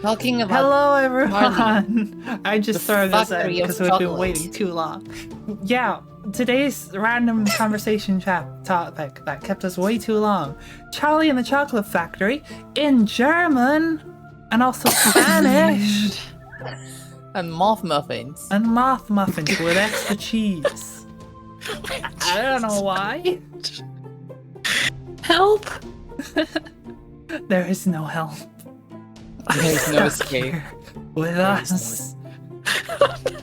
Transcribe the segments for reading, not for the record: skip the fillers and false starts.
Talking about Hello, everyone. Marley. I just The throw this in factory of because we've been chocolate. waiting too long. Yeah, today's random conversation topic that kept us way too long. Charlie and the Chocolate Factory in German and also Spanish And moth muffins. and moth muffins with extra cheese. I don't know why. Help! There is no help. There's no escape. With There's us.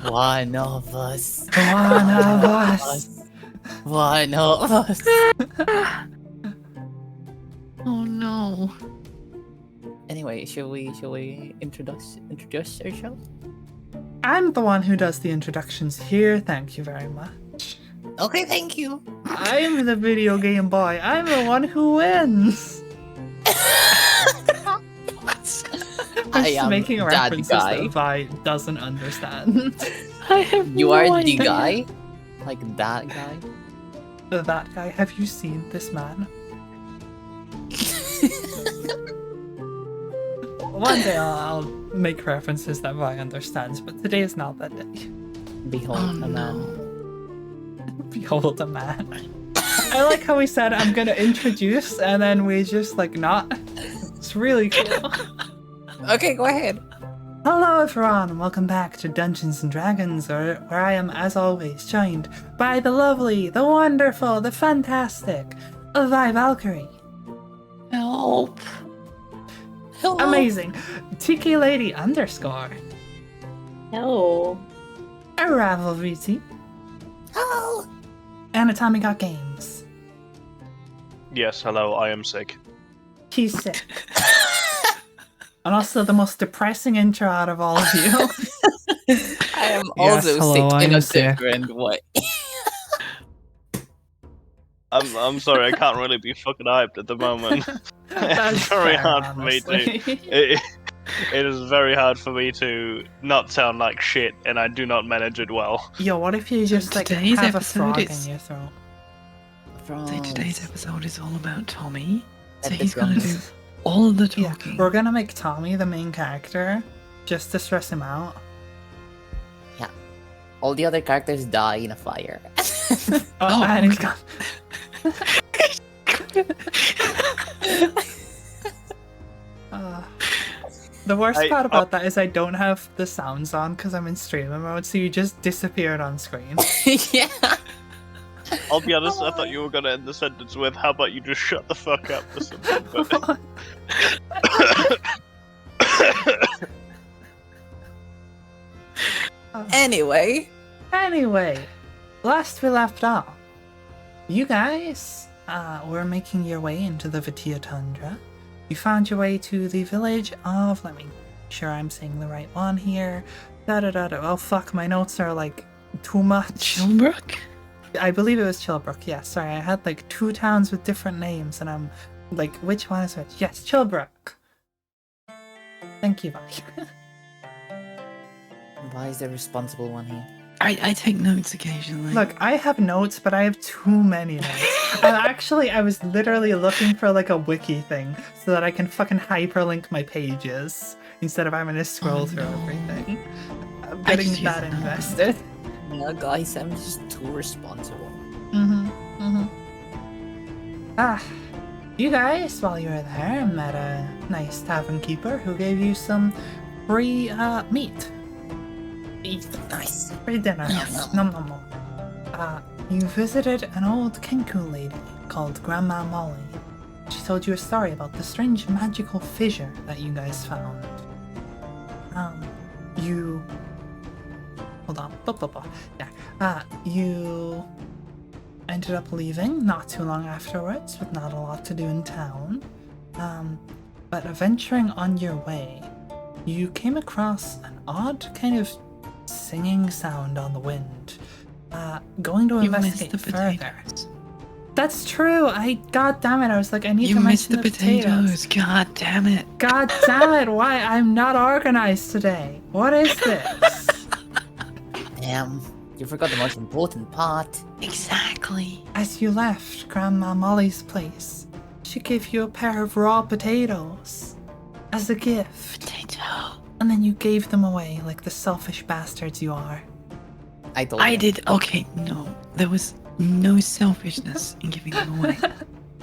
One of us. One of us. One of us. Oh no. Anyway, shall we introduce ourselves? I'm the one who does the introductions here. Thank you very much. Okay, thank you. I'm the video game boy. I'm the one who wins. I'm I just am making that references guy. that Vi doesn't understand. I have You no are the idea. guy? Like that guy? That guy, have you seen this man? One day I'll make references that Vi understands, but today is not that day. Behold Oh, a man. no. Behold a man. I like how we said I'm gonna introduce and then we just like not. It's really cool. Okay, go ahead. Hello everyone, and welcome back to Dungeons and Dragons, where I am, as always, joined by the lovely, the wonderful, the fantastic, Vi Valkyrie. Help! Hello. Amazing. Tiki Lady _ No. Arrival VT, Hello. and Atomic Got Games. Yes, hello, I am sick. He's sick. And also the most depressing intro out of all of you. I am Yes, also hello, sick I in am a sick. different way. I'm sorry, I can't really be fucking hyped at the moment. That's It's very fair, hard for me honestly. It is very hard for me to not sound like shit, and I do not manage it well. Yo, what if you just like today's have a episode frog is- in your throat? So today's episode is all about Tommy. So At the he's gonna do guns. all of the Yeah, talking. we're gonna make Tommy the main character, just to stress him out. All the other characters die in a fire. Oh, and he's okay. gone. The worst part about that is I don't have the sounds on because I'm in streamer mode, so you just disappeared on screen. Yeah. I'll be honest, I thought you were gonna end the sentence with, how about you just shut the fuck up or something, but... Anyway. Anyway, last we left off, you guys were making your way into the Vatia Tundra. You found your way to the village of, let me make sure I'm saying the right one here. Oh fuck, my notes are like too much. Chilbrook? I believe it was Chilbrook, yeah, sorry, I had like 2 towns with different names and I'm like, which one is which? Yes, Chilbrook. Thank you, Vi. Why is the responsible one here? I take notes occasionally. Look, I have notes, but I have too many notes. I was literally looking for like a wiki thing so that I can fucking hyperlink my pages instead of having to scroll Oh, through no. everything. I'm I getting just use that that. invested. Yeah, guys, I'm just too responsible. You guys, while you were there, met a nice tavern keeper who gave you some free meat. Nice. Free dinner. Nom nom nom. You visited an old Kenku lady called Grandma Molly. She told you a story about the strange magical fissure that you guys found. You... Hold on. Yeah. You ended up leaving not too long afterwards with not a lot to do in town. But venturing on your way, you came across an odd kind of singing sound on the wind. Going to you missed investigate the further. potatoes. That's true. God damn it. I was like, I need You to missed mention the the potatoes. God damn it. God damn it. Why? I'm not organized today. What is this? Damn. You forgot the most important part. Exactly. As you left Grandma Molly's place, she gave you a pair of raw potatoes as a gift. Potatoes. and then you gave them away like the selfish bastards you are. I told I you. did. Okay, no. There was no selfishness in giving them away.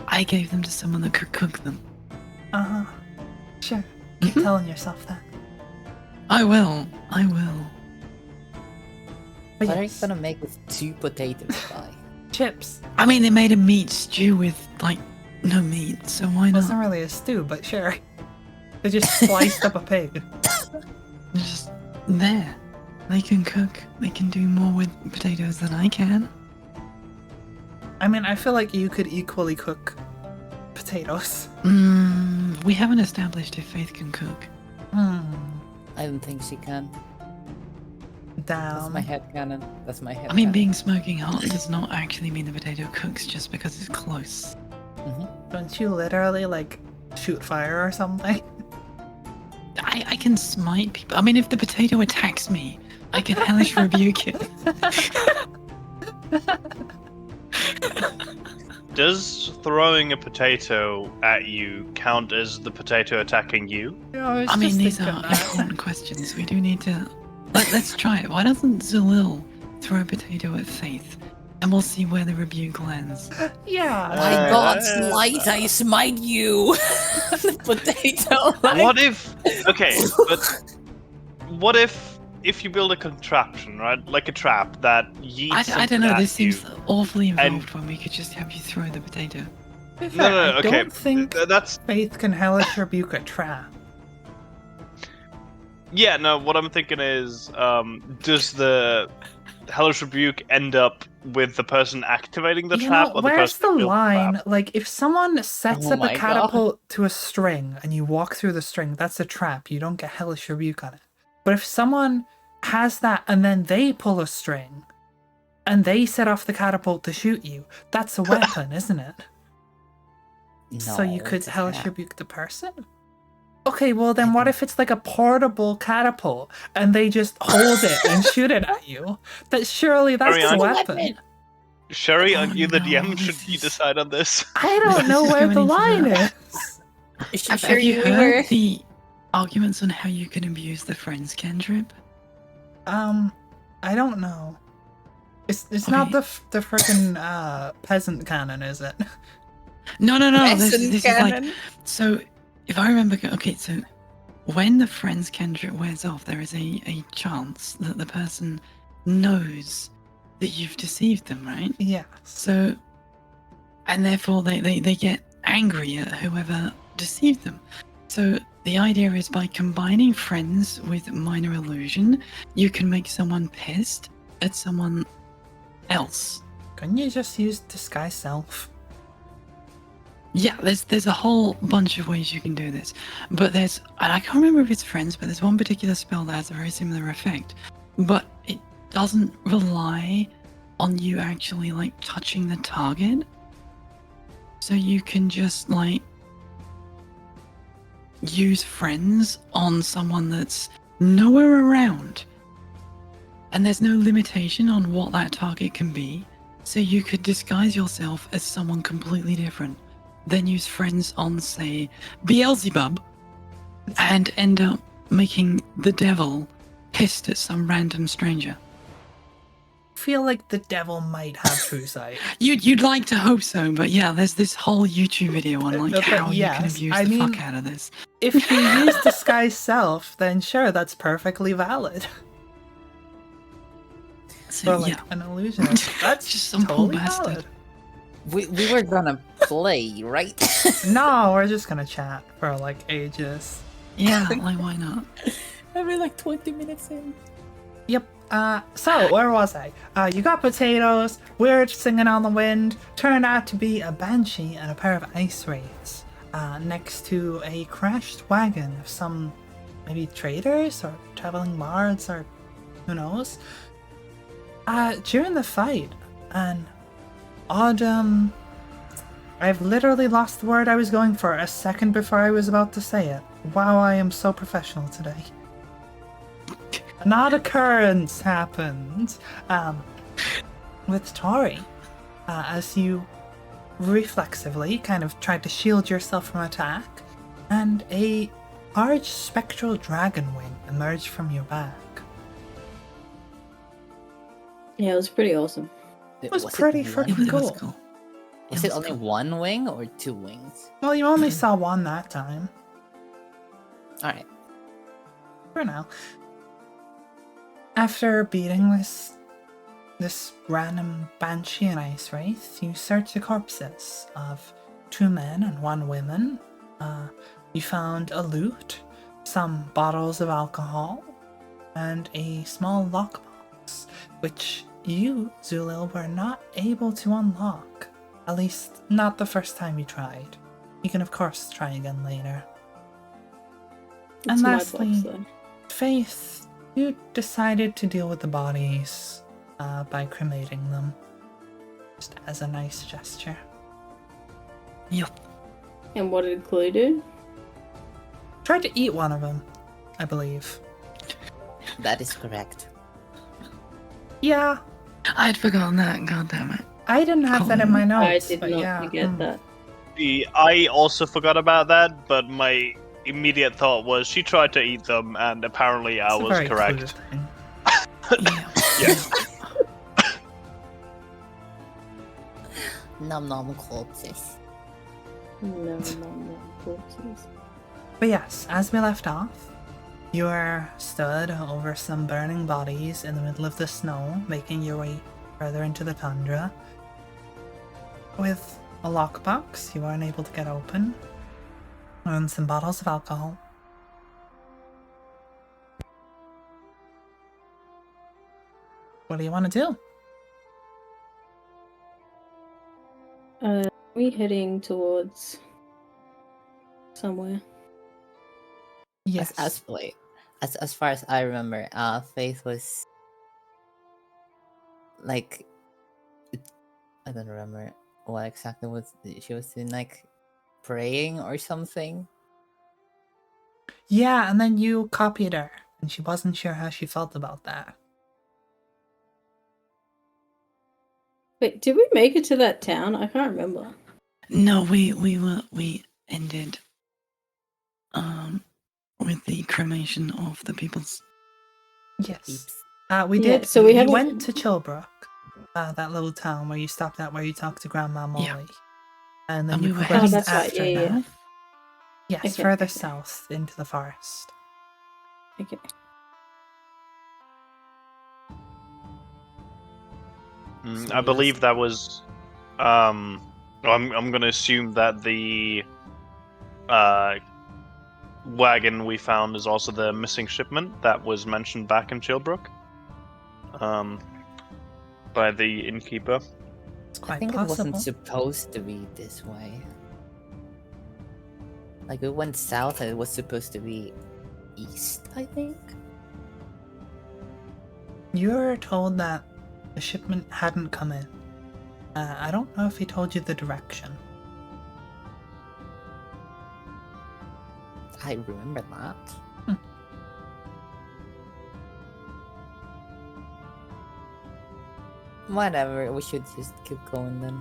I gave them to someone that could cook them. Uh-huh. Sure. Keep telling yourself that. I will. I will. But What are you yes, gonna make with 2 potatoes, guy? chips. I mean, they made a meat stew with, like, no meat, so why It not? wasn't really a stew, but sure. They just sliced up a pig. They're just there. They can cook. They can do more with potatoes than I can. I mean, I feel like you could equally cook potatoes. We haven't established if Faith can cook. I don't think she can. That's Damn. my headcanon. That's my headcanon. I mean, being smoking hot does not actually mean the potato cooks just because it's close. Don't you literally, like, shoot fire or something? I can smite people. I mean, if the potato attacks me, I can hellish rebuke it. Does throwing a potato at you count as the potato attacking you? Yeah, I mean, these are important questions. We do need to. Let's try it. Why doesn't Zalil throw a potato at Faith? And we'll see where the rebuke lands. Yeah. My God, Slight, I smite you! The potato! What if? Okay, but what if you build a contraption, right? Like a trap that yeets I don't know. something This at you? seems awfully and- involved when we could just have you throw the potato. To be fair, No, I okay. don't think That's Faith can hellish rebuke a trap. yeah. No, what I'm thinking is, does the Hellish Rebuke end up with the person activating the You trap, know, or the where's person the that built line? trap? Like, if someone sets Oh up a my God. catapult to a string and you walk through the string, that's a trap. You don't get hellish rebuke on it. But if someone has that and then they pull a string and they set off the catapult to shoot you, that's a weapon, isn't it? So you No, could it's a hellish trap. rebuke the person? Okay, well then what if it's like a portable catapult and they just hold it and shoot it at you? That surely that's Sorry, a I'm- weapon. Sherry, Oh, aren't you the no, DM? this Should you is- decide on this? I don't know This is where the going into line that. is. Have you heard the arguments on how you can abuse the friends cantrip? I don't know. It's not Okay. the frickin' peasant cannon, is it? No. This Peasant is like cannon. so. If I remember, okay, so when the friends cantrip wears off, there is a chance that the person knows that you've deceived them, right? Yeah. So, and therefore they get angry at whoever deceived them. So the idea is by combining friends with minor illusion, you can make someone pissed at someone else. Couldn't you just use disguise self? Yeah, there's a whole bunch of ways you can do this, but and I can't remember if it's friends, but there's one particular spell that has a very similar effect, but it doesn't rely on you actually like touching the target, so you can just like use friends on someone that's nowhere around, and there's no limitation on what that target can be, so you could disguise yourself as someone completely different. Then use friends on, say, Beelzebub, and end up making the devil pissed at some random stranger. Feel like the devil might have true sight. You'd like to hope so, but yeah, there's this whole YouTube video on like But how you can yes, abuse I the mean- fuck out of this. If you use disguise self, then sure, that's perfectly valid. So Or like yeah, an illusionist. That's Just some poor totally bastard. valid. We were gonna play, right? No, we're just gonna chat for like ages. yeah, like why not? I've like 20 minutes in. Yep. So where was I? You got potatoes, weird singing on the wind, turned out to be a banshee and a pair of ice wraiths, next to a crashed wagon of some maybe traders or traveling bards or who knows. During the fight, an odd I've literally lost the word I was going for a second before I was about to say it. Wow, I am so professional today. An odd occurrence happened with Tori as you reflexively kind of tried to shield yourself from attack, and a large spectral dragon wing emerged from your back. Yeah, it was pretty awesome. was pretty one- freaking It was cool. cool. Was It it was only cool. one wing or two wings? Well, you only saw one that time. Alright. For now. After beating this random banshee and ice wraith, you search the corpses of 2 men and 1 woman. You found a loot, some bottles of alcohol, and a small lockbox, which you, Zulil, were not able to unlock. At least, not the first time you tried. You can, of course, try again later. It's And my lastly, box, though. Faith, you decided to deal with the bodies by cremating them. Just as a nice gesture. Yup. And what did Clue do? Tried to eat one of them, I believe. That is correct. Yeah, I'd forgotten that. God damn it. I didn't have that in my I notes, did but not yeah. forget that. I also forgot about that, but my immediate thought was she tried to eat them, and apparently I It's a was very correct. Clue thing. Yeah. Yes. Nom nom corpses. No, corpses. But yes, as we left off, you are stood over some burning bodies in the middle of the snow, making your way further into the tundra. With a lockbox you are unable to get open, and some bottles of alcohol. What do you want to do? Are we heading towards somewhere? Yes. As far as I remember, Faith was like, I don't remember what exactly was she was doing, like praying or something. Yeah, and then you copied her, and she wasn't sure how she felt about that. Wait, did we make it to that town? I can't remember. No, we ended with the cremation of the people's. Yes. Peeps. We Yeah, did. so we you haven't- went to Chilbrook, that little town where you stopped at, where you talked to Grandma Molly, Yeah. and then And you we were progressed heading- Oh, that's right, after yeah, yeah. that. Yes, Okay, further okay. south into the forest. Okay. So I believe that was. I'm gonna assume that the wagon we found is also the missing shipment that was mentioned back in Chilbrook. By the innkeeper. It's I quite think it possible. wasn't supposed to be this way. Like we went south and it was supposed to be east, I think. You're told that the shipment hadn't come in. I don't know if he told you the direction. I remember that. Whatever, we should just keep going then.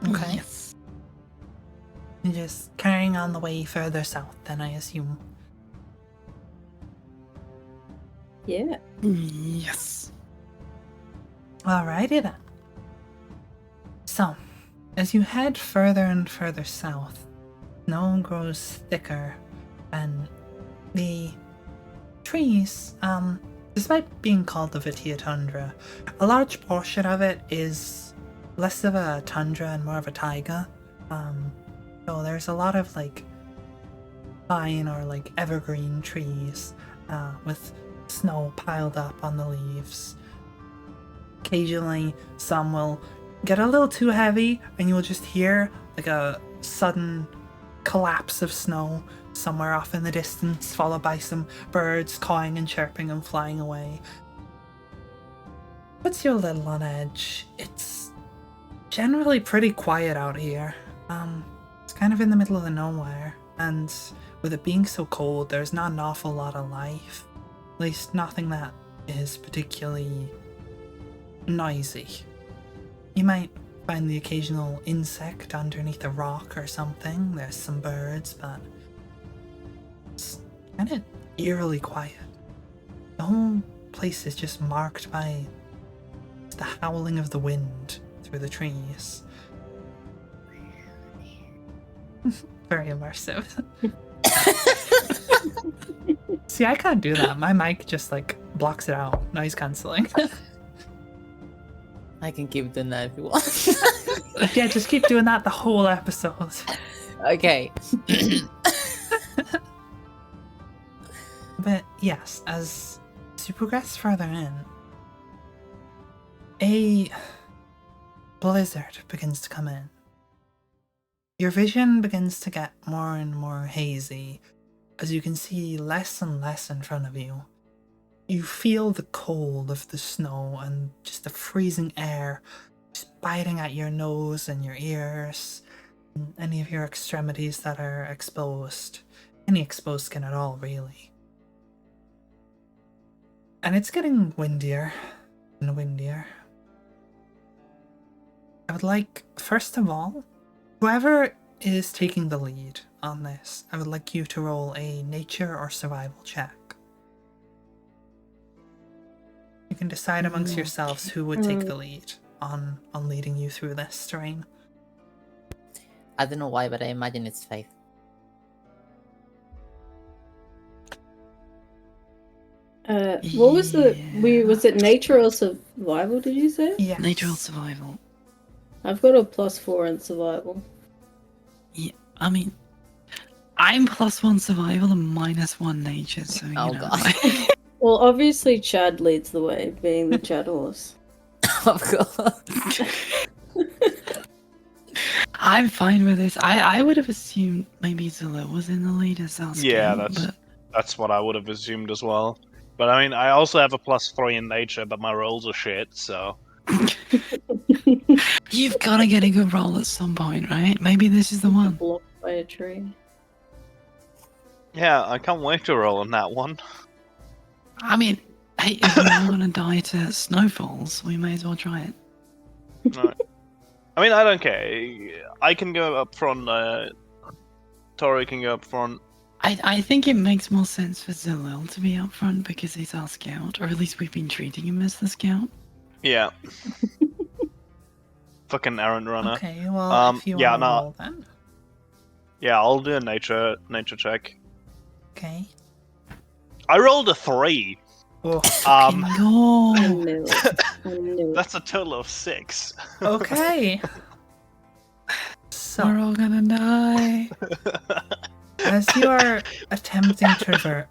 Okay. Yes. You're just carrying on the way further south, then I assume. Yeah. Yes. Alrighty then. So, as you head further and further south, snow grows thicker, and the trees, despite being called the Vitia Tundra, a large portion of it is less of a tundra and more of a taiga. So there's a lot of like pine or like evergreen trees with snow piled up on the leaves. Occasionally, some will get a little too heavy, and you'll just hear like a sudden collapse of snow somewhere off in the distance, followed by some birds cawing and chirping and flying away. Puts you a little on edge. It's generally pretty quiet out here. It's kind of in the middle of the nowhere, and with it being so cold, there's not an awful lot of life. At least nothing that is particularly noisy. You might find the occasional insect underneath a rock or something. There's some birds, but kind of eerily quiet. The whole place is just marked by the howling of the wind through the trees. Very immersive. See, I can't do that. My mic just like blocks it out. Noise cancelling. I can keep doing that if you want. Yeah, just keep doing that the whole episode. Okay. But yes, as you progress further in, a blizzard begins to come in. Your vision begins to get more and more hazy as you can see less and less in front of you. You feel the cold of the snow and just the freezing air just biting at your nose and your ears, and any of your extremities that are exposed. Any exposed skin at all, really. And it's getting windier and windier. I would like, first of all, whoever is taking the lead on this, I would like you to roll a nature or survival check. You can decide amongst yourselves who would take the lead on leading you through this terrain. I don't know why, but I imagine it's Faith. What was was it nature or survival, did you say? Yes. Nature or survival? I've got a +4 in survival. Yeah, I mean, I'm +1 survival and -1 nature, so you Oh, know. God. Well, obviously Chad leads the way, being the Chad horse. Of course. I'm fine with this. I would have assumed maybe Zilla was in the lead as our Yeah, scout, that's- but That's what I would have assumed as well. But I mean, I also have a +3 in nature, but my rolls are shit, so. you've got to get a good roll at some point, right? Maybe this is the one. Blocked by a tree. Yeah, I can't wait to roll on that one. I mean, hey, if we're all gonna die to snowfalls, we may as well try it. No. I mean, I don't care. I can go up front, Tori can go up front. I think it makes more sense for Zalil to be up front because he's our scout, or at least we've been treating him as the scout. Yeah. Fucking errand runner. Okay, well, if you yeah, want to no. roll then. Yeah, I'll do a nature check. Okay. I rolled a 3. Oh, I No. knew it. I knew it. That's a total of 6. okay. So, We're all gonna die. as you are attempting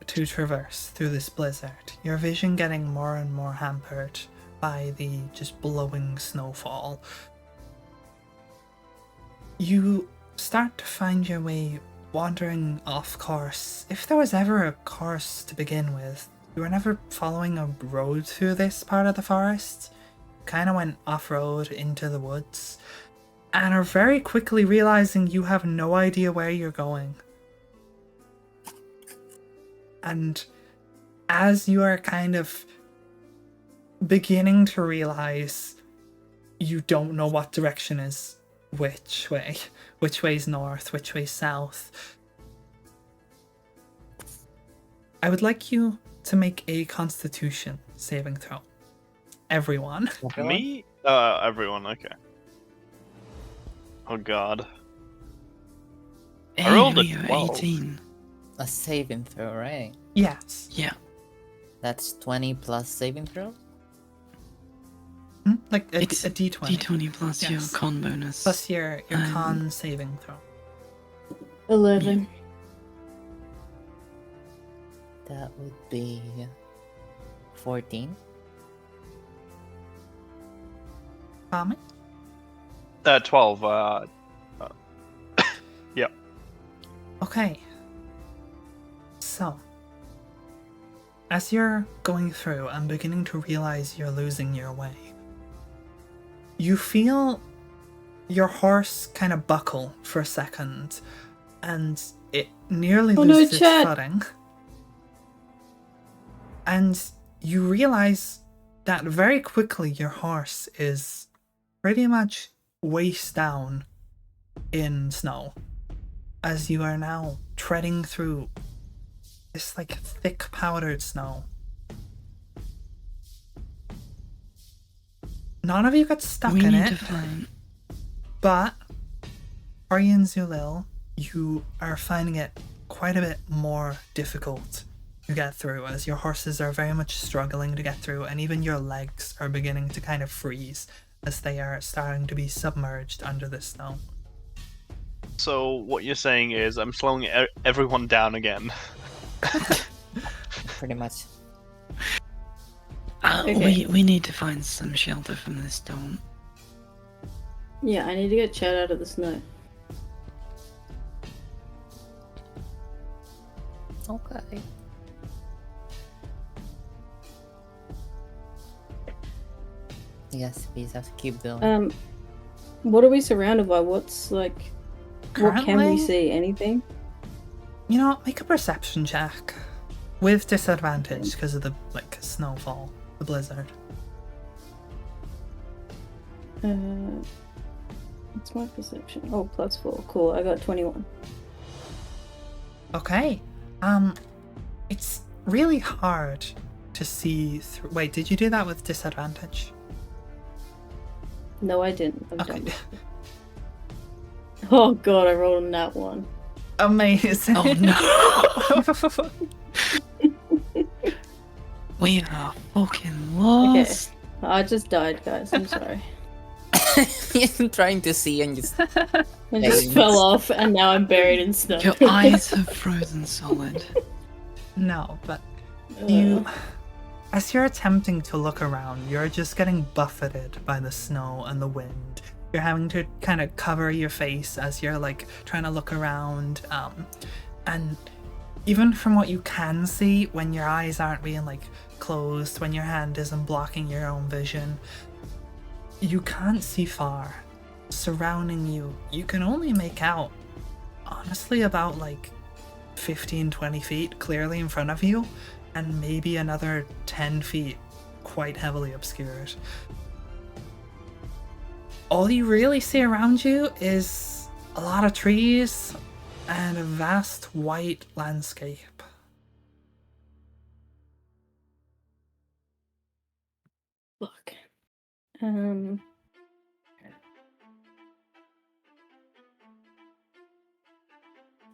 to traverse through this blizzard, your vision getting more and more hampered by the just blowing snowfall, you start to find your way wandering off course. If there was ever a course to begin with, you were never following a road through this part of the forest. Kind of went off-road into the woods, and are very quickly realizing you have no idea where you're going. And as you are kind of beginning to realize you don't know what direction is which way's north, which way's south, I would like you to make a Constitution saving throw. Everyone. Me? Everyone, okay. Oh god. Hey, rolled a we are 12. 18. A saving throw, right? Yes. Yeah. That's 20 plus saving throw? Like a It's D20. D20 plus your Yes. con bonus. Plus your Um, con saving throw. 11. That would be 14. Tommy? 12. Okay. So, as you're going through and beginning to realize you're losing your way, you feel your horse kind of buckle for a second, and it nearly Oh no, loses its Chad. footing. And you realize that very quickly your horse is pretty much waist down in snow, as you are now treading through this like thick powdered snow. None of you got stuck We in need it, to find. but Ori and Zulil, you are finding it quite a bit more difficult to get through, as your horses are very much struggling to get through, and even your legs are beginning to kind of freeze as they are starting to be submerged under the snow. So what you're saying is I'm slowing everyone down again. Pretty much. Okay. We need to find some shelter from this storm. Yeah, I need to get Chad out of the snow. Okay. Yes, please have to keep going. What are we surrounded by? What's like? What can we Currently? see? Anything? You know, make a perception check with disadvantage because of the like snowfall, the blizzard. What's my perception? Oh, +4. Cool. I got 21. Okay. It's really hard to see through. Wait, did you do that with disadvantage? No, I didn't. I'm Okay. done. Oh god, I rolled on that one. Amazing. Oh no! We are fucking lost. I just died, guys. I'm sorry. You're trying to see and just I just Thanks. fell off, and now I'm buried in snow. Your eyes have frozen solid. No, but you, as you're attempting to look around, you're just getting buffeted by the snow and the wind. You're having to kind of cover your face as you're like trying to look around. And even from what you can see, when your eyes aren't being like closed, when your hand isn't blocking your own vision, you can't see far. Surrounding you, you can only make out, honestly, about like 15-20 feet clearly in front of you, and maybe another 10 feet quite heavily obscured. All you really see around you is a lot of trees and a vast white landscape. Fuck.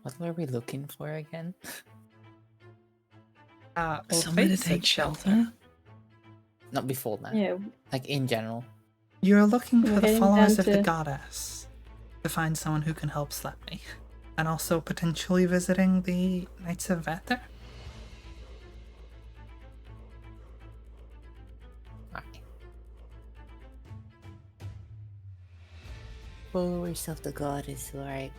what were we looking for again? Well, Somewhere to Faith said take shelter. Not before that. Yeah. Like in general. You're looking for We're the heading followers down of the to- goddess to find someone who can help Slepney, and also potentially visiting the Knights of Vether. Alright. Followers of the goddess, alright.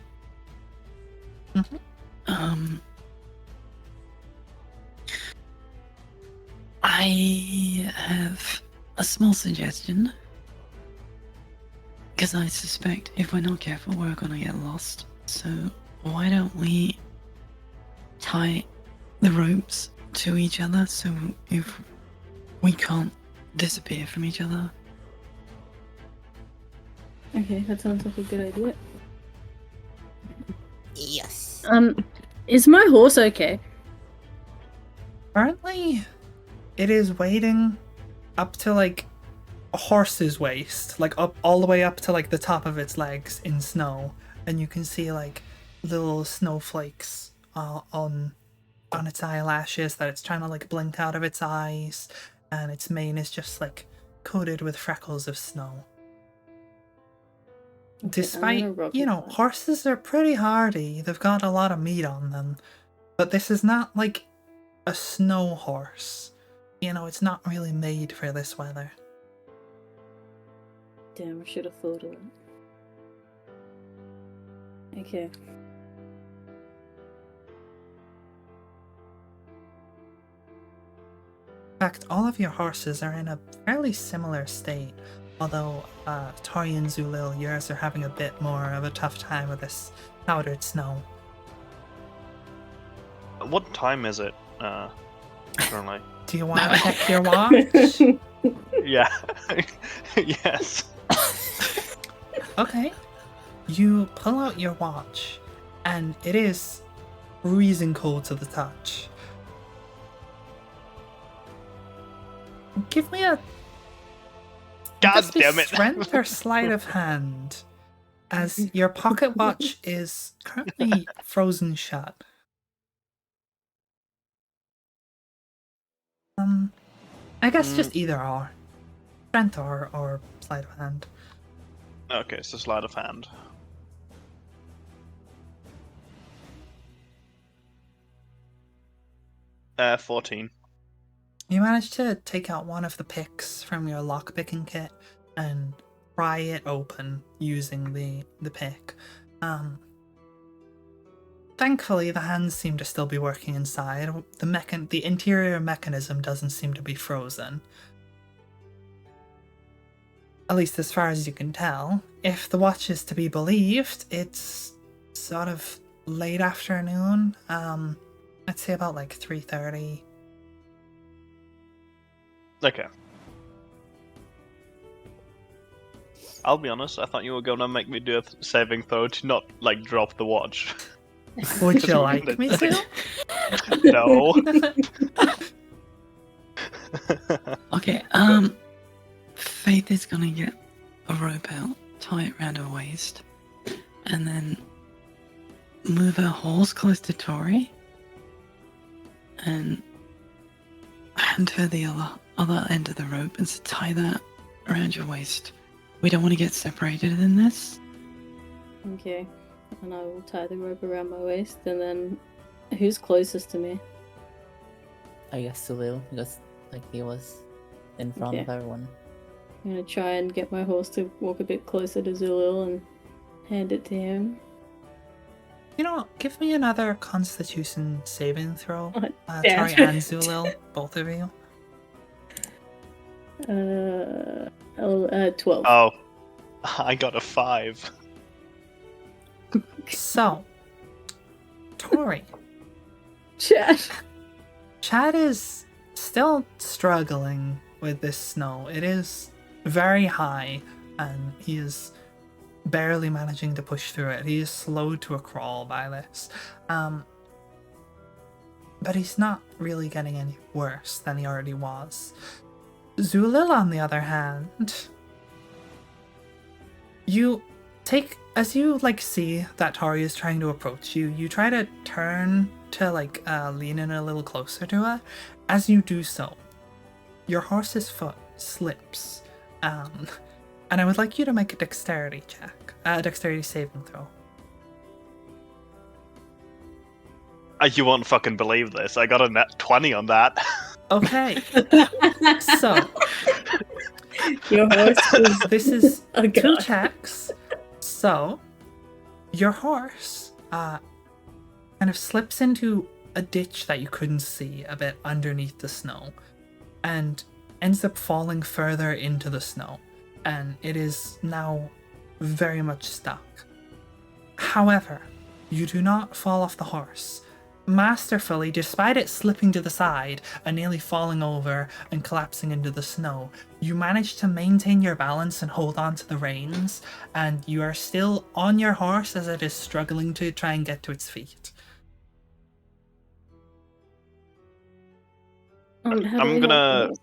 I have a small suggestion. Because I suspect if we're not careful, we're gonna get lost. So why don't we tie the ropes to each other so if we can't disappear from each other? Okay, that sounds like a good idea. Yes. Is my horse okay? Currently, it is wading up to like a horse's waist, like up all the way up to like the top of its legs in snow, and you can see like little snowflakes on its eyelashes that it's trying to like blink out of its eyes, and its mane is just like coated with freckles of snow. Despite, rub you it know, back. horses are pretty hardy, they've got a lot of meat on them, but this is not like a snow horse. You know, it's not really made for this weather. Damn, I should have thought of it. Okay. In fact, all of your horses are in a fairly similar state, although Tori and Zulil, yours are having a bit more of a tough time with this powdered snow. What time is it? Currently. Do you want to check your watch? Yeah. Yes. Okay. You pull out your watch, and it is freezing cold to the touch. Give me a God must be damn it! strength or sleight of hand, as your pocket watch is currently frozen shut. I guess just either or. Strength or sleight of hand. Okay, so sleight of hand. Uh, 14. You manage to take out one of the picks from your lockpicking kit and pry it open using the pick. Thankfully, the hands seem to still be working inside. The interior mechanism doesn't seem to be frozen. At least as far as you can tell. If the watch is to be believed, it's sort of late afternoon. I'd say about like 3:30. Okay. I'll be honest, I thought you were gonna make me do a saving throw to not, like, drop the watch. Would you We're like gonna me take- to? No. Okay, Faith is gonna get a rope out, tie it around her waist, and then move her horse close to Tori and hand her the other end of the rope and tie that around your waist. We don't want to get separated in this. Okay. And I will tie the rope around my waist, and then who's closest to me? I guess Sulil, because like he was in front of Okay. everyone. I'm gonna try and get my horse to walk a bit closer to Zulil and hand it to him. You know, give me another Constitution saving throw. Oh, Tori damn. and Zulil, both of you. 12. Oh, I got a 5. So, Tori, Chat. Chad is still struggling with this snow. It is very high, and he is barely managing to push through it. He is slowed to a crawl by this. But he's not really getting any worse than he already was. Zulil, on the other hand, as you see that Tori is trying to approach you, you try to turn to lean in a little closer to her. As you do so, your horse's foot slips, and I would like you to make a dexterity check, dexterity saving throw. You won't fucking believe this. I got a net 20 on that. Okay, so Your horse is this is a two god. checks. So, your horse kind of slips into a ditch that you couldn't see a bit underneath the snow, and ends up falling further into the snow, and it is now very much stuck. However, you do not fall off the horse. Masterfully, despite it slipping to the side and nearly falling over and collapsing into the snow, you manage to maintain your balance and hold on to the reins, and you are still on your horse as it is struggling to try and get to its feet. How do I'm we gonna help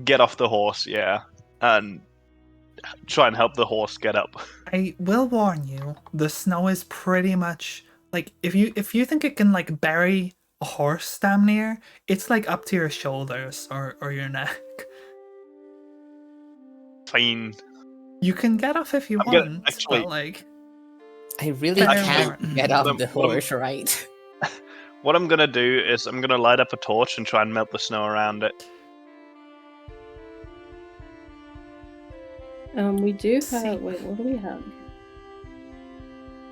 get off the horse, yeah, and try and help the horse get up. I will warn you, the snow is pretty much if you think it can bury a horse damn near, it's up to your shoulders or your neck. Fine. You can get off if you I'm gonna- want, actually- but I really Actually- can't get off What I'm- the what I'm- horse, right? What I'm gonna do is I'm gonna light up a torch and try and melt the snow around it. We do See. have. Wait, what do we have?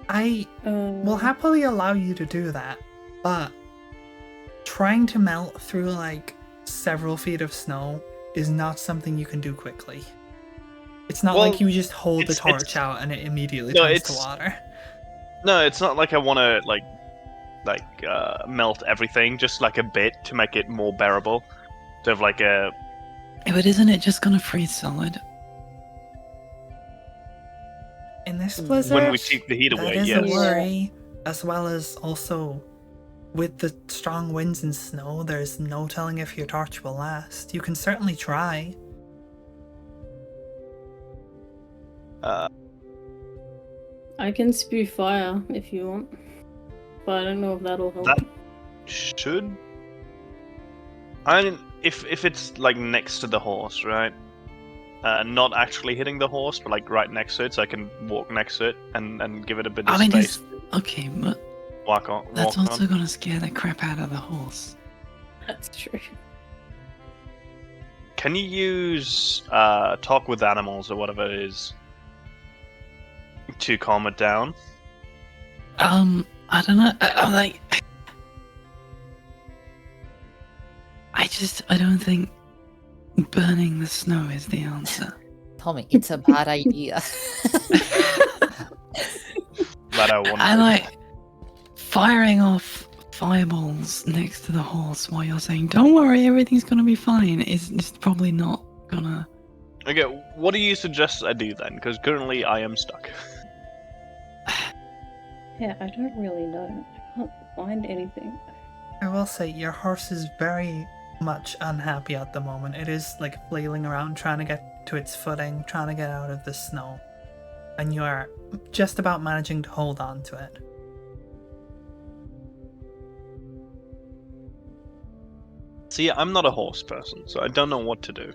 I will happily allow you to do that, but trying to melt through several feet of snow is not something you can do quickly. It's not Well, like you just hold the it's- torch out and it immediately No, turns to it's- water. No, it's not like I want to melt everything, just a bit to make it more bearable. To have a Yeah, but isn't it just gonna freeze solid? In this When blizzard, when we take the heat that away. is Yes. a worry, as well as also with the strong winds and snow, there's no telling if your torch will last. You can certainly try. I can spew fire if you want, but I don't know if that'll help. That should. I mean, if it's like next to the horse, right? Not actually hitting the horse, but like right next to it, so I can walk next to it and give it a bit of I mean, space. okay, but Walk on. that's walk also on. gonna scare the crap out of the horse. That's true. Can you use talk with animals or whatever it is to calm it down? I don't know. I'm like, I don't think burning the snow is the answer. Tommy, it's a bad idea. That I want. I like firing off fireballs next to the horse while you're saying, "Don't worry, everything's gonna be fine." Is probably not gonna. Okay, what do you suggest I do then? Because currently I am stuck. Yeah, I don't really know. I can't find anything. I will say your horse is very much unhappy at the moment. It is like flailing around trying to get to its footing, trying to get out of the snow. And you are just about managing to hold on to it. See, I'm not a horse person, so I don't know what to do.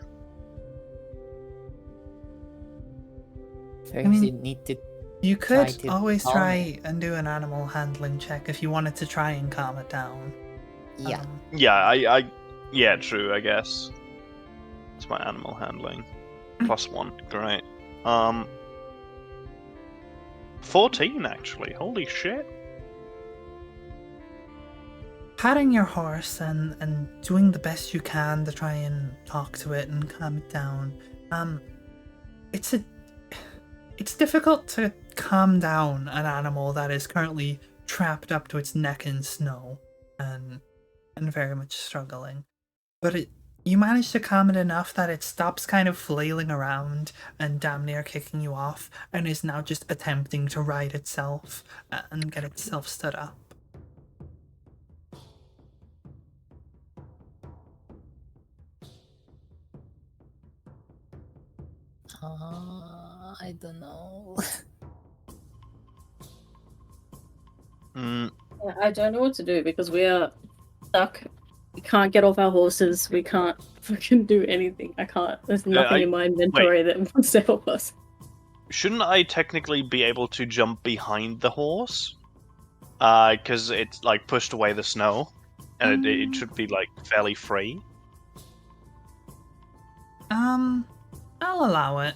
First, mean, you need to. You Try could to always calm try and do an animal handling check if you wanted to try and calm it down. Yeah. Yeah, yeah, true, I guess. It's my animal handling. +1, great. 14 actually, holy shit. Patting your horse and doing the best you can to try and talk to it and calm it down. It's difficult to calm down an animal that is currently trapped up to its neck in snow and very much struggling. But you manage to calm it enough that it stops kind of flailing around and damn near kicking you off and is now just attempting to right itself and get itself stood up. I don't know. Mm, Yeah, I don't know what to do because we are stuck. We can't get off our horses. We can't fucking do anything. I can't. There's nothing in my inventory that wants to help us. shouldn't I technically be able to jump behind the horse? Because it's like pushed away the snow, and it should be like fairly free. I'll allow it.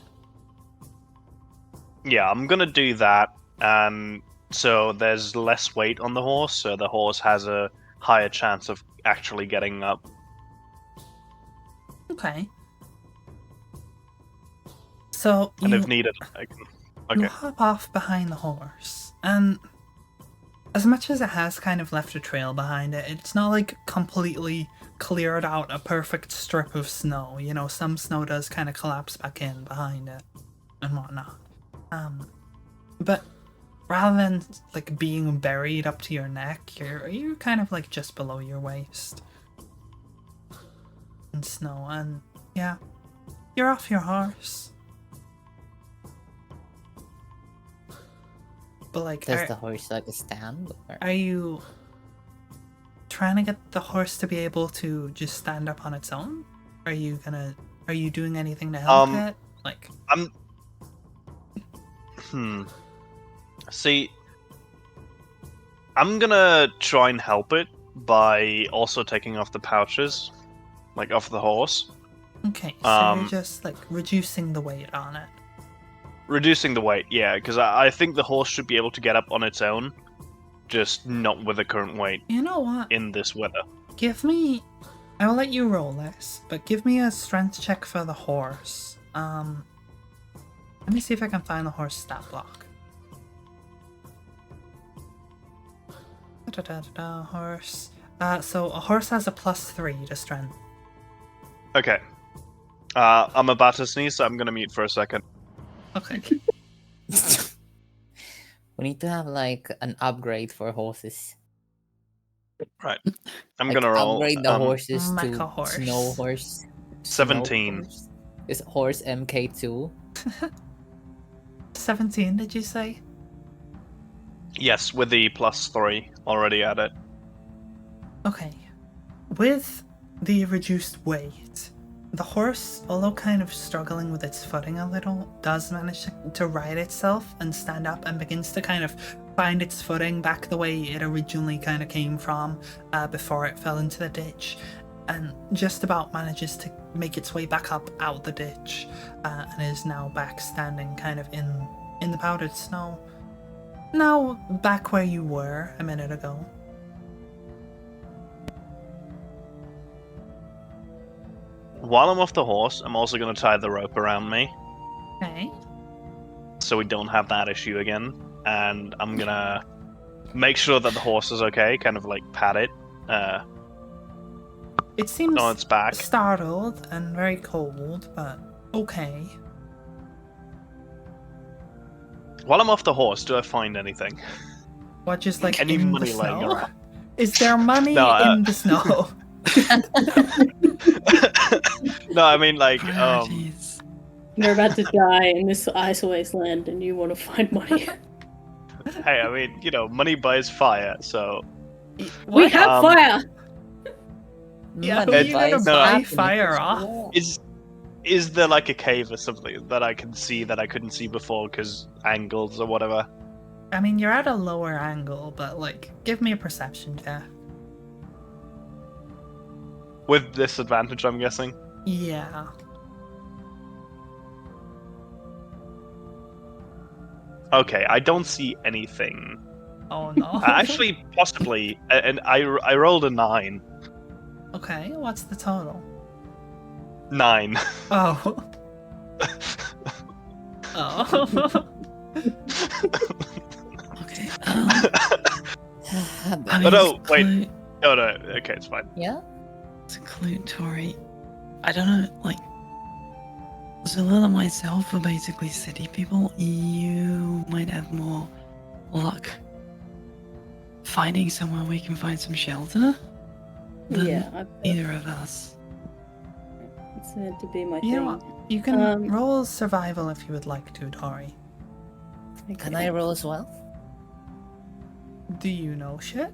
Yeah, I'm gonna do that, and so there's less weight on the horse, so the horse has a higher chance of actually getting up. Okay. So And you, if needed, I can. you Okay. hop off behind the horse, and as much as it has kind of left a trail behind it, it's not like completely cleared out a perfect strip of snow. You know, some snow does kind of collapse back in behind it and whatnot. But rather than like being buried up to your neck, you're kind of like just below your waist in snow, and yeah, you're off your horse. But like, Does the horse like stand? Or... are you trying to get the horse to be able to just stand up on its own? Are you doing anything to help it? Like, See, I'm gonna try and help it by also taking off the pouches, like off the horse. okay, so you're just like reducing the weight on it. Reducing the weight, yeah, because I think the horse should be able to get up on its own, just not with the current weight You know what? in this weather. I will let you roll this, but give me a strength check for the horse. Let me see if I can find the horse stat block. Horse. So a horse has a +3 to strength. Okay. I'm about to sneeze, so I'm gonna mute for a second. Okay. We need to have like an upgrade for horses. Right. I'm Like, gonna roll. upgrade the horses to Mecha horse. snow horse. 17. Horse. Is horse MK2? 17, did you say? Yes, with the +3 already at it. Okay. With the reduced weight, the horse, although kind of struggling with its footing a little, does manage to right itself and stand up and begins to kind of find its footing back the way it originally kind of came from before it fell into the ditch, and just about manages to make its way back up out the ditch and is now back standing kind of in the powdered snow. Now back where you were a minute ago. While I'm off the horse, I'm also gonna tie the rope around me, Okay. so we don't have that issue again. And I'm gonna make sure that the horse is okay, kind of like pat it It seems on its back. startled and very cold, but okay. While I'm off the horse, do I find anything? What, just like Any in money the lying snow? around? Is there money No, in the snow? No, I mean like Priorities. You're about to die in this ice wasteland, and you want to find money. hey, I mean, money buys fire, so We What? have Um, fire. Yeah, Money who are you gonna buys buy happiness fire as off? well. is there like a cave or something that I can see that I couldn't see before because angles or whatever? I mean, you're at a lower angle, but like, give me a perception check. With disadvantage, I'm guessing. Yeah. Okay, I don't see anything. Oh no. Actually, possibly, and I rolled a 9. Okay, what's the total? 9. Oh. Oh. Okay. Oh, no, wait. No, okay, it's fine. Yeah? It's a clue, Tori. I don't know, like, Zulil and myself are basically city people. You might have more luck finding somewhere we can find some shelter than Yeah, either of us. it's meant to be my You thing. know what? You can Um, roll survival if you would like to, Tori. Can I roll as well? Do you know shit?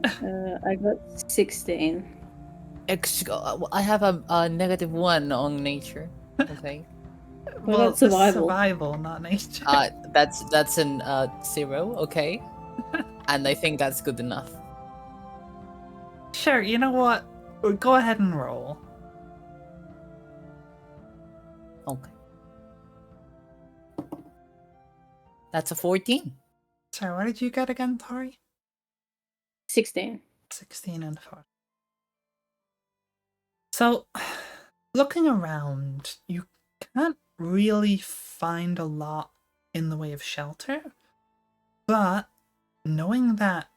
I got 16. I have a -1 on nature. Okay. What about it's survival? survival, not nature. That's an 0. Okay. And I think that's good enough. Sure, you know what? Go ahead and roll. Okay. That's a 14. Sorry, what did you get again, Tori? 16. 16 and 4. So, looking around, you can't really find a lot in the way of shelter, but knowing that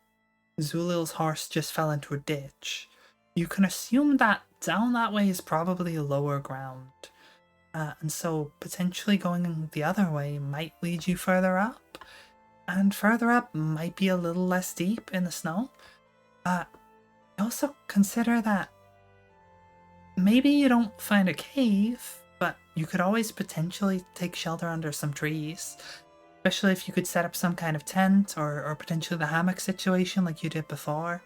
Zulil's horse just fell into a ditch, you can assume that down that way is probably lower ground. And so potentially going the other way might lead you further up, and further up might be a little less deep in the snow. Also consider that maybe you don't find a cave, but you could always potentially take shelter under some trees, especially if you could set up some kind of tent or potentially the hammock situation like you did before.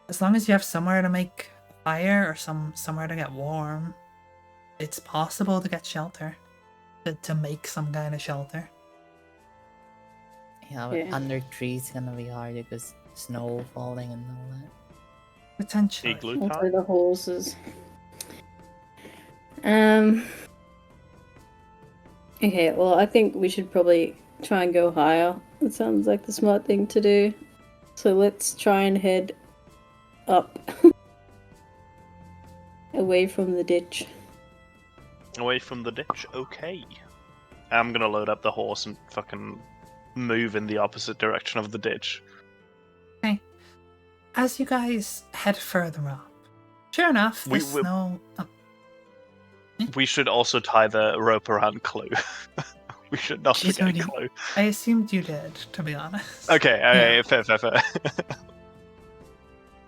As long as you have somewhere to make fire or somewhere to get warm, it's possible to get shelter, to make some kind of shelter. Yeah, but Yeah. under trees gonna be hard because snow falling and all that. Potentially. Igloo Also time? the horses. Okay, well, I think we should probably try and go higher. It sounds like the smart thing to do. So let's try and head up. Away from the ditch. Away from the ditch, okay. I'm gonna load up the horse and fucking move in the opposite direction of the ditch. As you guys head further up, sure enough, the We- snow... oh, We should also tie the rope around Clue. We should not She's forget already- Clue. I assumed you did, to be honest. Okay, fair.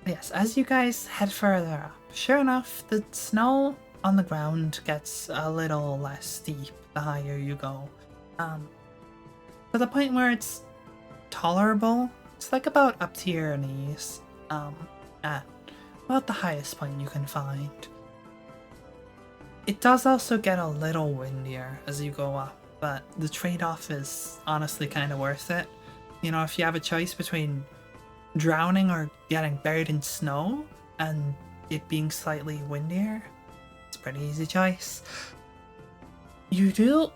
Yes, as you guys head further up, sure enough, the snow on the ground gets a little less steep the higher you go. To the point where it's tolerable. It's like about up to your knees, at about the highest point you can find. It does also get a little windier as you go up, but the trade-off is honestly kind of worth it. You know, if you have a choice between drowning or getting buried in snow and it being slightly windier, it's a pretty easy choice. You do,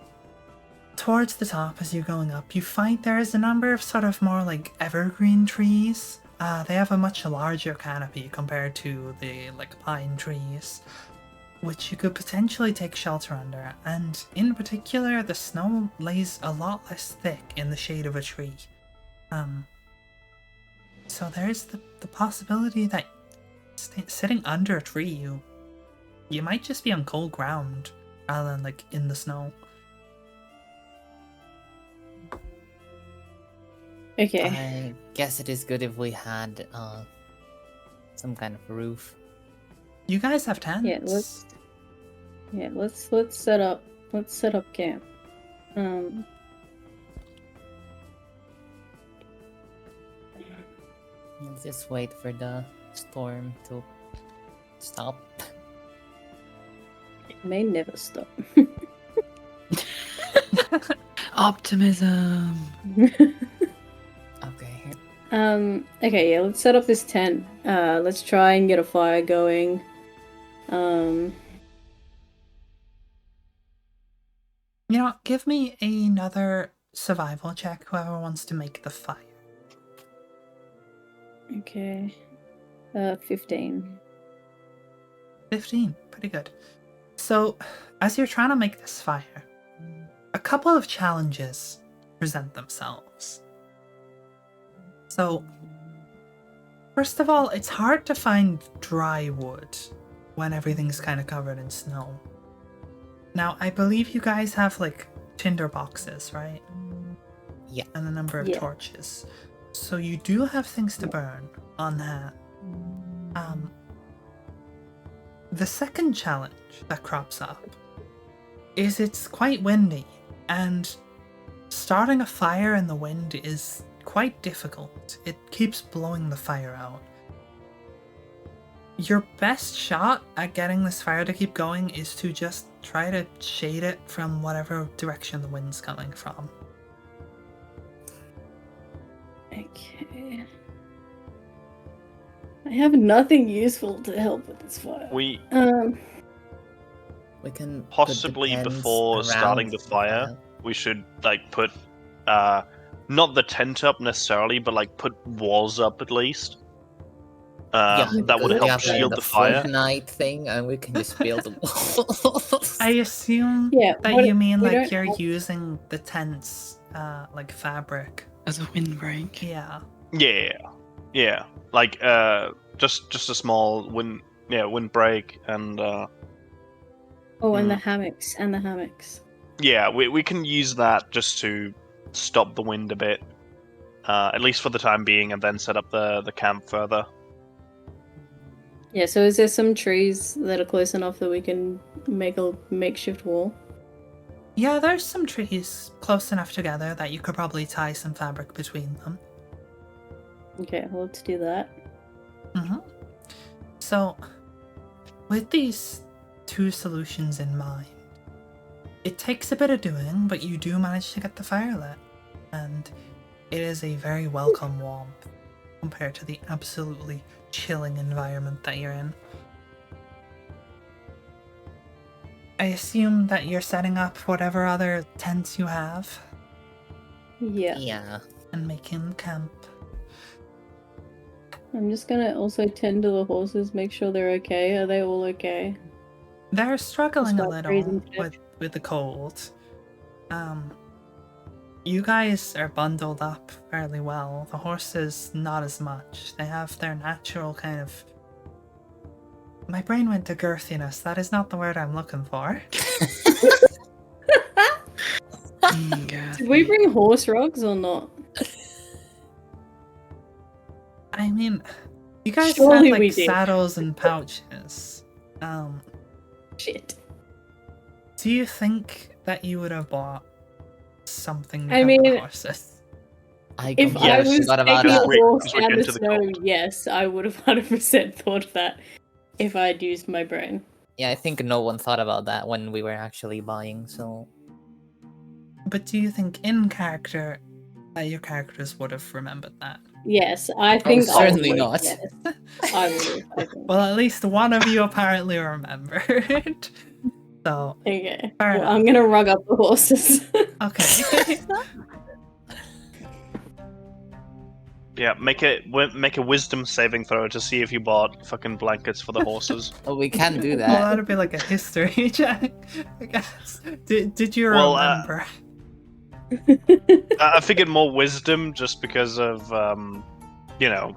towards the top as you're going up, you find there is a number of sort of more like evergreen trees. They have a much larger canopy compared to the like pine trees, which you could potentially take shelter under, and in particular the snow lays a lot less thick in the shade of a tree. So there's the possibility that sitting under a tree, you might just be on cold ground rather than like in the snow. Okay. I guess it is good if we had some kind of roof. You guys have tents. Let's set up camp. Let's just wait for the storm to stop. It may never stop. Optimism. Okay. Okay, yeah, let's set up this tent. Let's try and get a fire going. You know, give me another survival check, whoever wants to make the fire. Okay. 15. 15, pretty good. So, as you're trying to make this fire, a couple of challenges present themselves. So, first of all, it's hard to find dry wood when everything's kind of covered in snow. Now, I believe you guys have like tinder boxes, right? Yeah. And a number of Yeah. torches. So you do have things to burn on that. The second challenge that crops up is it's quite windy, and starting a fire in the wind is quite difficult. It keeps blowing the fire out. Your best shot at getting this fire to keep going is to just try to shade it from whatever direction the wind's coming from. Okay. I have nothing useful to help with this fire. We We can put the possibly tents before starting around the fire, we should like put not the tent up necessarily, but like put walls up at least. That would because we help have, like, shield the fire. Fortnite thing, and we can just build the walls. I assume Yeah, that but you mean we like don't you're have- using the tent's like fabric. As a windbreak. Yeah. Yeah. Like just a small windbreak and Oh, and the hammocks. yeah, we can use that just to stop the wind a bit, at least for the time being, and then set up the camp further. Yeah, so is there some trees that are close enough that we can make a makeshift wall? Yeah, there's some trees close enough together that you could probably tie some fabric between them. Okay, well, let's do that. So, with these two solutions in mind, it takes a bit of doing, but you do manage to get the fire lit, and it is a very welcome warmth compared to the absolutely chilling environment that you're in. I assume that you're setting up whatever other tents you have Yeah. Yeah. and making camp. I'm just gonna also tend to the horses, make sure they're okay. Are they all okay? They're struggling a Stop little freezing to with the cold. You guys are bundled up fairly well. The horses, not as much. They have their natural kind of... My brain went to girthiness. That is not the word I'm looking for. Did we bring horse rugs or not? I mean, You guys Surely had we like did. saddles and pouches. Shit. Do you think that you would have bought something to I cover mean, the horses? I If completely I Yes, was forgot about taking a that. Wait, horse because we're down getting the to the snow, gold. yes, I would have 100% thought of that if I'd used my brain. Yeah, I think no one thought about that when we were actually buying, so... But do you think in character that your characters would have remembered that? Yes, I think I certainly would. not. Yes, I would. I think. Well, at least one of you apparently remembered. So, Okay. Fair Well, enough. I'm gonna rug up the horses. okay. Yeah, make a wisdom saving throw to see if you bought fucking blankets for the horses. Oh, we can do Well, that. that'd be like a history check, I guess. Did you Well, remember? I figured more wisdom just because of you know,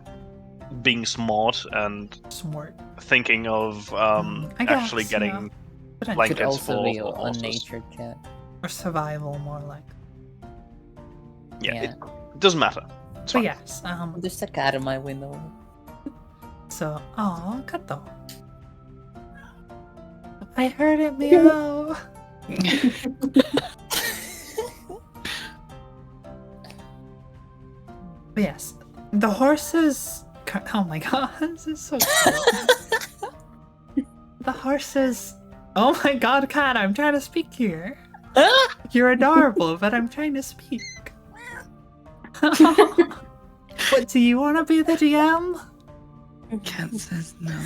being smart and Smart. thinking of I actually guess, getting yeah. Could blankets also for be the a horses. nature check. Or survival, more like. Yeah, it doesn't matter. It's But fine. yes, There's a cat in my window. so, oh, Kato. I heard it meow. But yes, the horses. Oh my god, this is so cool. The horses. Oh my god, cat, I'm trying to speak here. You're adorable, but I'm trying to speak. What, do you want to be the DM? Cat says no.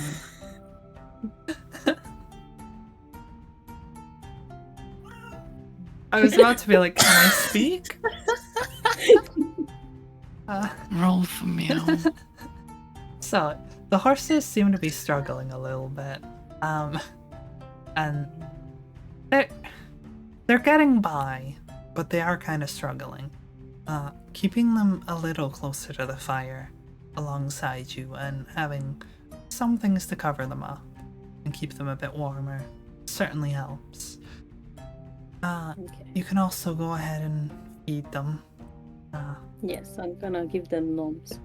I was about to be like, can I speak? Roll for meow. So, the horses seem to be struggling a little bit. And they're getting by, but they are kind of struggling. Keeping them a little closer to the fire alongside you and having some things to cover them up and keep them a bit warmer certainly helps. Okay. You can also go ahead and feed them. Yes, I'm gonna give them noms.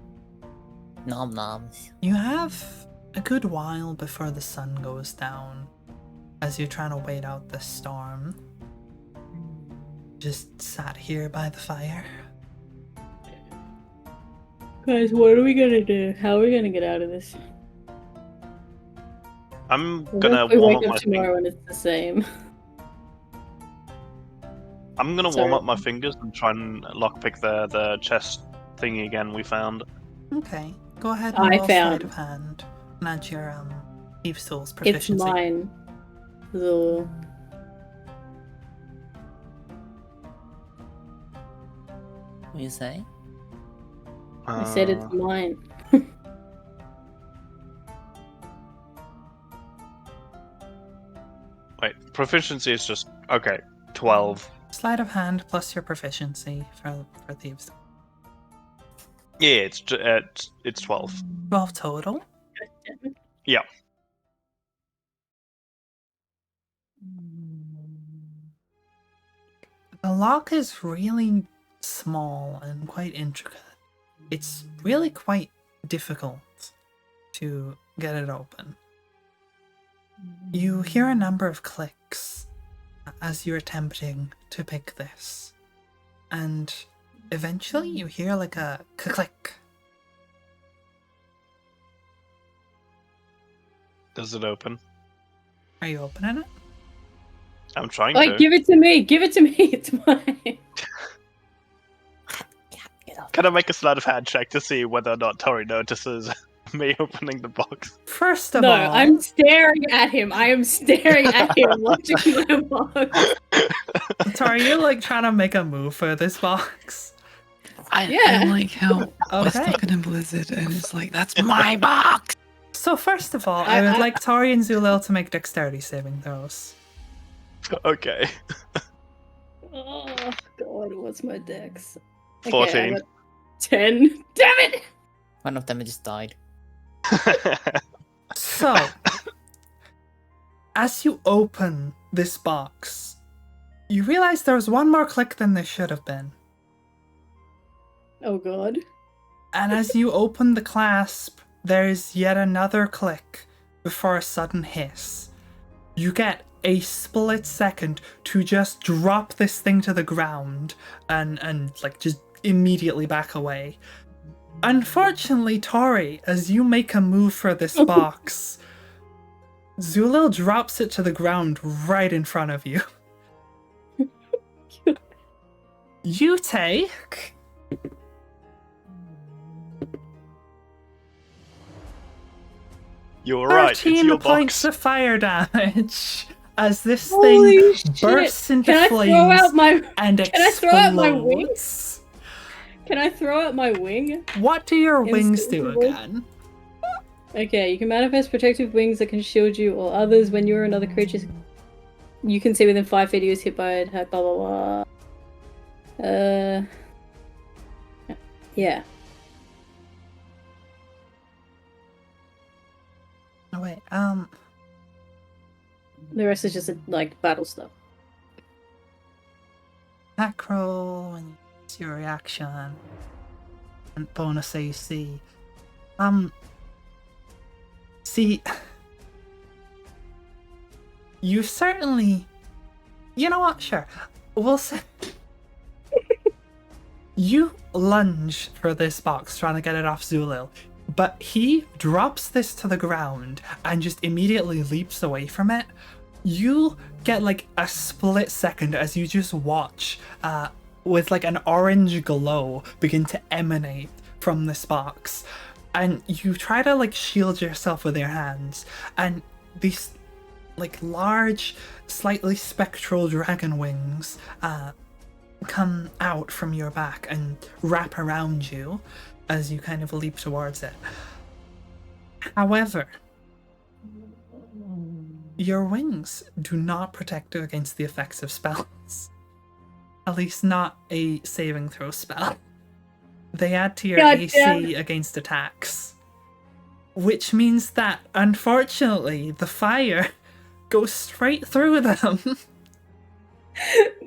Nom noms. You have a good while before the sun goes down as you're trying to wait out the storm. Just sat here by the fire. Guys, what are we gonna do? How are we gonna get out of this? I'm What gonna if we warm wake up my up tomorrow and it's the same. I'm gonna warm Sorry. up my fingers and try and lockpick the chest thingy again we found. Okay, go ahead and I roll sleight found- of hand. And add your Thieves' Tools It's proficiency. mine. So, What you say? I said it's mine. Wait, proficiency is just okay. 12. Sleight of hand plus your proficiency for Thieves. Yeah, it's 12. 12 total. Yeah. The lock is really small and quite intricate. It's really quite difficult to get it open. You hear a number of clicks as you're attempting to pick this, and eventually you hear like a click. Does it open? Are you opening it? I'm trying Like, to. give it to me! Give it to me! It's mine! Get off. Can I make a sleight of hand check to see whether or not Tori notices me opening the box? First of No, all, I'm staring at him. I am staring at him, watching my box. Tori, you're like trying to make a move for this box. I Yeah. like how we're Okay. stuck in a blizzard and it's like, that's my box! So first of all, I would like Tori and Zulil to make dexterity saving throws. Okay. Oh, God, what's my dex? 14. I got 10. Damn it! One of them just died. So, as you open this box, you realize there's one more click than there should have been. Oh, God. And as you open the clasp there's yet another click before a sudden hiss. You get a split second to just drop this thing to the ground and like just immediately back away. Unfortunately, Tori, as you make a move for this box, Zulil drops it to the ground right in front of you. You take... You're right, it's 13 your points box. of fire damage as this Holy thing shit. bursts into Can I flames throw out my and Can I throw out my wing? explodes. Can I throw out my wing? What do your wings do Instantly? again? Okay, you can manifest protective wings that can shield you or others when you or another creature you can see within 5 feet of you is hit by an attack, blah blah blah. Yeah. Oh wait, The rest is just like battle stuff. attack roll and use your reaction and bonus AC. See, you certainly, you know what? Sure, we'll say you lunge for this box trying to get it off Zulil, but he drops this to the ground and just immediately leaps away from it. You get like a split second as you just watch with like an orange glow begin to emanate from this box, and you try to like shield yourself with your hands, and these like large, slightly spectral dragon wings come out from your back and wrap around you as you kind of leap towards it. However, your wings do not protect you against the effects of spells. At least not a saving throw spell. They add to your God AC damn. against attacks. Which means that, unfortunately, the fire goes straight through them.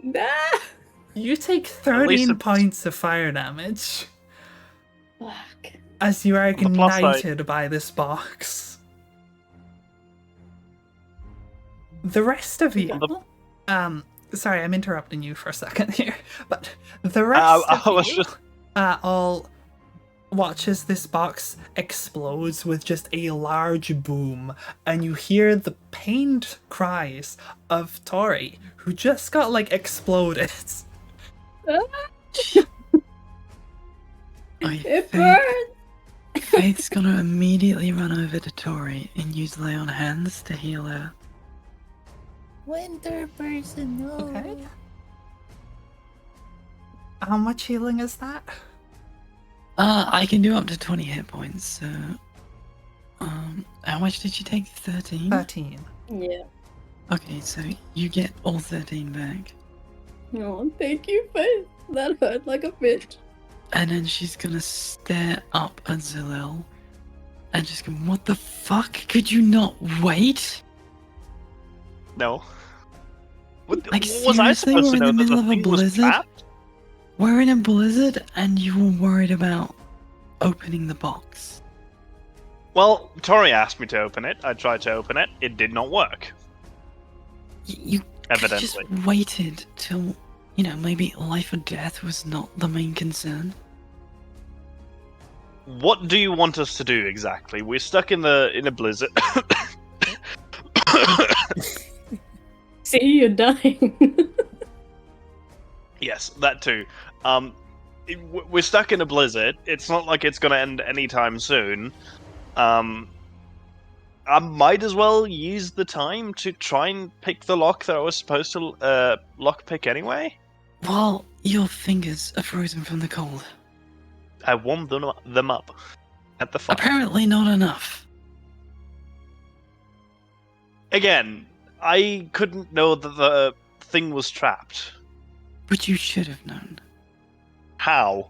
Nah. You take least 13 it's- points of fire damage Fuck. as you are On the plus side- ignited by this box. The rest of you... Sorry, I'm interrupting you for a second here, but the rest I of was you just- all watch as this box explodes with just a large boom, and you hear the pained cries of Tori, who just got, like, exploded. It burns. Faith's gonna immediately run over to Tori and use Lay on Hands to heal her. Winter person, no. Okay. How much healing is that? I can do up to 20 hit points, so... how much did you take? 13? 13. Yeah. Okay, so you get all 13 back. Oh, thank you, Faith. That hurt like a bitch. And then she's gonna stare up at Zalil and just go, what the fuck? Could you not wait? No. What, Like, was I seriously, supposed we're to in know the that middle the of a thing was blizzard? trapped? We're in a blizzard and you were worried about opening the box. Well, Tori asked me to open it. I tried to open it. It did not work. You could've just Evidently. waited till, you know, maybe life or death was not the main concern. What do you want us to do exactly? We're stuck in a blizzard. See, you're dying. Yes, that too. We're stuck in a blizzard. It's not like it's gonna end anytime soon. I might as well use the time to try and pick the lock that I was supposed to lock pick anyway. While your fingers are frozen from the cold. I warmed them up at the fire. Apparently not enough. Again, I couldn't know that the thing was trapped. But you should have known. How?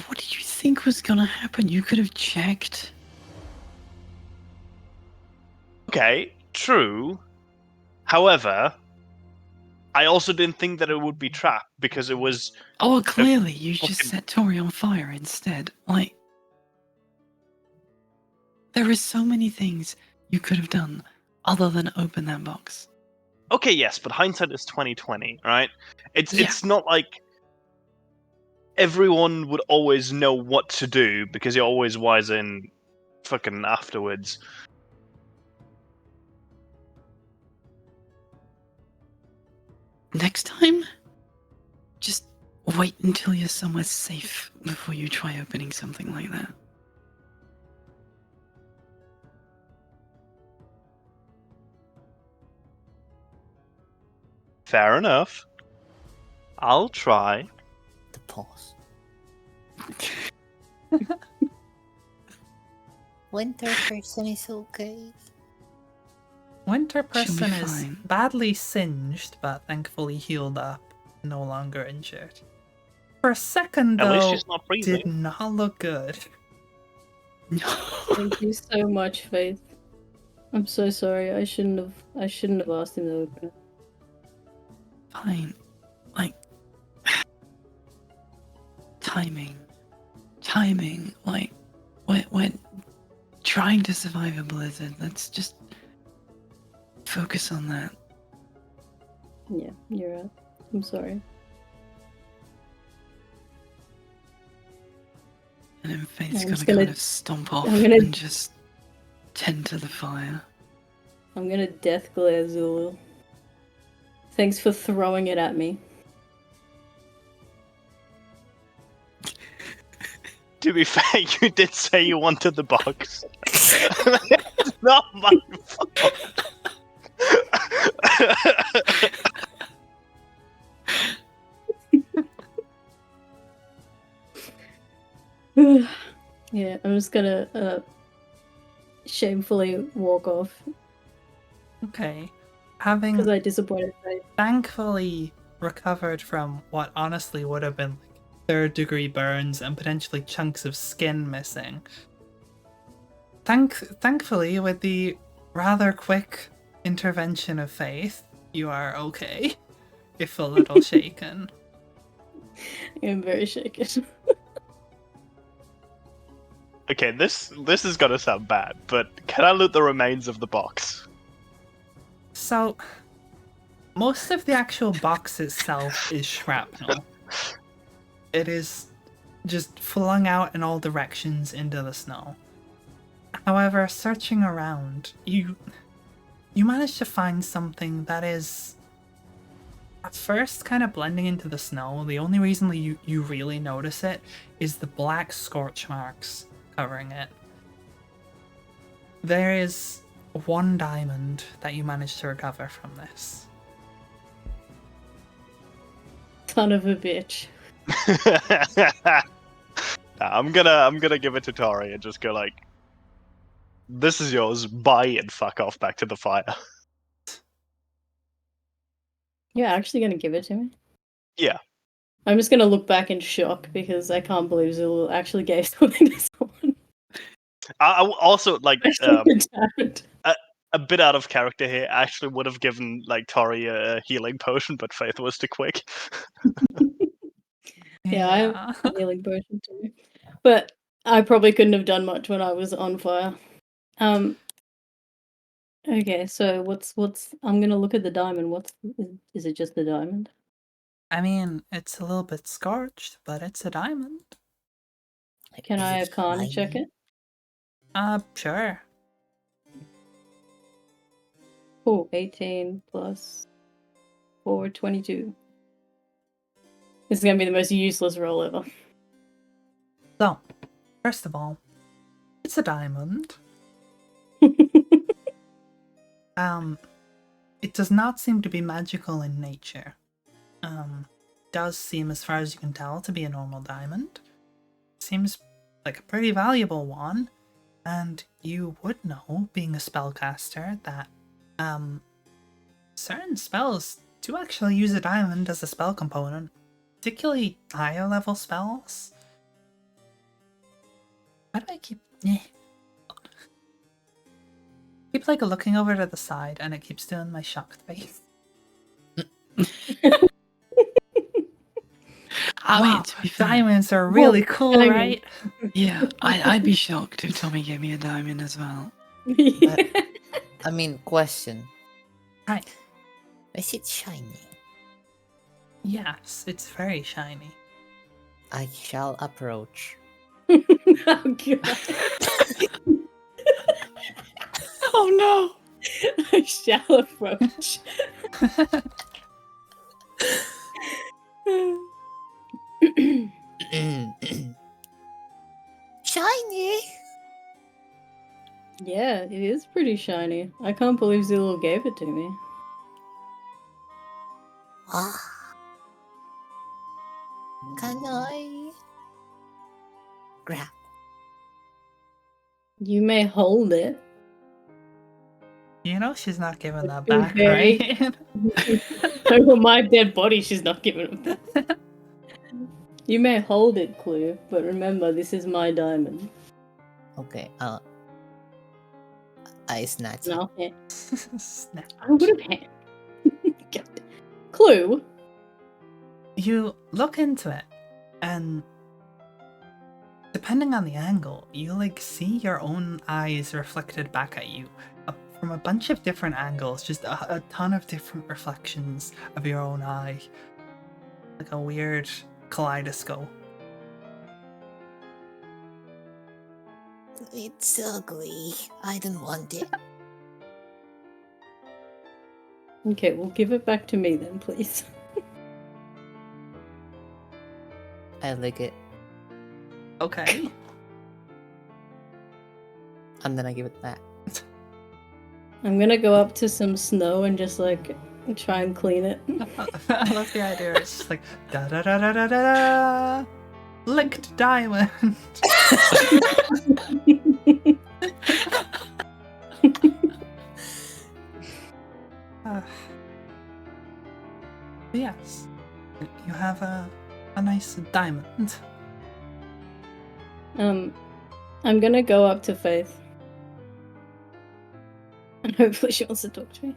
What did you think was gonna happen? You could have checked. Okay, true. However, I also didn't think that it would be trapped because it was. Oh, well, clearly you just fucking- set Tori on fire instead. Like, There is so many things you could have done other than open that box. Okay, yes, but hindsight is 2020, right? It's Yeah. it's not like everyone would always know what to do because you're always wise in fucking afterwards. Next time, just wait until you're somewhere safe before you try opening something like that. Fair enough. I'll try. The pause. Winter person is okay. Winter She'll be person is fine. badly singed, but thankfully healed up, no longer injured. For a second, At least though, she's not did freezing. not look good. Thank you so much, Faith. I'm so sorry. I shouldn't have asked him to open it. Fine. Like, timing. Like, we're trying to survive a blizzard. Let's just focus on that. Yeah, you're right. I'm sorry. And then Faith's I'm gonna just gonna- kind of stomp off I'm gonna- and just tend to the fire. I'm gonna death glare Zulu. Thanks for throwing it at me. To be fair, you did say you wanted the box. It's not my fault. Yeah, I'm just gonna shamefully walk off Okay. because Having I disappointed Faith. thankfully recovered from what honestly would have been like third-degree burns and potentially chunks of skin missing. Thankfully, with the rather quick intervention of Faith, you are okay. If a little shaken. I'm very shaken. Okay, this is gonna sound bad, but can I loot the remains of the box? So, most of the actual box itself is shrapnel. It is just flung out in all directions into the snow. However, searching around, you manage to find something that is at first kind of blending into the snow. The only reason you really notice it is the black scorch marks covering it. There is one diamond that you managed to recover from this. Son of a bitch. Nah, I'm gonna give it to Tori and just go like, "This is yours. Buy and fuck off back to the fire." You're actually gonna give it to me? Yeah. I'm just gonna look back in shock because I can't believe Zulu actually gave something to someone. I also like Diamond. a bit out of character here. I actually would have given like Tori a healing potion, but Faith was too quick. Yeah, I have a healing potion too. But I probably couldn't have done much when I was on fire. Okay, so what's I'm gonna look at the diamond. Is it just the diamond? I mean, it's a little bit scorched, but it's a diamond. Can Is I it arcana check shiny? it? Sure. Oh, 18 plus 4, 22. This is gonna be the most useless roll ever. So, first of all, it's a diamond. It does not seem to be magical in nature. Does seem, as far as you can tell, to be a normal diamond. Seems like a pretty valuable one, and you would know, being a spellcaster, that certain spells do actually use a diamond as a spell component, particularly higher level spells. Why do I keep keep like looking over to the side and it keeps doing my shocked face? I Wow, mean, to be fair, diamonds are really cool, diamond. right? Yeah, I'd be shocked if Tommy gave me a diamond as well. I mean, question. Hi. Is it shiny? Yes, it's very shiny. I shall approach. Oh god. Oh no! I shall approach. Shiny! Yeah, it is pretty shiny. I can't believe Zilul gave it to me. Ah. Can I grab? You may hold it. You know she's not giving that You're back, very- right? Over my dead body, she's not giving it back. You may hold it, Clue, but remember, this is my diamond. Okay, I snatch it. No, yeah. Snap. I would have had. God. Clue. You look into it, and depending on the angle, you like see your own eyes reflected back at you from a bunch of different angles, just a ton of different reflections of your own eye, like a weird kaleidoscope. It's ugly. I don't want it. Okay, well, give it back to me then, please. I lick it, Okay. and then I give it back. I'm gonna go up to some snow and just like try and clean it. I love the idea. It's just like da da da da da da da. Licked diamond. Yes, you have a nice diamond. I'm gonna go up to Faith. And hopefully she wants to talk to me.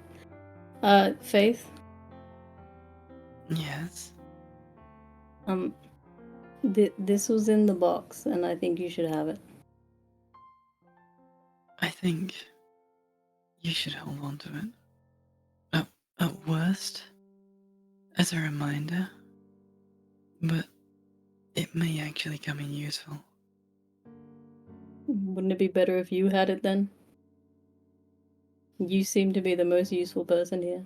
Faith, Yes. this was in the box, and I think you should have it. I think you should hold on to it. At worst, as a reminder, but it may actually come in useful. Wouldn't it be better if you had it then? You seem to be the most useful person here.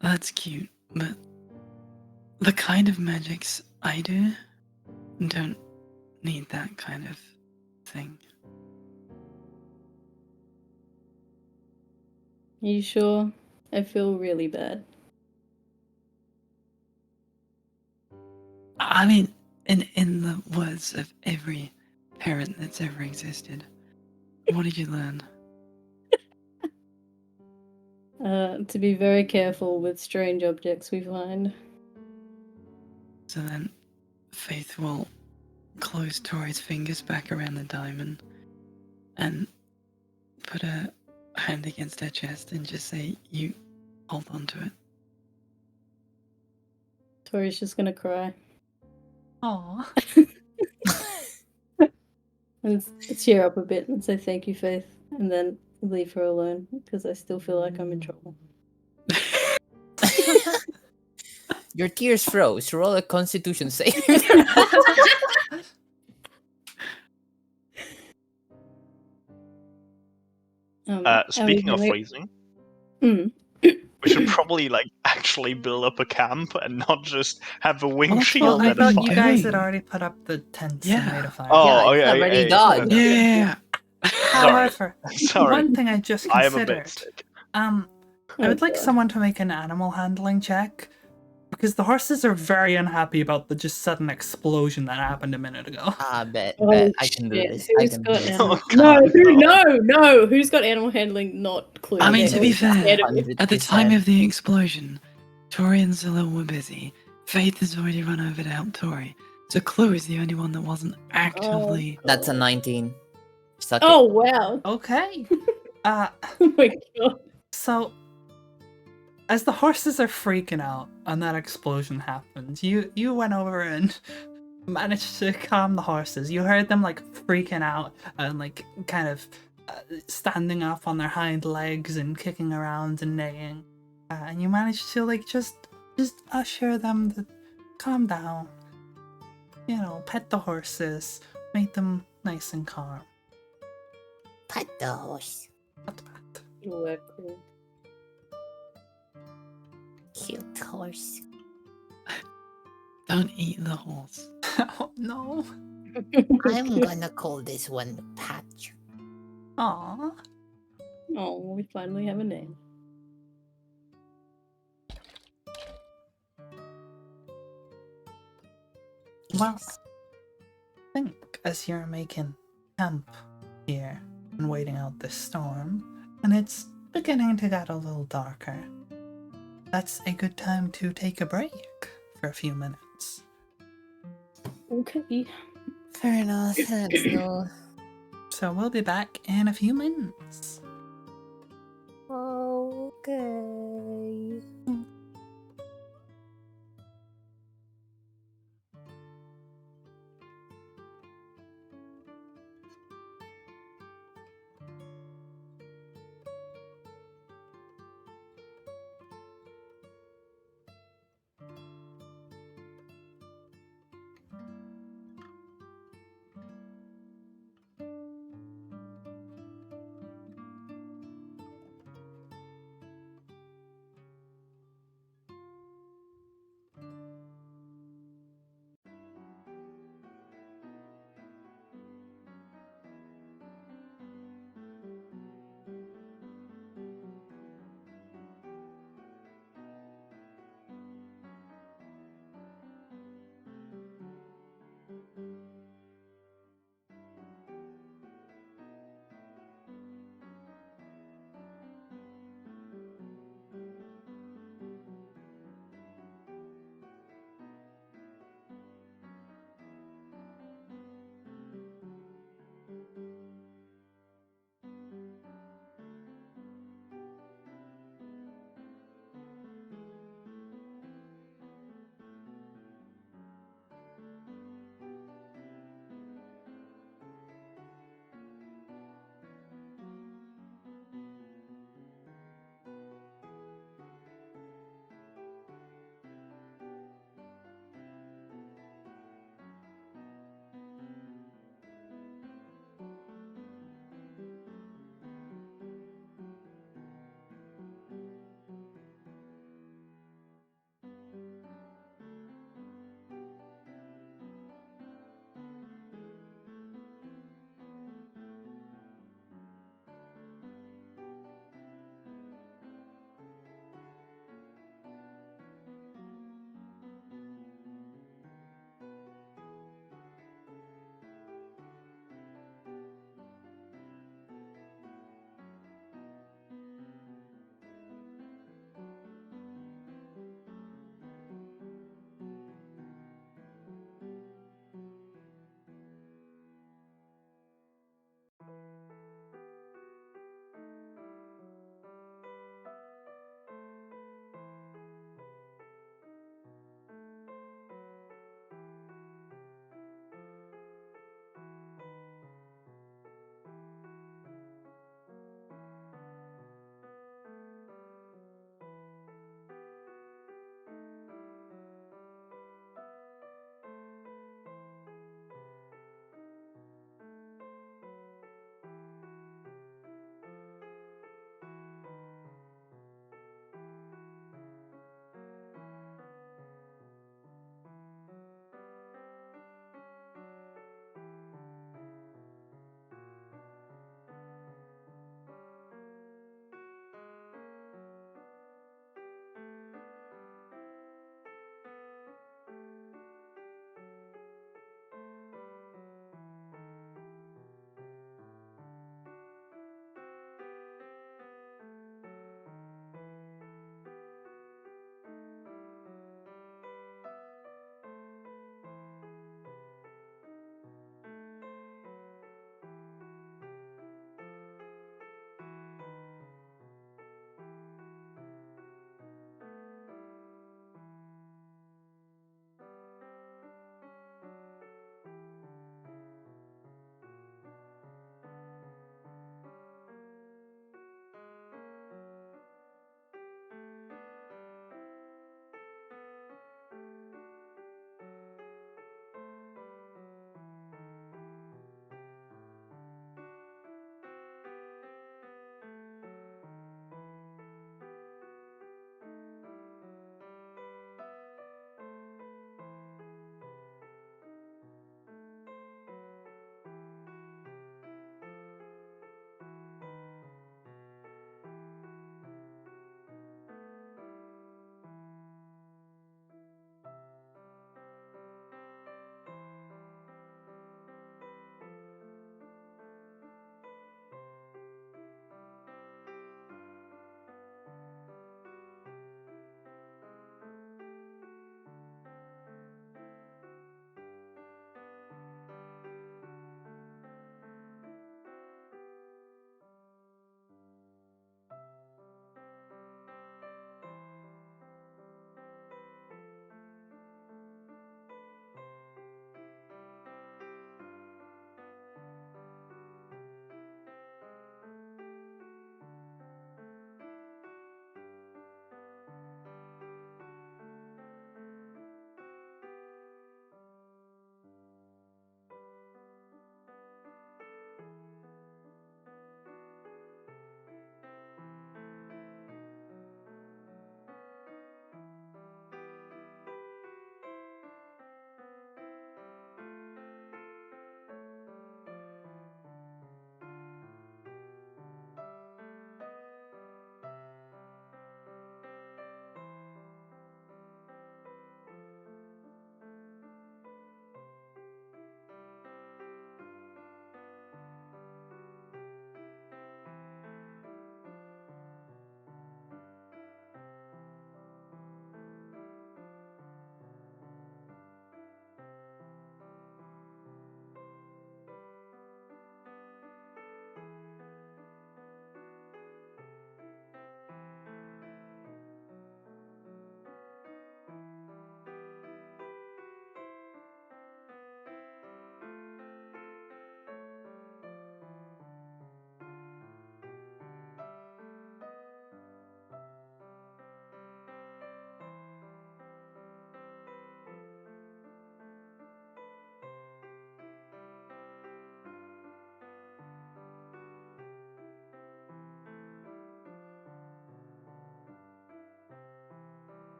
That's cute, but the kind of magics I do don't need that kind of thing. You sure? I feel really bad. I mean, in the words of every parent that's ever existed, what did you learn? To be very careful with strange objects we find. So then, Faith will close Tori's fingers back around the diamond and put her hand against her chest and just say, "You hold on to it." Tori's just gonna cry. Aw. And cheer up a bit and say thank you, Faith, and then leave her alone because I still feel like I'm in trouble. Your tears froze. Roll a Constitution save. Speaking of freezing, Mm. we should probably actually build up a camp and not just have a wing Well, shield. I and a thought thought you fire. guys had already put up the tents and Yeah. made a fire. Oh, Yeah, it's okay, already okay, done. Yeah. However, Sorry, one thing I just I am a considered. bit sick. I would like someone to make an animal handling check because the horses are very unhappy about the just sudden explosion that happened a minute ago. Ah, bet. Oh, I can do shit. this. I Who's can do got this. animal? Oh, No, God. no. Who's got animal handling? Not Clue. I mean, They're to be all fair, scared of you. at the time 100%. of the explosion, Tori and Zilla were busy. Faith has already run over to help Tori. So Clue is the only one that wasn't actively. That's a 19. Suck Oh wow! Okay. Oh my god! So, as the horses are freaking out and that explosion happens, you went over and managed to calm the horses. You heard them like freaking out and like kind of standing up on their hind legs and kicking around and neighing. And you managed to like just assure them to calm down. You know, pet the horses, make them nice and calm. Pet the horse. Pat, pat. Good work, Queen. Cute horse. Don't eat the horse. Oh no. I'm gonna call this one Patch. Aww. Oh, we finally have a name. Well, Yes. I think as you're making camp here and waiting out this storm, and it's beginning to get a little darker, that's a good time to take a break for a few minutes. Okay. Fair enough. Let's go. So we'll be back in a few minutes. Okay.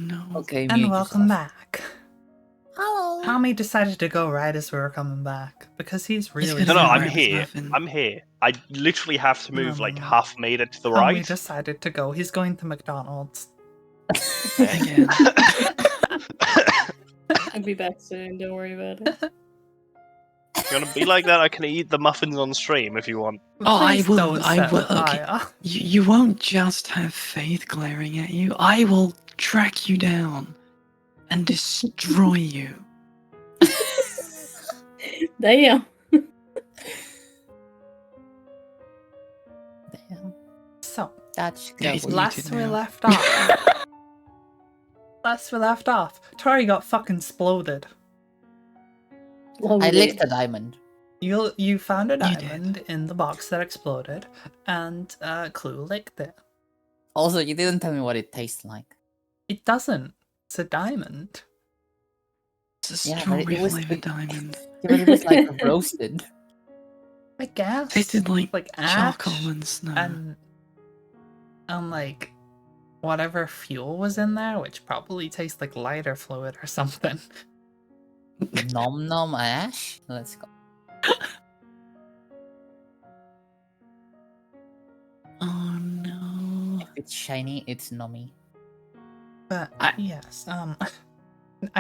no. Okay, And mute welcome yourself. back. Hello. Tommy decided to go right as we were coming back because he's really gonna No, no, Yeah, I'm right, sorry. there's here. nothing. I'm here. I literally have to move like No. half meter to the Tommy right. decided to go. He's going to McDonald's. Again. I'll be back soon. Don't worry about it. If you want to be like that, I can eat the muffins on stream if you want. Oh, I Please will- don't I set will- the okay. fire. You won't just have Faith glaring at you. I will track you down and destroy you. Damn. Damn, So, that's Yeah, he's good. last muted we now. left off. Tori got fucking exploded. I Lovely. licked a diamond. You found a You did. diamond in the box that exploded, and Clue licked it. Also, you didn't tell me what it tastes like. It doesn't. It's a diamond. It's a Yeah, but strawberry it was flavored diamond. Yeah, but it was like roasted. I guess. Tasted like ash charcoal and snow. and like whatever fuel was in there, which probably tastes like lighter fluid or something. Nom nom ash? Let's go. Oh no. If it's shiny, it's nommy. But I- yes, I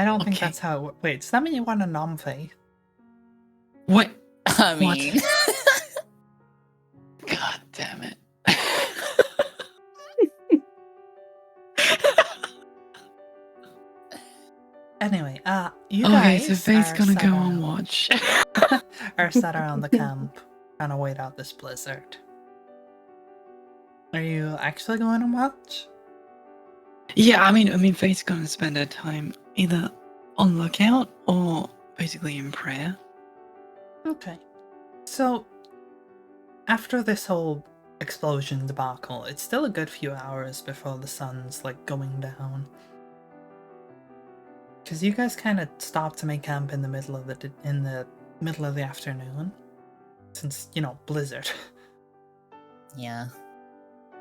don't think Okay. that's how. Wait, does that mean you want a nom Faye? What? I What? mean, God damn it. Anyway, you Okay, guys so Faith's are gonna sat go on around- watch. are sat around the camp trying to wait out this blizzard. Are you actually going to watch? Yeah, I mean, Faith's gonna spend her time either on lookout or basically in prayer. Okay. So, after this whole explosion debacle, it's still a good few hours before the sun's like going down. Because you guys kind of stopped to make camp in the middle of the afternoon, since blizzard. yeah.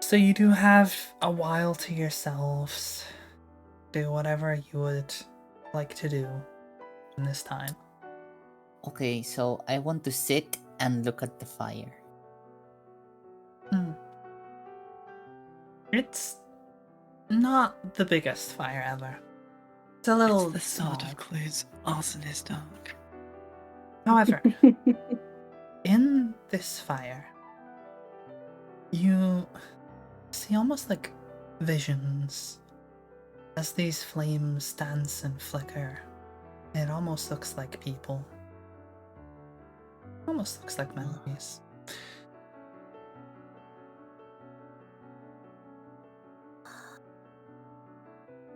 So you do have a while to yourselves. Do whatever you would like to do in this time. Okay, so I want to sit and look at the fire. It's not the biggest fire ever. It's a little It's the sort small. of clues arsonist dark. However, in this fire, you see almost like visions as these flames dance and flicker. It almost looks like people. Almost looks like memories.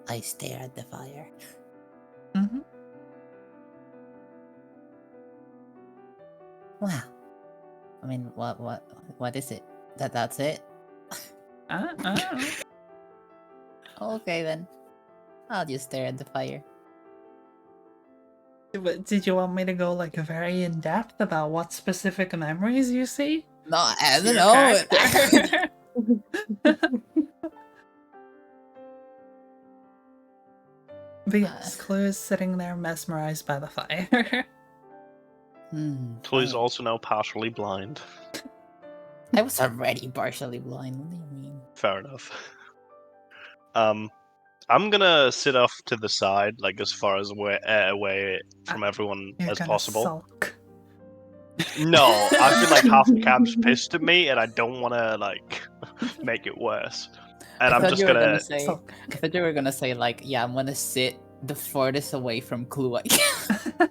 I stare at the fire. Mm-hmm. Wow. I mean, what is it? That's it? Okay then. I'll just stare at the fire. Did you want me to go like very in depth about what specific memories you see? No, I don't Your know. character? But yes, Clue is sitting there mesmerized by the fire. Clue's fire. also now partially blind. I was already partially blind. What do you mean? Fair enough. I'm gonna sit off to the side, like as far as away from everyone You're as gonna possible. sulk. No, I feel like half the camp's pissed at me, and I don't want to like make it worse. And I I'm thought just you were gonna. gonna say. Sulk. I thought you were gonna say like, yeah, I'm gonna sit the farthest away from Clue I can.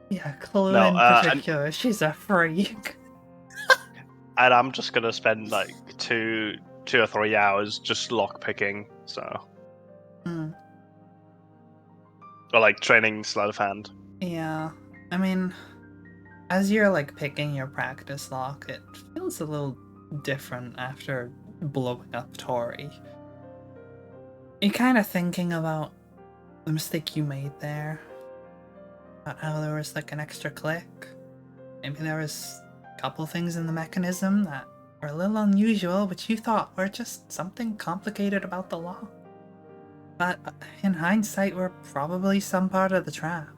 Yeah, Clue No, in particular, she's a freak. And I'm just gonna spend like two or 3 hours just lock picking, so Hmm. or like training sleight of hand. Yeah, I mean, as you're like picking your practice lock, it feels a little different after blowing up Tori. You're kind of thinking about the mistake you made there, about how there was like an extra click. Maybe there was a couple things in the mechanism that were a little unusual, but you thought were just something complicated about the lock. But in hindsight, we're probably some part of the trap.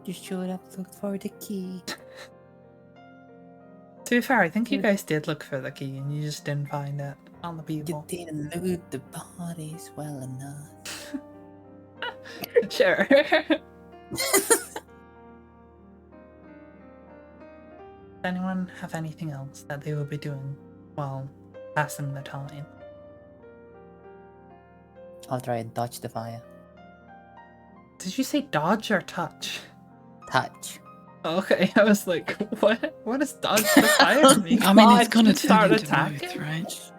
You should have looked for the key. To be fair, I think you guys did look for the key and you just didn't find it on the You people. didn't loot the bodies well enough. Sure. Does anyone have anything else that they will be doing while passing the time? I'll try and dodge the fire. Did you say dodge or touch? Touch. Okay, I was like, what? What does dodge the fire mean? I mean, it's Dodge gonna and turn start into attacking? both, right?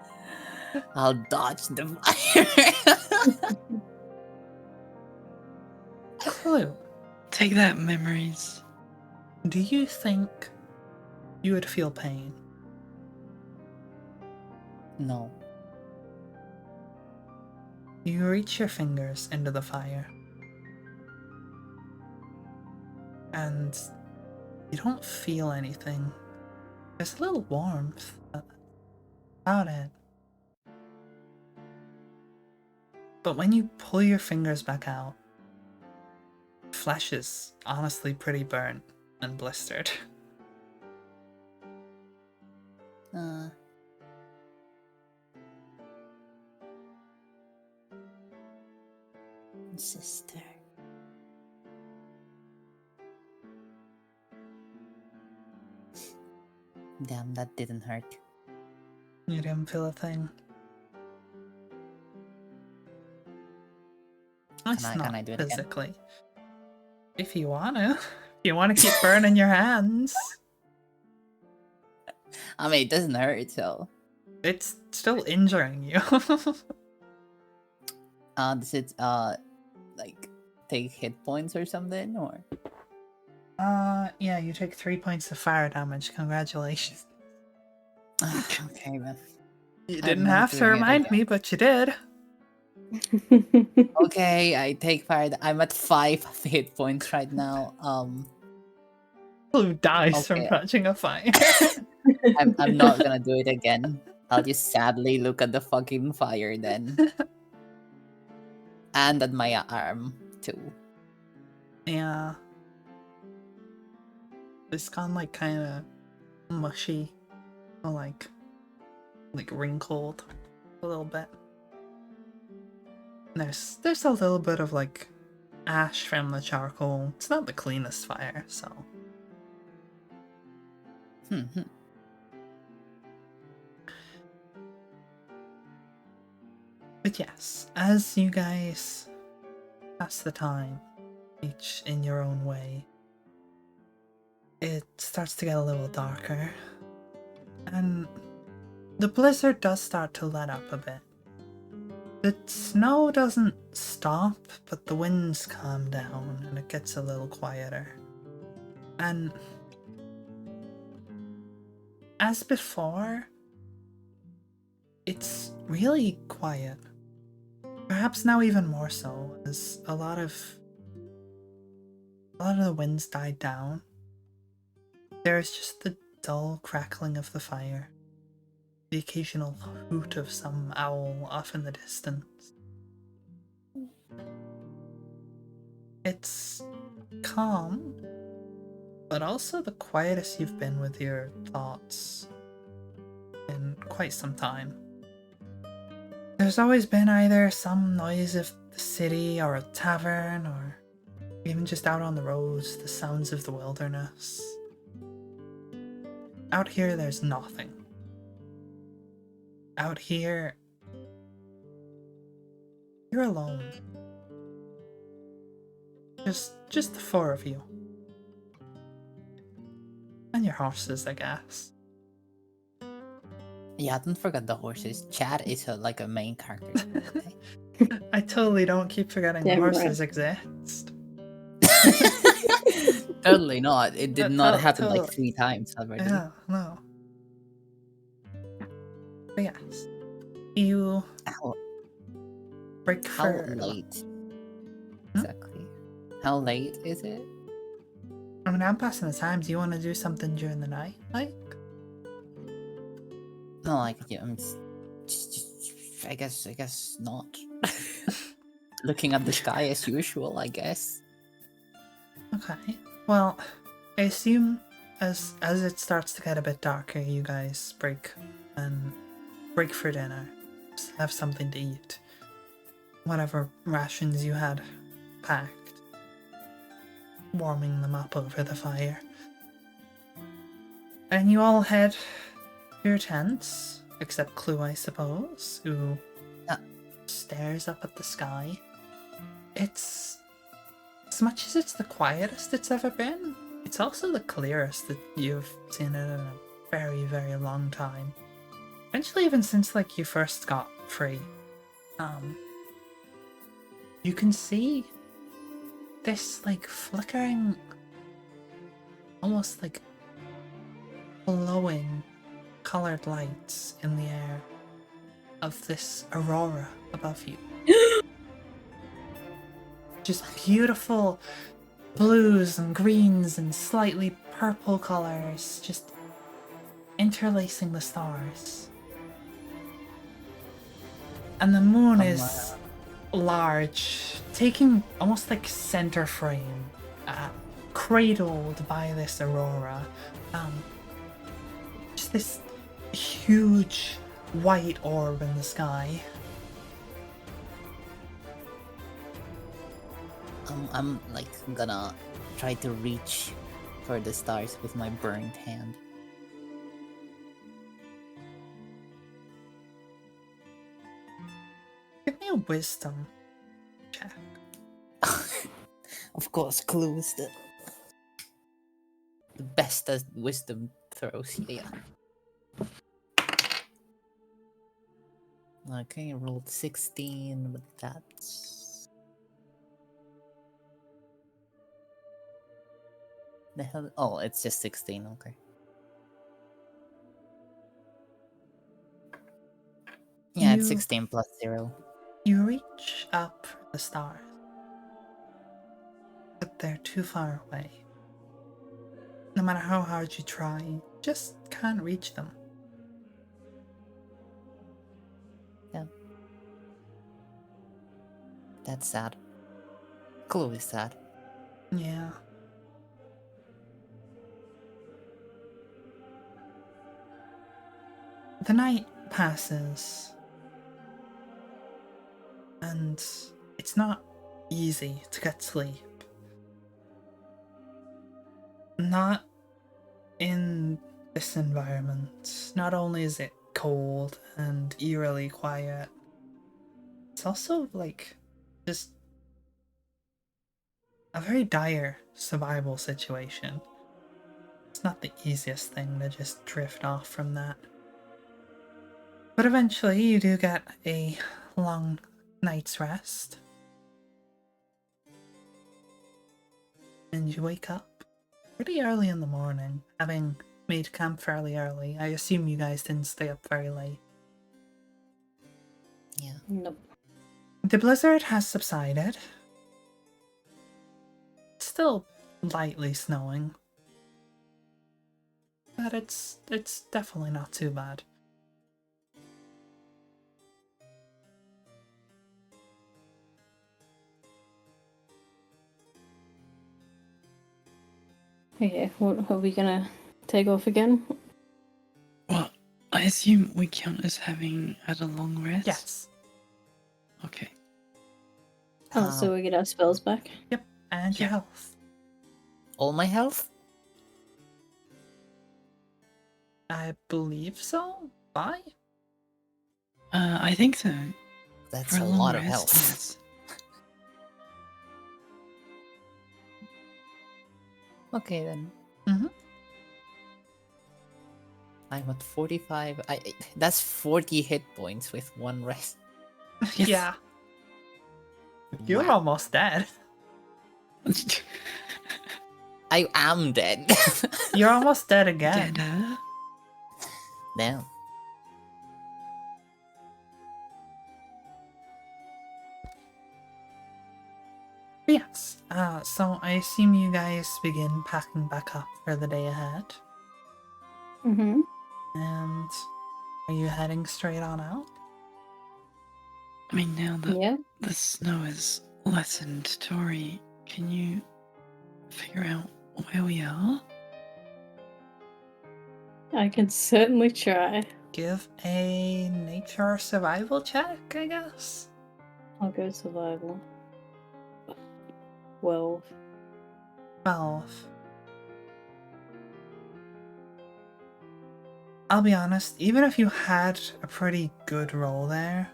I'll dodge the fire. Clue. Take that, memories. Do you think you would feel pain? No. You reach your fingers into the fire. And you don't feel anything. There's a little warmth, but about it. But when you pull your fingers back out, flesh is honestly pretty burnt and blistered. Sister. Damn, that didn't hurt. You didn't feel a thing. It's Can not I do it again? physically. If you wanna. If you wanna keep burning your hands. I mean, it doesn't hurt, so. It's still injuring you. Does it, like, take hit points or something, or? Yeah, you take 3 points of fire damage. Congratulations. Okay, man. You I'm didn't not have to doing it remind again. me, but you did. Okay, I take fire. I'm at 5 hit points right now. Who dies from Okay. touching a fire? I'm not gonna do it again. I'll just sadly look at the fucking fire then. And at my arm, too. Yeah. It's gone like kind of mushy, or like wrinkled a little bit. There's a little bit of like ash from the charcoal. It's not the cleanest fire, so. But yes, as you guys pass the time, each in your own way, it starts to get a little darker. And the blizzard does start to let up a bit. The snow doesn't stop, but the winds calm down and it gets a little quieter. And as before, it's really quiet. Perhaps now even more so, as a lot of the winds died down. There's just the dull crackling of the fire, the occasional hoot of some owl off in the distance. It's calm, but also the quietest you've been with your thoughts in quite some time. There's always been either some noise of the city or a tavern, or even just out on the roads, the sounds of the wilderness. Out here, there's nothing. Out here, you're alone. Just the four of you. And your horses, I guess. Yeah, don't forget the horses. Chad is like a main character. I totally don't keep forgetting Damn right. horses exist. Totally not. It did not happen like Totally. 3 times already. Yeah, no. But yes, you How, break how for... late? Exactly. How late is it? I mean, I'm passing the time. Do you want to do something during the night? Like, No, like, yeah, I guess not. Looking at the sky as usual, I guess. Okay. Well, I assume as it starts to get a bit darker, you guys break for dinner. Just have something to eat. Whatever rations you had packed. Warming them up over the fire. And you all head to your tents, except Clue, I suppose, who stares up at the sky. It's, as much as it's the quietest it's ever been, it's also the clearest that you've seen it in a very, very long time. Eventually, even since like you first got free, you can see this like flickering, almost like glowing colored lights in the air of this aurora above you. Just beautiful blues and greens and slightly purple colors, just interlacing the stars. And the moon is large, taking almost like center frame, cradled by this aurora. Just this huge white orb in the sky. I'm like gonna try to reach for the stars with my burned hand. Give me a wisdom check. Of course, Clue is the best at wisdom throws. Yeah. Okay, I rolled 16, but that's the hell. Oh, it's just 16. Okay. Yeah, it's You- 16 plus 0. You reach up for the stars, but they're too far away. No matter how hard you try, you just can't reach them. That's sad. Clue is sad. Yeah. The night passes, and it's not easy to get sleep. Not in this environment. Not only is it cold and eerily quiet, it's also like just a very dire survival situation. It's not the easiest thing to just drift off from that. But eventually you do get a long night's rest. And you wake up pretty early in the morning, having made camp fairly early. I assume you guys didn't stay up very late. Yeah. Nope. The blizzard has subsided. It's still lightly snowing. But it's definitely not too bad. Okay, what are we gonna take off again? Well, I assume we count as having had a long rest? Yes. Okay. Oh, so we get our spells back. And your Yeah. health. All my health? I believe so. Bye. I think so. That's For a long lot of rest, health. yes. Okay then. Mhm. I'm at 45. That's 40 hit points with one rest. Yes. Yeah. You're Wow. almost dead. I am dead. You're almost dead again. Dead, Damn. Yes. So I assume you guys begin packing back up for the day ahead. Mm-hmm. And are you heading straight on out? I mean, now that Yeah. the snow has lessened, Tori, can you figure out where we are? I can certainly try. Give a nature survival check, I guess. I'll go survival. 12. 12. I'll be honest, even if you had a pretty good roll there,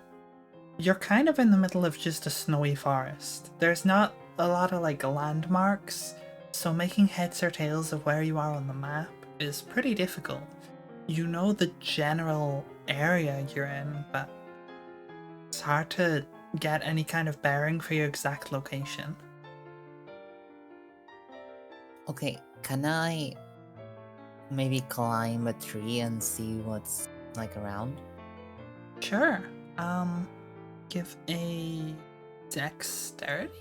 you're kind of in the middle of just a snowy forest. There's not a lot of like landmarks, so making heads or tails of where you are on the map is pretty difficult. You know the general area you're in, but it's hard to get any kind of bearing for your exact location. Okay, can I maybe climb a tree and see what's like around? Sure. Give a dexterity?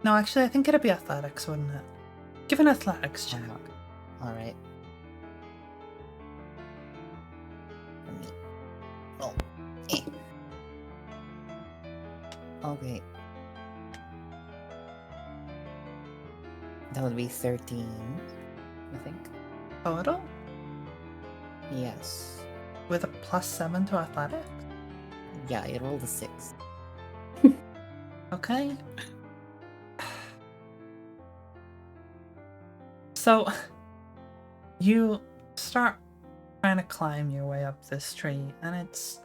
No, actually, I think it'd be athletics, wouldn't it? Give an athletics check. Alright. Let me. Oh. Eh. Okay. That would be 13, I think. Total? Yes. With a +7 to athletics? Yeah, I rolled a 6. Okay. So, you start trying to climb your way up this tree, and it's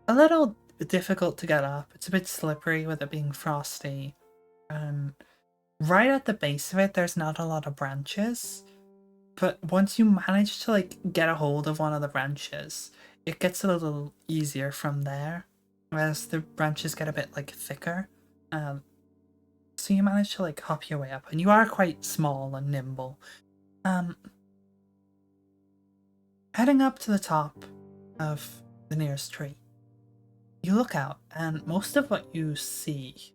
a little difficult to get up. It's a bit slippery with it being frosty. And right at the base of it, there's not a lot of branches. But once you manage to like get a hold of one of the branches, it gets a little easier from there. As the branches get a bit like thicker. So you manage to like hop your way up, and you are quite small and nimble. Heading up to the top of the nearest tree, you look out, and most of what you see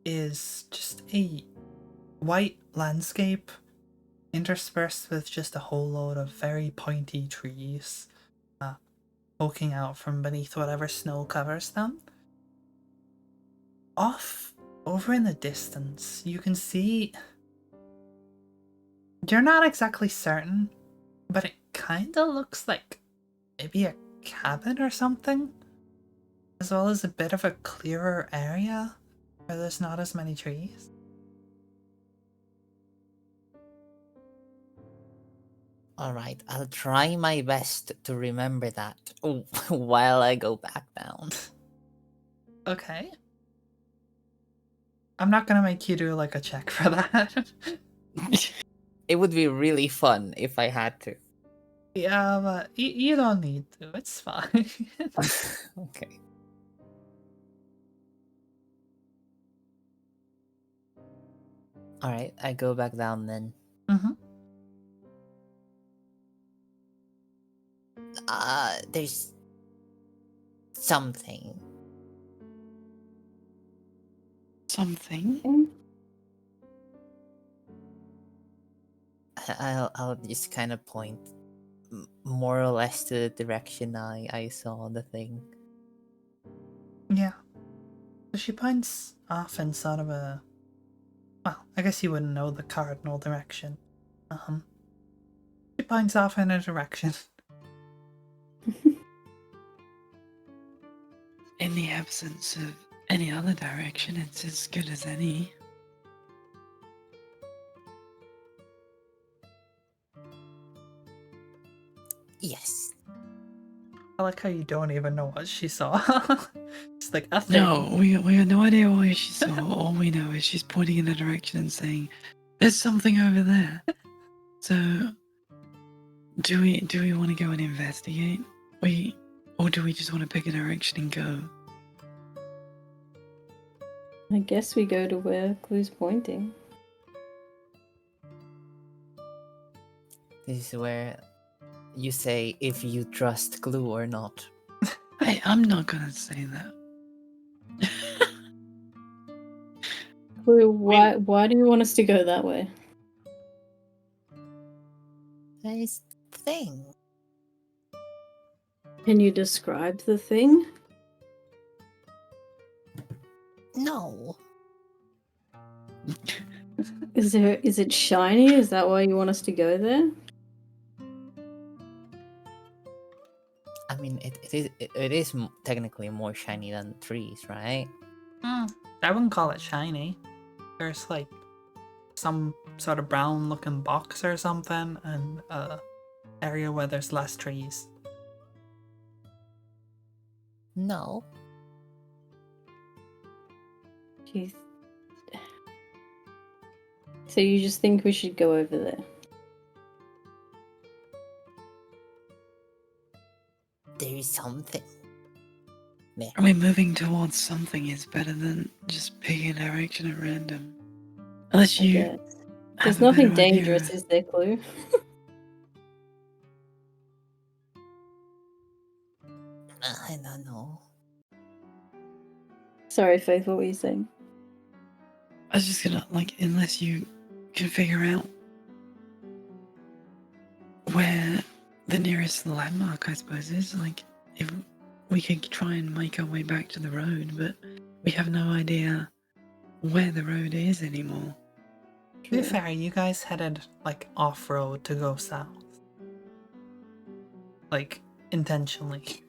is just a white landscape interspersed with just a whole load of very pointy trees poking out from beneath whatever snow covers them. Off over in the distance, you can see. You're not exactly certain, but it kinda looks like maybe a cabin or something, as well as a bit of a clearer area where there's not as many trees. Alright, I'll try my best to remember that while I go back down. Okay. I'm not gonna make you do like a check for that. It would be really fun if I had to. Yeah, but you don't need to. It's fine. Okay. Alright, I go back down then. Mm-hmm. There's something. Something? I'll just kind of point more or less to the direction I saw the thing. Yeah. So she points off in sort of a. Well, I guess you wouldn't know the cardinal direction. She points off in a direction. In the absence of any other direction, it's as good as any. Yes. I like how you don't even know what she saw. It's like a thing. No, we have no idea what she saw. All we know is she's pointing in a direction and saying, "There's something over there." So, do we want to go and investigate? Or do we just want to pick a direction and go? I guess we go to where Clue's pointing. This is where you say if you trust Clue or not. Hey, I'm not gonna say that. Clue, why do you want us to go that way? This thing. Can you describe the thing? No. Is it shiny? Is that why you want us to go there? I mean, it is technically more shiny than trees, right? I wouldn't call it shiny. There's like some sort of brown looking box or something, and area where there's less trees. No. Jeez. So you just think we should go over there? There is something. There. I mean, moving towards something is better than just picking a direction at random. Unless I you guess. have There's a nothing better idea. dangerous, is there, Clue? I don't know. Sorry, Faith, what were you saying? I was just gonna, like, unless you can figure out where the nearest landmark, I suppose, is, like, if we could try and make our way back to the road, but we have no idea where the road is anymore. To be fair, you guys headed like off-road to go south. Like, intentionally.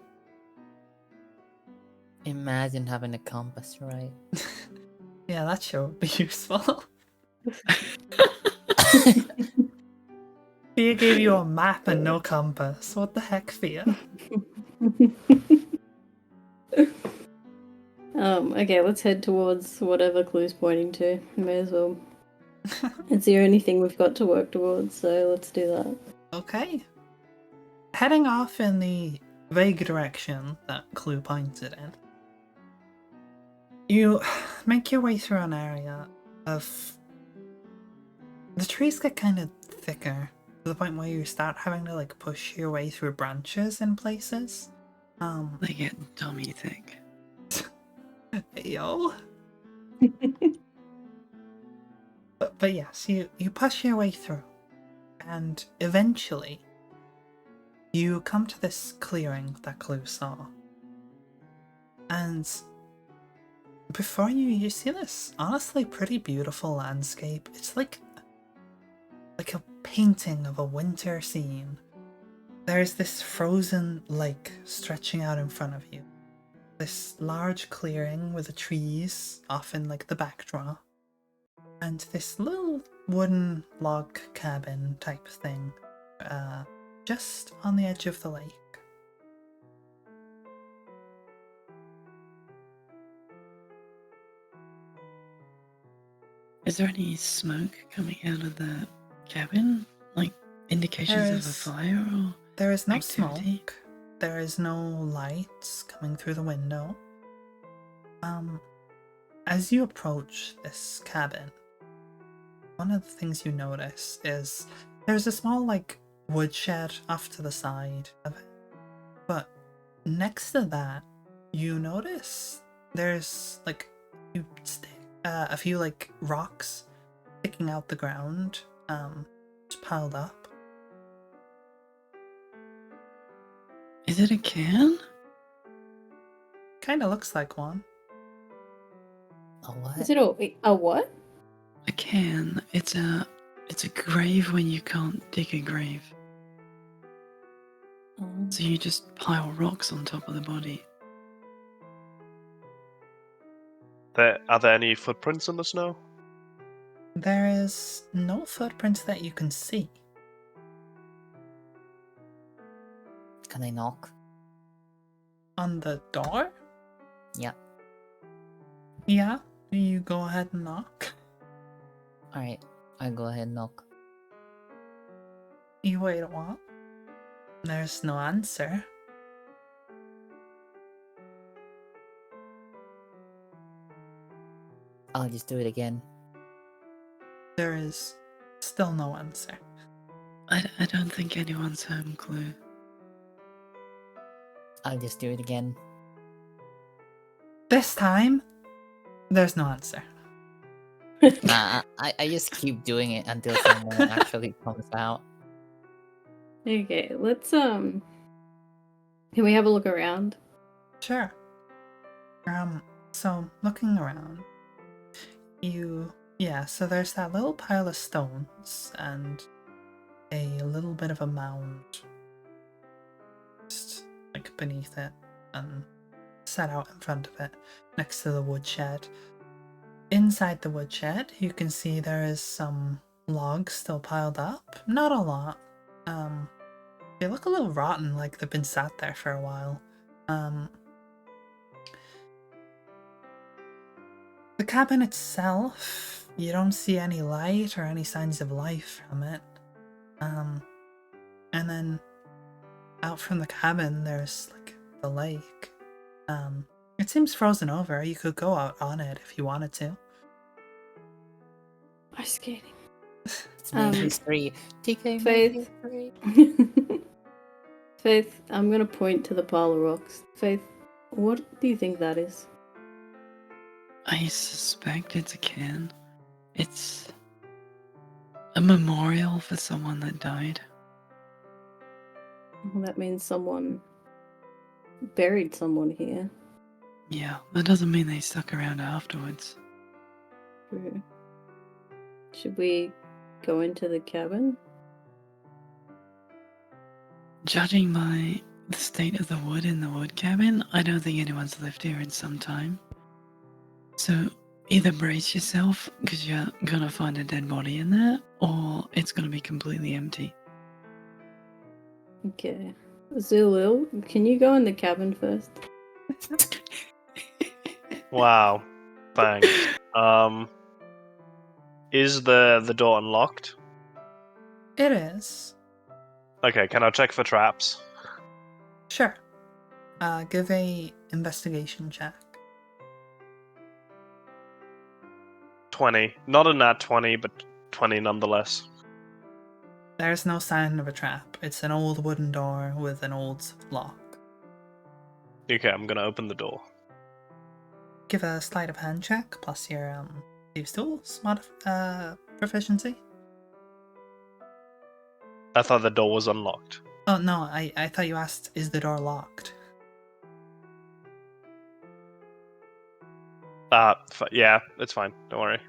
Imagine having a compass, right? Yeah, that sure would be useful. Fia gave you a map and no compass. What the heck, Fia? Okay, let's head towards whatever Clue's pointing to. May as well. It's the only thing we've got to work towards, so let's do that. Okay. Heading off in the vague direction that Clue pointed in, you make your way through an area of... The trees get kind of thicker, to the point where you start having to like push your way through branches in places. They get dummy thick. Yo. But yes, you push your way through, and eventually you come to this clearing that Clue saw. And before you see this honestly pretty beautiful landscape. It's like a painting of a winter scene. There's this frozen lake stretching out in front of you. This large clearing with the trees off in like the backdrop. And this little wooden log cabin type thing just on the edge of the lake. Is there any smoke coming out of the cabin? Like indications of a fire or There is no activity? smoke. There is no lights coming through the window. As you approach this cabin, one of the things you notice is there's a small like woodshed off to the side of it. But next to that, you notice there's like a few like rocks sticking out the ground, just piled up. Is it a can? Kind of looks like one. A what? Is it a what? A can. It's a grave when you can't dig a grave. So you just pile rocks on top of the body. Are there any footprints in the snow? There is no footprints that you can see. Can I knock? On the door? Yeah. Yeah, you go ahead and knock. Alright, I go ahead and knock. You wait a while. There's no answer. I'll just do it again. There is still no answer. I don't think anyone's home, Clue. I'll just do it again. This time, there's no answer. Nah, I just keep doing it until someone actually comes out. Okay, let's can we have a look around? Sure. So, looking around, so there's that little pile of stones and a little bit of a mound just like beneath it and set out in front of it next to the woodshed. Inside the woodshed, you can see there is some logs still piled up. Not a lot. They look a little rotten, like they've been sat there for a while. The cabin itself, you don't see any light or any signs of life from it. And then out from the cabin, there's like the lake. It seems frozen over. You could go out on it if you wanted to. Ice skating. It's made history. TK Faith. made history. Faith, I'm gonna point to the pile of rocks. Faith, what do you think that is? I suspect it's a cairn. It's a memorial for someone that died. Well, that means someone buried someone here. Yeah, that doesn't mean they stuck around afterwards. True. Should we go into the cabin? Judging by the state of the wood in the wood cabin, I don't think anyone's lived here in some time. So either brace yourself because you're gonna find a dead body in there, or it's gonna be completely empty. Okay. Zulil, can you go in the cabin first? Wow. Thanks. Is the door unlocked? It is. Okay, can I check for traps? Sure. Give a investigation check. 20. Not a nat 20, but 20 nonetheless. There's no sign of a trap. It's an old wooden door with an old lock. Okay, I'm gonna open the door. Give a sleight of hand check plus your thieves' tools proficiency. I thought the door was unlocked. Oh no, I thought you asked, is the door locked? Yeah, it's fine. Don't worry.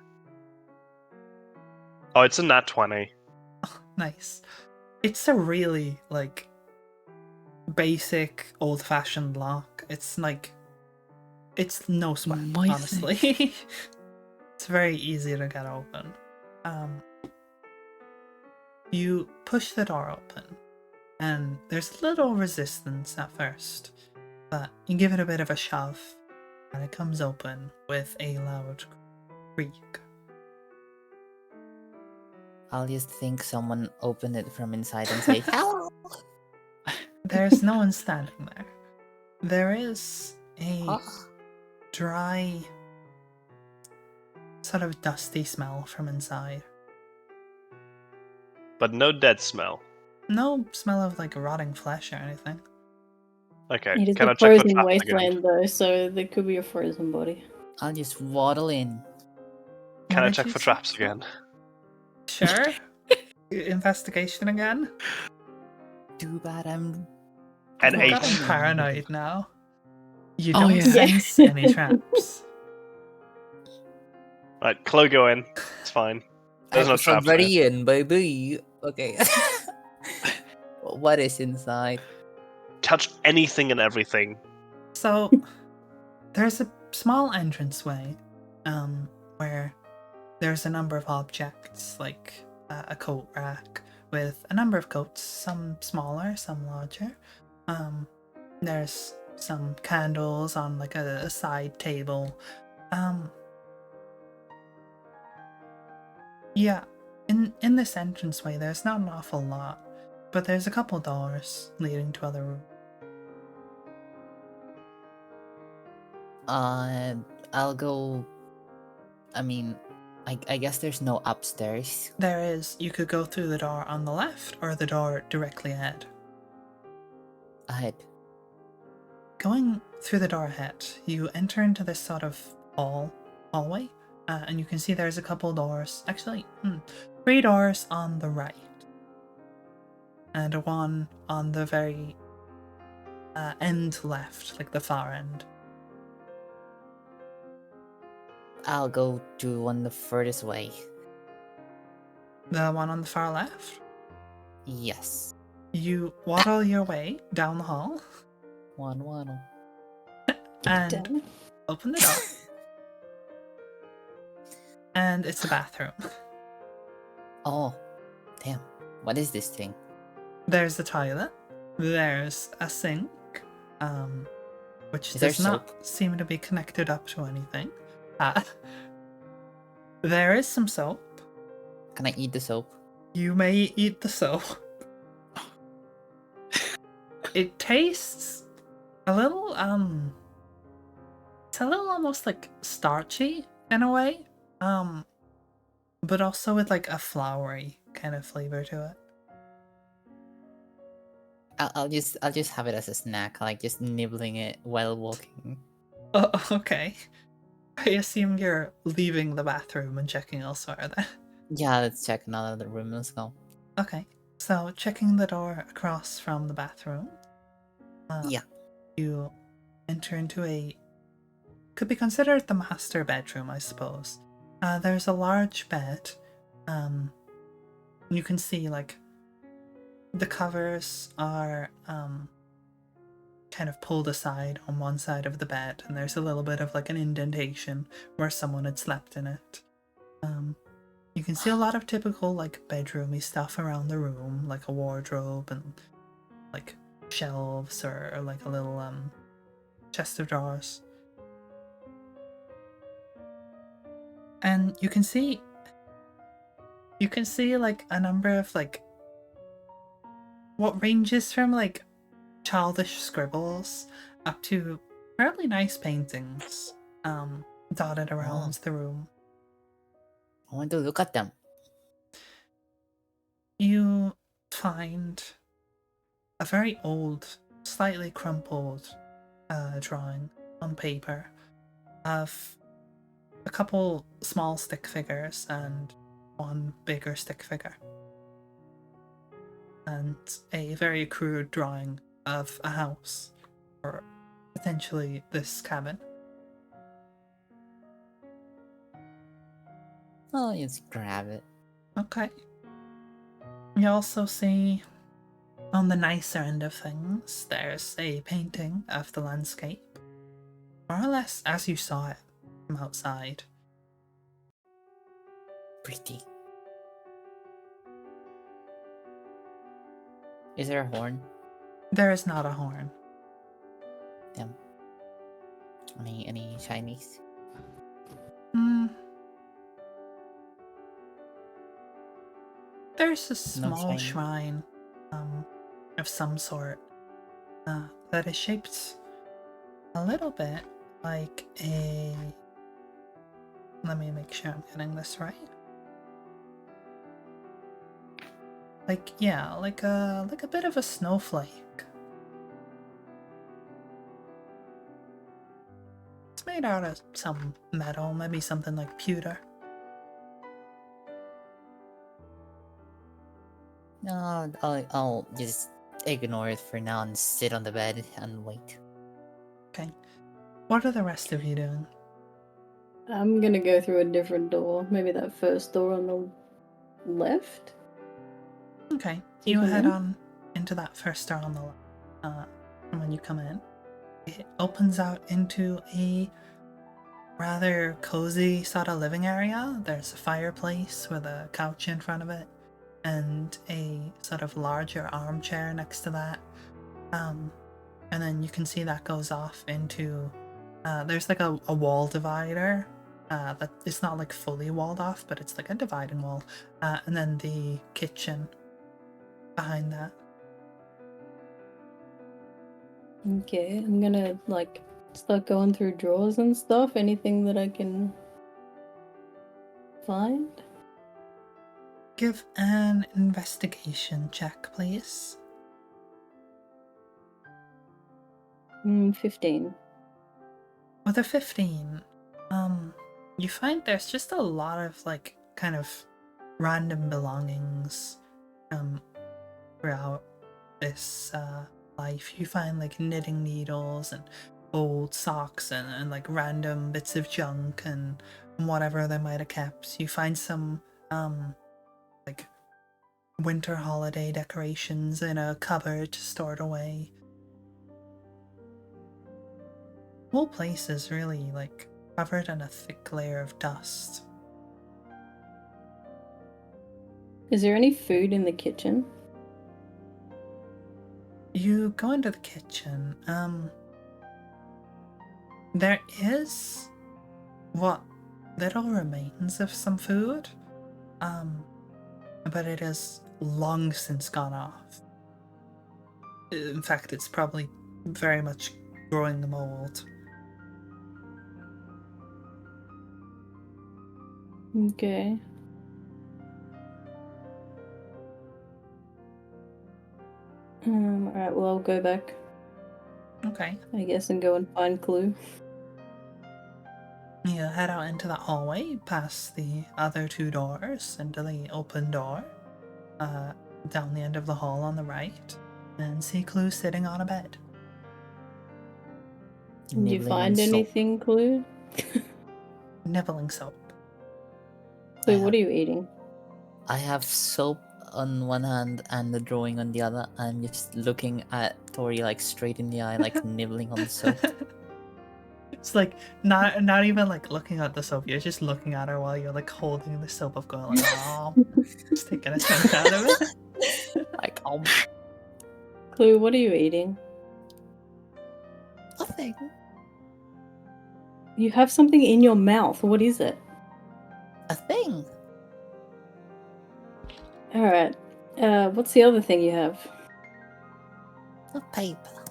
Oh, it's a nat 20. Nice. It's a really like basic old-fashioned lock. It's like it's no sweat, Why is honestly. It's very easy to get open. You push the door open, and there's little resistance at first, but you give it a bit of a shove, and it comes open with a loud creak. I'll just think someone opened it from inside and say, "Hello." There's no one standing there. There is a Oh. dry, sort of dusty smell from inside. But no dead smell. No smell of like rotting flesh or anything. Okay, It is can I a check for frozen traps wasteland again? though, so there could be a frozen body. I'll just waddle in. Can What I did check you for say? traps again? Sure. Investigation again. Too bad I'm. An I've 8. gotten paranoid now. You Oh, don't yeah. sense any traps. Right, Chloe, go in. It's fine. There's no Episode traps there. ready in, baby. Okay. What is inside? Touch anything and everything. So there's a small entranceway, where there's a number of objects, like a coat rack with a number of coats, some smaller, some larger. There's some candles on like a side table. Yeah, in this entranceway, there's not an awful lot, but there's a couple doors leading to other rooms. I'll go. I mean, I guess there's no upstairs. There is. You could go through the door on the left or the door directly ahead. Ahead. Going through the door ahead, you enter into this sort of hallway, and you can see there's a couple doors. Actually, 3 doors on the right, and one on the very end left, like the far end. I'll go to one the furthest way. The one on the far left. Yes. You waddle your way down the hall One waddle. and Damn. open the door. And it's a bathroom. Oh, damn. What is this thing? There's the toilet. There's a sink, which Is there does not soap? seem to be connected up to anything. There is some soap. Can I eat the soap? You may eat the soap. It tastes a little, it's a little almost like starchy in a way, but also with like a floury kind of flavor to it. I'll just have it as a snack, like just nibbling it while walking. Oh, okay. I assume you're leaving the bathroom and checking elsewhere then. Yeah, let's check another room. Let's go. Okay, so checking the door across from the bathroom. Yeah. You enter into could be considered the master bedroom, I suppose. There's a large bed. You can see like the covers are kind of pulled aside on one side of the bed, and there's a little bit of like an indentation where someone had slept in it. You can see a lot of typical like bedroomy stuff around the room, like a wardrobe and like shelves or like a little chest of drawers. And you can see like a number of like what ranges from like childish scribbles up to fairly nice paintings dotted around the room. I want to look at them. You find a very old, slightly crumpled drawing on paper of a couple small stick figures and one bigger stick figure. And a very crude drawing of a house, or potentially this cabin. I'll just grab it. Okay. You also see on the nicer end of things, there's a painting of the landscape, more or less as you saw it from outside. Pretty. Is there a horn? There is not a horn. Damn. Any Chinese? There's a small shiny. shrine of some sort that is shaped a little bit like a... Let me make sure I'm getting this right. Like, yeah, like a bit of a snowflake. It's made out of some metal, maybe something like pewter. No, I'll just ignore it for now and sit on the bed and wait. Okay. What are the rest of you doing? I'm gonna go through a different door. Maybe that first door on the left? Okay. So you You come head in? on into that first door on the left. And when you come in, it opens out into a rather cozy sort of living area. There's a fireplace with a couch in front of it, and a sort of larger armchair next to that. And then you can see that goes off into there's like a wall divider that it's not like fully walled off, but it's like a dividing wall, and then the kitchen behind that. Okay, I'm gonna like start going through drawers and stuff. Anything that I can find. Give an investigation check, please. 15. With a 15, you find there's just a lot of like kind of random belongings throughout this life. You find like knitting needles and old socks and like random bits of junk and whatever they might have kept. You find some like winter holiday decorations in a cupboard stored away. The whole place is really like covered in a thick layer of dust. Is there any food in the kitchen? You go into the kitchen. There is what little remains of some food. But it has long since gone off. In fact, it's probably very much growing mold. Okay. Alright, well, I'll go back, Okay. I guess, and go and find Clue. You head out into the hallway, past the other two doors, into the open door, down the end of the hall on the right, and see Clue sitting on a bed. Did you Nibbling on find soap. anything, Clue? Nibbling soap. Clue, I what are you eating? I have soap on one hand and the drawing on the other. I'm just looking at Tori like straight in the eye, like nibbling on the soap. It's like not even like looking at the soap, you're just looking at her while you're like holding the soap up going like, oh, just taking a chunk out of it. Like, oh, Clue, what are you eating? nothing. You have something in your mouth. What is it? A thing. Alright. What's the other thing you have? A paper.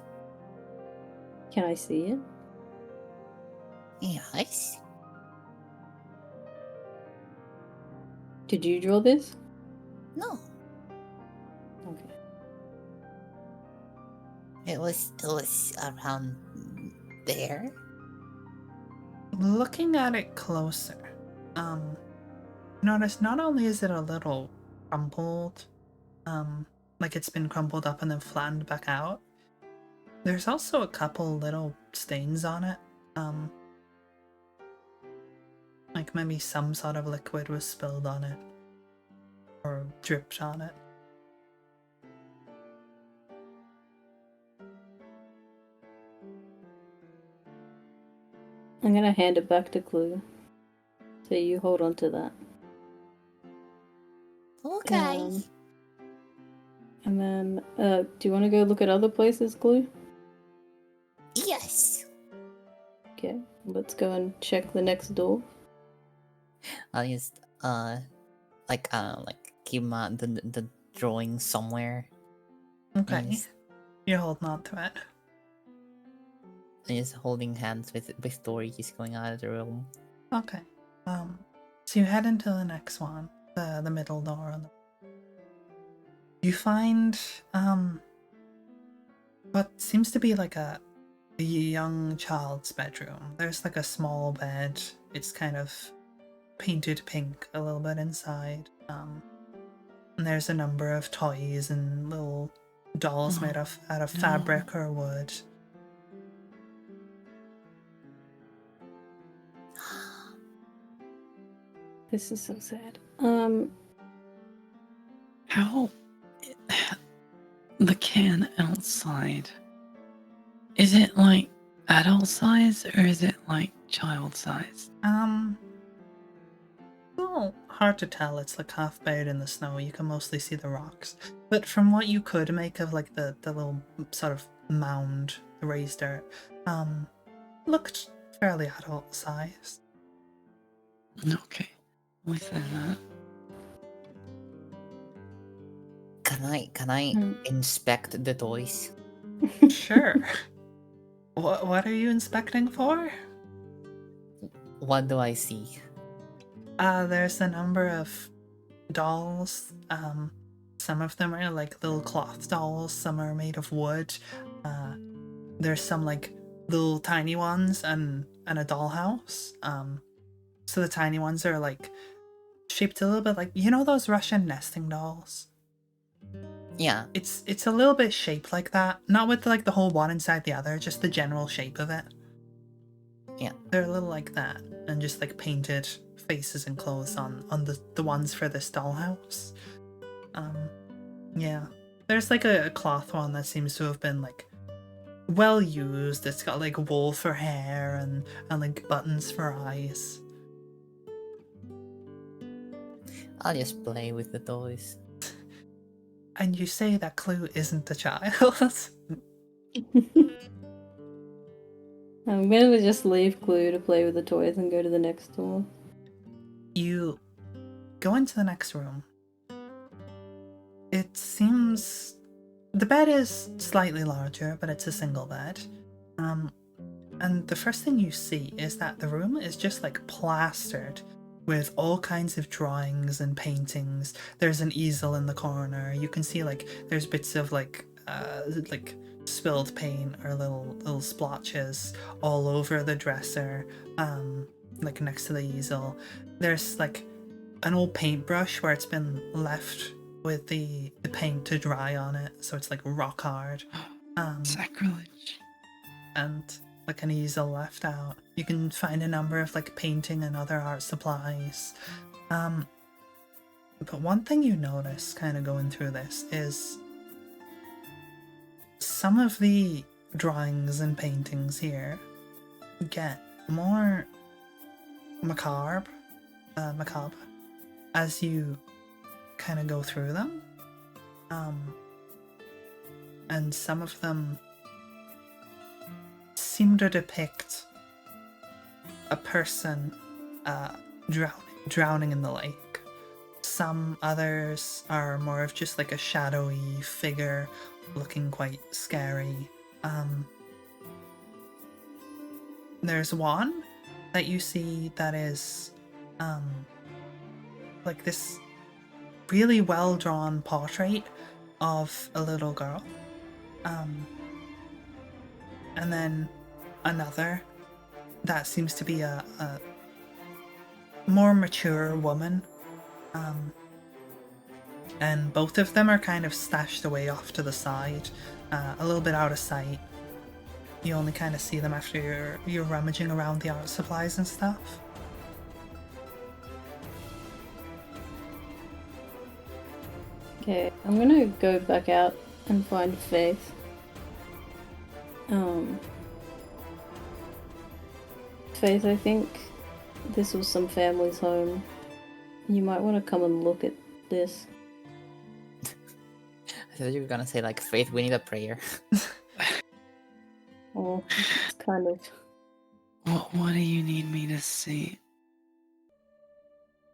Can I see it? Yes. Did you draw this? No. Okay. It was around there. Looking at it closer, notice not only is it a little crumpled, like it's been crumpled up and then flattened back out, there's also a couple little stains on it, like maybe some sort of liquid was spilled on it, or dripped on it. I'm gonna hand it back to Clue. So you hold on to that. Okay. And then, do you want to go look at other places, Clue? Yes. Okay, let's go and check the next door. I'll just like keep the drawing somewhere. Okay, Yes. you're holding on to it. And just holding hands with Tori, just going out of the room. Okay, so you head into the next one, the middle door on the. You find what seems to be like a young child's bedroom. There's like a small bed. It's kind of painted pink a little bit inside. And there's a number of toys and little dolls made out of fabric or wood. This is so sad. How the can outside, is it like adult size or is it like child size? Well, hard to tell. It's like half buried in the snow. You can mostly see the rocks. But from what you could make of like the little sort of mound, the raised dirt, looked fairly adult sized. Okay, within that. Can I inspect the toys? Sure. What are you inspecting for? What do I see? There's a number of dolls. Some of them are like little cloth dolls, some are made of wood. There's some like little tiny ones and a dollhouse. So the tiny ones are like shaped a little bit like, you know, those Russian nesting dolls? Yeah. It's a little bit shaped like that. Not with like the whole one inside the other, just the general shape of it. Yeah. They're a little like that, and just like painted faces and clothes on the ones for this dollhouse. Yeah. There's like a cloth one that seems to have been like well used. It's got like wool for hair and like buttons for eyes. I'll just play with the toys. And you say that Clue isn't a child. I'm gonna just leave Clue to play with the toys and go to the next door. You go into the next room. It seems the bed is slightly larger, but it's a single bed. And the first thing you see is that the room is just like plastered with all kinds of drawings and paintings. There's an easel in the corner. You can see like there's bits of like spilled paint or little splotches all over the dresser, like next to the easel. There's like an old paintbrush where it's been left with the paint to dry on it, so it's like rock hard. Sacrilege. And like an easel left out. You can find a number of like painting and other art supplies. But one thing you notice kind of going through this is some of the drawings and paintings here get more macabre as you kind of go through them. And some of them seem to depict a person drowning in the lake. Some others are more of just like a shadowy figure looking quite scary. There's one that you see that is like this really well drawn portrait of a little girl. And then another that seems to be a more mature woman. And both of them are kind of stashed away off to the side, a little bit out of sight. You only kind of see them after you're rummaging around the art supplies and stuff. Okay, I'm gonna go back out and find Faith. Faith, I think this was some family's home. You might want to come and look at this. I thought you were gonna say like, Faith, we need a prayer. Oh, it's kind of... What do you need me to see?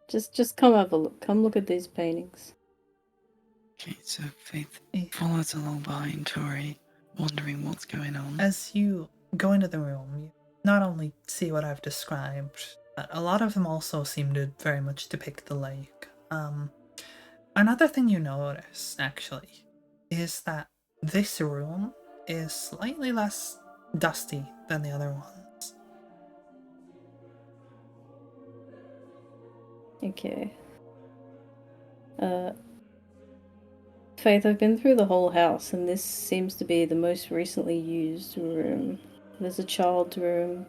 Just come have a look. Come look at these paintings. Okay, so Faith follows along behind Tori, wondering what's going on. As you go into the room, you not only see what I've described, but a lot of them also seem to very much depict the lake. Another thing you notice, actually, is that this room is slightly less dusty than the other ones. Okay. Faith, I've been through the whole house, and this seems to be the most recently used room. There's a child's room,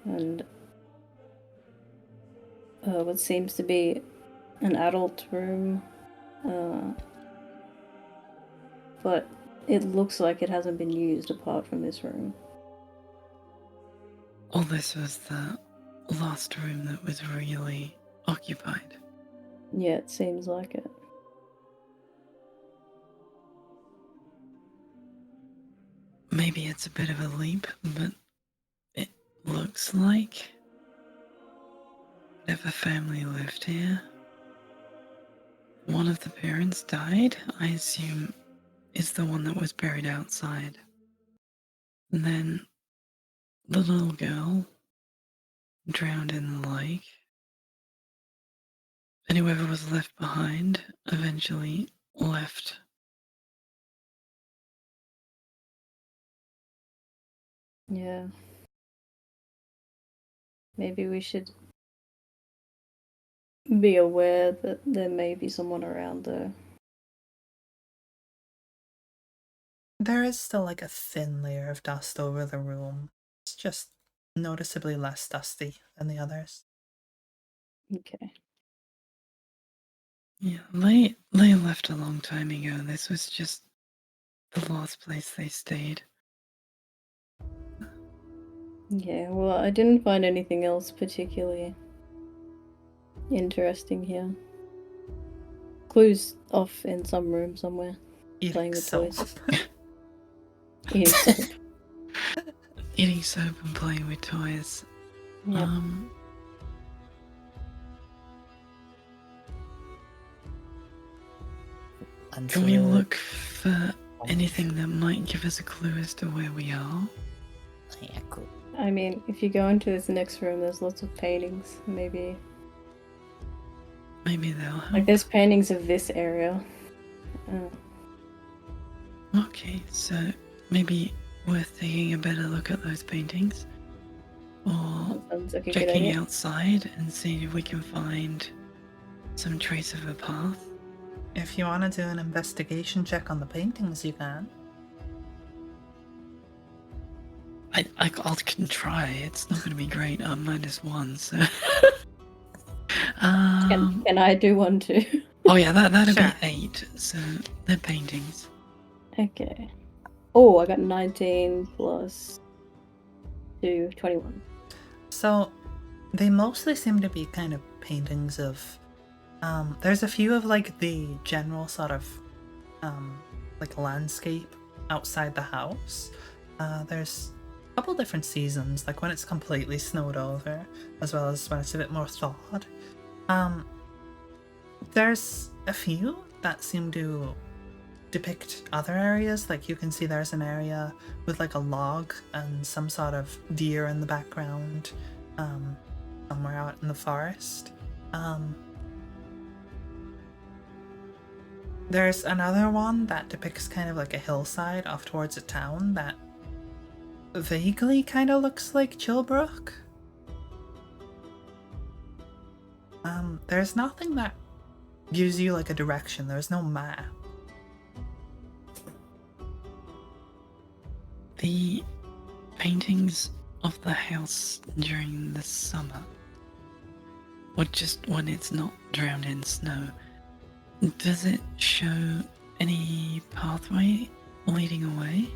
and what seems to be an adult room. But it looks like it hasn't been used apart from this room. Oh, this was the last room that was really occupied. Yeah, it seems like it. Maybe it's a bit of a leap, but it looks like if a family lived here, one of the parents died, I assume is the one that was buried outside. And then the little girl drowned in the lake. And whoever was left behind eventually left. Yeah. Maybe we should be aware that there may be someone around there. There is still like a thin layer of dust over the room. It's just noticeably less dusty than the others. Okay. Yeah, they left a long time ago. This was just the last place they stayed. Yeah, well, I didn't find anything else particularly interesting here. Clues off in some room somewhere. Playing with soap. toys. Eating soap. Eating soap and playing with toys. Yep. And Can we so- look for anything that might give us a clue as to where we are? Yeah, cool. I mean, if you go into this next room, there's lots of paintings. Maybe. Maybe they'll help. Like, there's paintings of this area. Okay, so maybe worth taking a better look at those paintings. Or Sounds like a good checking idea. outside and seeing if we can find some trace of a path. If you want to do an investigation check on the paintings, you can. I can try. It's not going to be great. I'm -1, so. Can I do one too? Oh yeah, that'd Sure. be 8. So they're paintings. Okay. Oh, I got 19 plus 2, 21. So, they mostly seem to be kind of paintings of. There's a few of like the general sort of, like landscape outside the house. There's a couple different seasons, like when it's completely snowed over, as well as when it's a bit more thawed. There's a few that seem to depict other areas. Like you can see there's an area with like a log and some sort of deer in the background, somewhere out in the forest. There's another one that depicts kind of like a hillside off towards a town that vaguely kind of looks like Chilbrook. There's nothing that gives you like a direction. There's no map. The paintings of the house during the summer, or just when it's not drowned in snow, does it show any pathway leading away?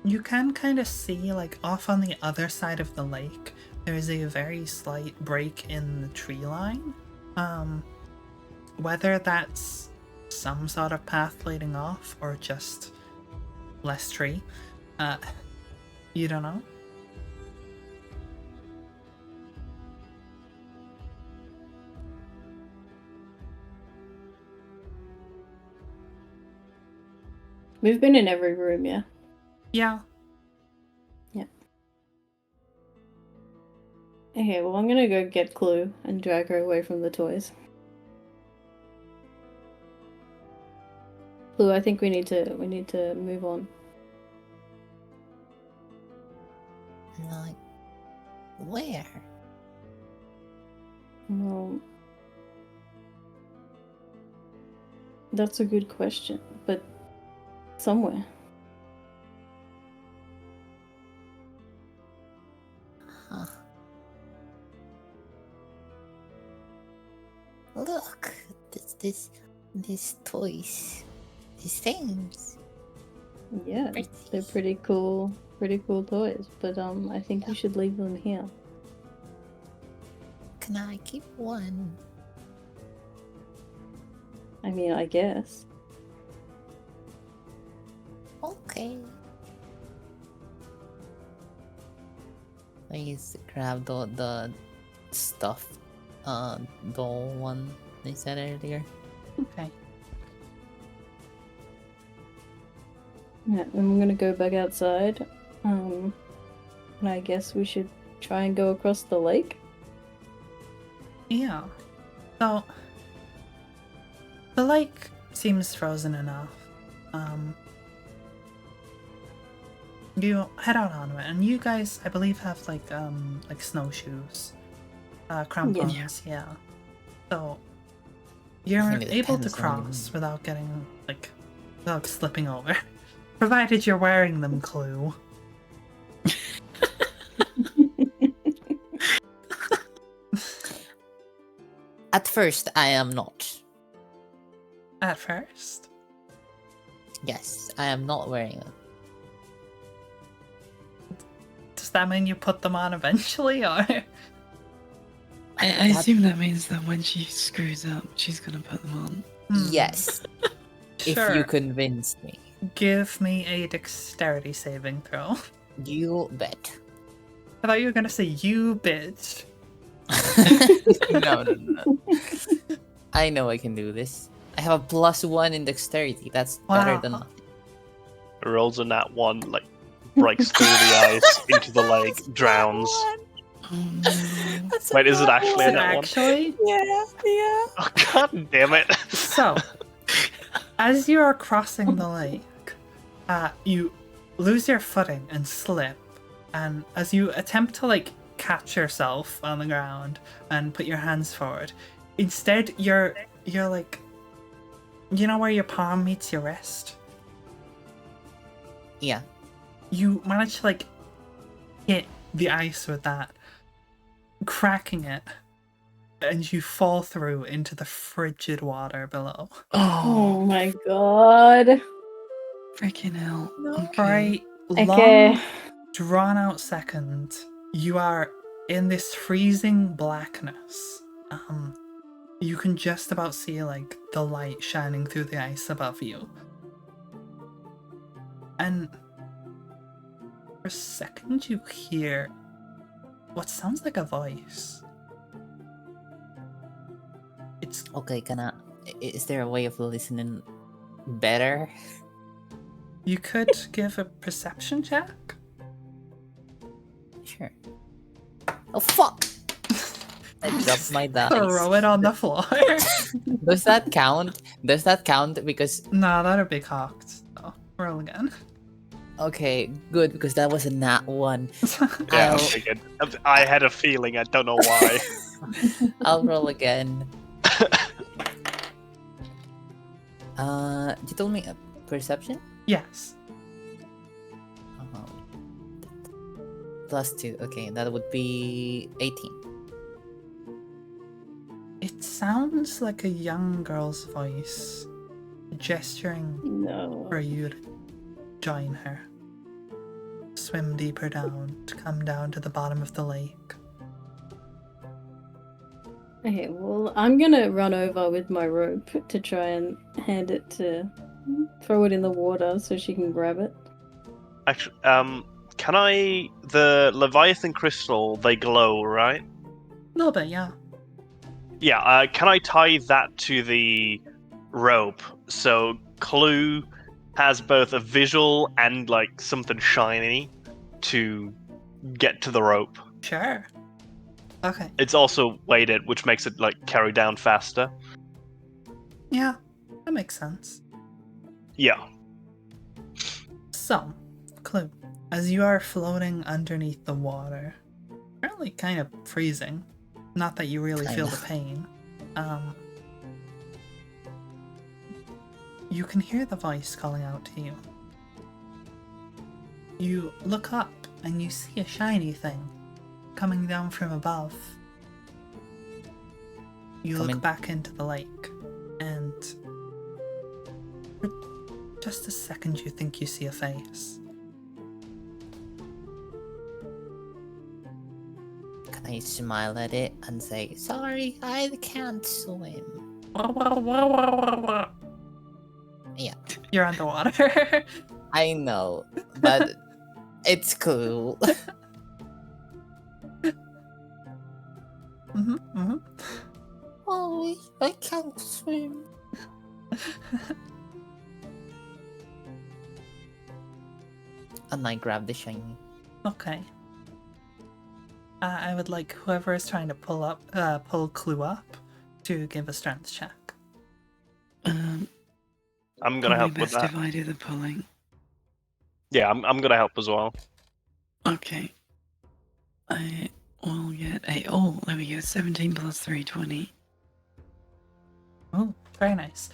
You can kind of see, like, off on the other side of the lake, there is a very slight break in the tree line. Whether that's some sort of path leading off or just less tree, you don't know. We've been in every room, yeah? Yeah. Okay, well, I'm gonna go get Clue and drag her away from the toys. Clue, I think we need to move on. Like, where? Well, that's a good question, but somewhere. Huh. Look, these toys, these things. Yeah, they're pretty cool toys, but I think you should leave them here. Can I keep one? I mean, I guess. Okay. I used to grab the stuffed doll one they said earlier. Okay. Yeah, I'm gonna go back outside. And I guess we should try and go across the lake. Yeah. So, the lake seems frozen enough. You head out onto it, and you guys, I believe, have like snowshoes, crampons, yeah. So you're Maybe the able to pens cross on. without without slipping over, provided you're wearing them. Clue. At first, I am not. At first? Yes, I am not wearing them. Does that mean you put them on eventually, or? I assume that means that when she screws up, she's gonna put them on. Yes, if Sure. you convince me. Give me a dexterity saving throw. You bet. I thought you were gonna say you bitch. No. I know I can do this. I have a +1 in dexterity. That's better than Wow. nothing. Rolls a nat 1, like, breaks through the ice into the lake, drowns. Oh no. Wait, is it actually Is a it nat 1? actually? Yeah. Oh, god damn it. So, as you are crossing the lake, you lose your footing and slip. And as you attempt to, like, catch yourself on the ground and put your hands forward, instead you're like, you know where your palm meets your wrist? Yeah. You manage to, like, hit the ice with that, cracking it, and you fall through into the frigid water below. Oh Oh, my god. freaking hell. For a long, Okay. drawn out second, you are in this freezing blackness. You can just about see, like, the light shining through the ice above you. And for a second, you hear what sounds like a voice. It's Okay, is there a way of listening better? You could give a perception check. Sure. Oh fuck! I dropped my dice. Throw it on the floor. Does that count? Does that count? Because No, that'd be cocked. So, roll again. okay, good, because that was a nat 1. Yeah, I'll- I figured. I had a feeling, I don't know why. I'll roll again. You told me a perception? Yes. Uh-huh. +2. Okay, that would be 18. It sounds like a young girl's voice gesturing No. for you to join her. Swim deeper down, to come down to the bottom of the lake. Okay, well, I'm gonna run over with my rope to try and throw it in the water so she can grab it. Actually, can I... The Leviathan crystal, they glow, right? A little bit, yeah. Yeah, can I tie that to the rope so Clue has both a visual and, like, something shiny to get to the rope? Sure. Okay. It's also weighted, which makes it, like, carry down faster. Yeah, that makes sense. Yeah. So, Clue, as you are floating underneath the water, apparently kind of freezing, not that you really feel the pain, you can hear the voice calling out to you. You look up and you see a shiny thing coming down from above. You Coming- look back into the lake, and for just a second you think you see a face. Can I smile at it and say, sorry, I can't swim? Yeah, You're underwater. I know, but it's cool. Oh, I can't swim. And I grab the shiny. Okay. I would like whoever is trying to pull Clue up to give a strength check. I'm gonna probably help with best that. if I do the pulling. Yeah, I'm gonna help as well. Okay. I will get a... Oh, there we go. 17 plus 3, 20. Oh, very nice.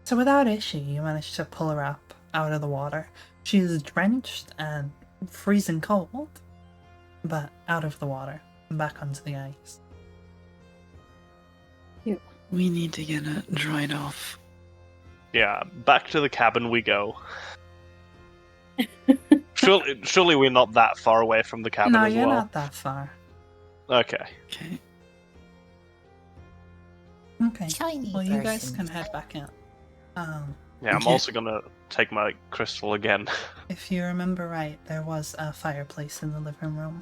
So without issue, you managed to pull her up out of the water. She is drenched and freezing cold, but out of the water, back onto the ice. We need to get it dried off. Yeah, back to the cabin we go. Surely we're not that far away from the cabin No, as you're well. not that far. Okay. Okay. Okay. Shiny Well, you guys person. can head back in. Yeah, I'm Okay. also gonna take my crystal again. If you remember right, there was a fireplace in the living room.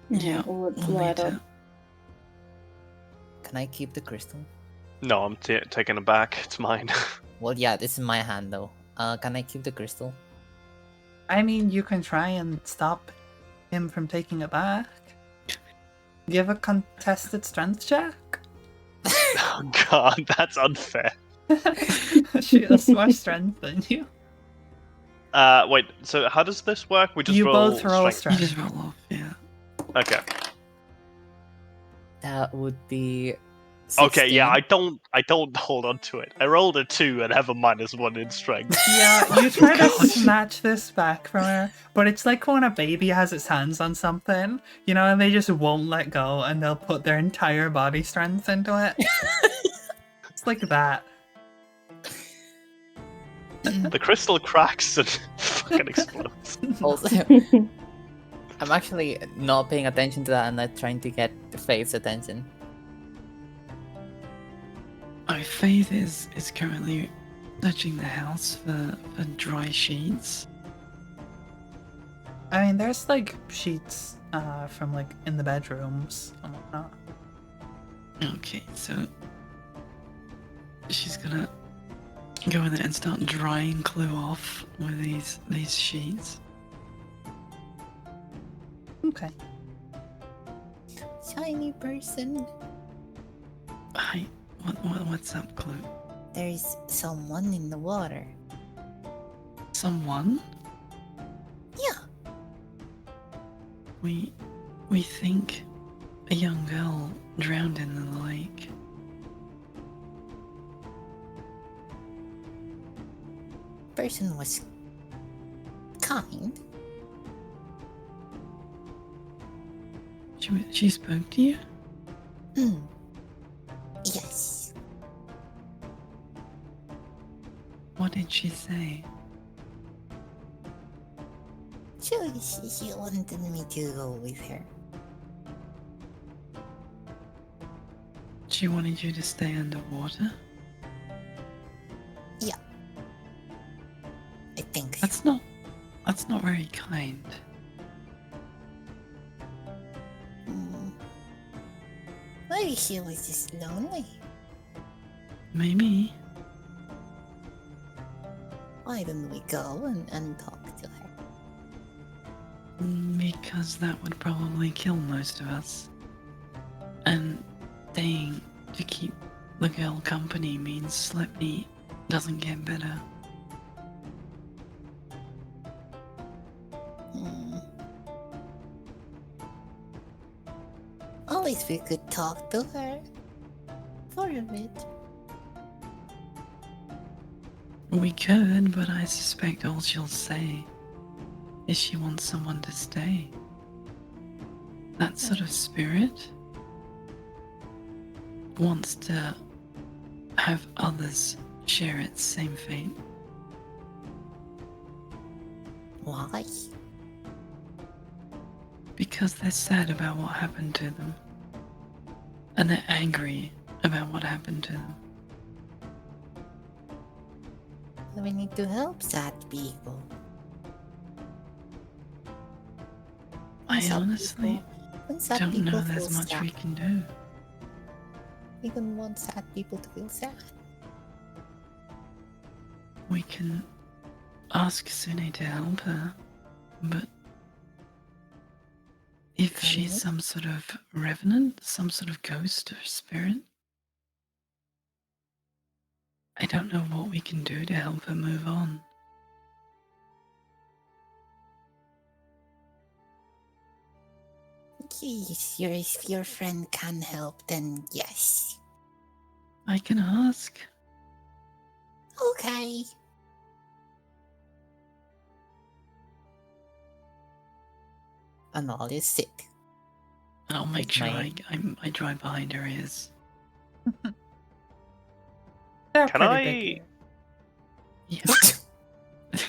Yeah, Or it's we'll need light up. to. Can I keep the crystal? No, I'm taking it back. It's mine. Well, yeah, this is my hand though. Can I keep the crystal? I mean, you can try and stop him from taking it back. Give a contested strength check. Oh god, that's unfair. She has more strength than you. Wait, so how does this work? We just You roll both roll You strength. just roll off, yeah. Okay. That would be. Okay, yeah, 16. I don't hold on to it. I rolled a 2 and have a -1 in strength. Yeah, you try to God. snatch this back from her, but it's like when a baby has its hands on something, you know, and they just won't let go and they'll put their entire body strength into it. It's like that. The crystal cracks and fucking explodes. Also, I'm actually not paying attention to that and I'm trying to get Faith's attention. Oh, Faith is currently searching the house for dry sheets. I mean, there's like sheets from like in the bedrooms and whatnot. Okay, so she's gonna go in there and start drying Clue off with these sheets. Okay. Shiny person. Hi, what's up, Clue? There's someone in the water. Someone? Yeah. We think a young girl drowned in the lake. Person was kind. She spoke to you? Hmm. Yes. What did she say? She wanted me to go with her. She wanted you to stay underwater? Yeah. I think so. That's not very kind. Hmm. Maybe she was just lonely. Maybe. Why don't we go and talk to her? Because that would probably kill most of us. And staying to keep the girl company means Slepney doesn't get better. Hmm. At least we could talk to her for a bit. We could, but I suspect all she'll say is she wants someone to stay. That sort of spirit wants to have others share its same fate. Why? Because they're sad about what happened to them. And they're angry about what happened to them. We need to help sad people. I Sad honestly people- when sad don't people know feel there's much sad, we can do. we don't want sad people to feel sad. We can ask Sune to help her, but if Can she's we? some sort of revenant, some sort of ghost or spirit, I don't know what we can do to help her move on. Yes, if your friend can help, then yes. I can ask. Okay. And I'll just sit. I'll make With sure my- I drive behind her ears. They're Can pretty I- big. Yeah.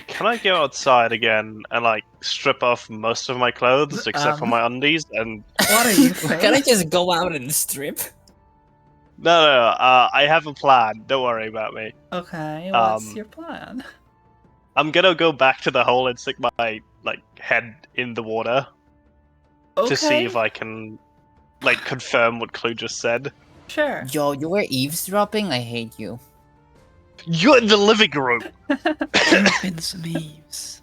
Can I go outside again and like strip off most of my clothes except for my undies? And What are you, Can I Faith? just go out and strip? no, I have a plan. Don't worry about me. Okay, what's Um, your plan? I'm gonna go back to the hole and stick my like head in the water to see if I can like confirm what Clue just said. Sure. Yo, you were eavesdropping? I hate you. You're in the living room. Drop in some eaves.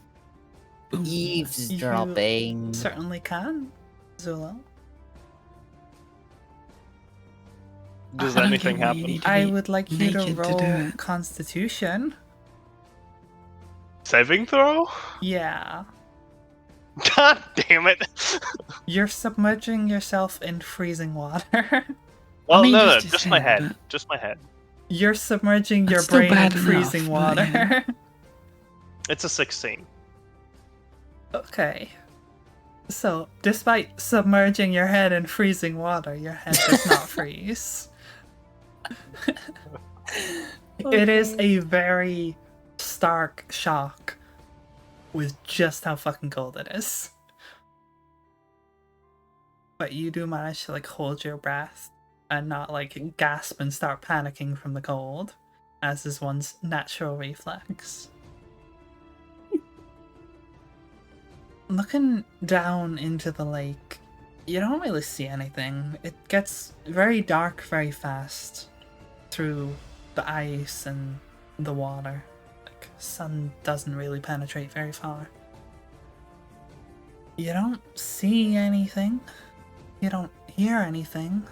Boom. Eavesdropping. Certainly can, Zula. Does I don't anything get why you happen? need to I be would like you to naked to roll do it. Constitution. Saving throw? Yeah. God damn it! You're submerging yourself in freezing water. Well, mean, no, just his just my head, head. but- Just my head. You're submerging your That's still brain in bad enough, freezing but, water. you know. It's a 16. Okay. So, despite submerging your head in freezing water, your head does not freeze. It is a very stark shock with just how fucking cold it is. But you do manage to like hold your breath and not like gasp and start panicking from the cold, as is one's natural reflex. Looking down into the lake, you don't really see anything. It gets very dark very fast through the ice and the water. Like, sun doesn't really penetrate very far. You don't see anything. You don't hear anything.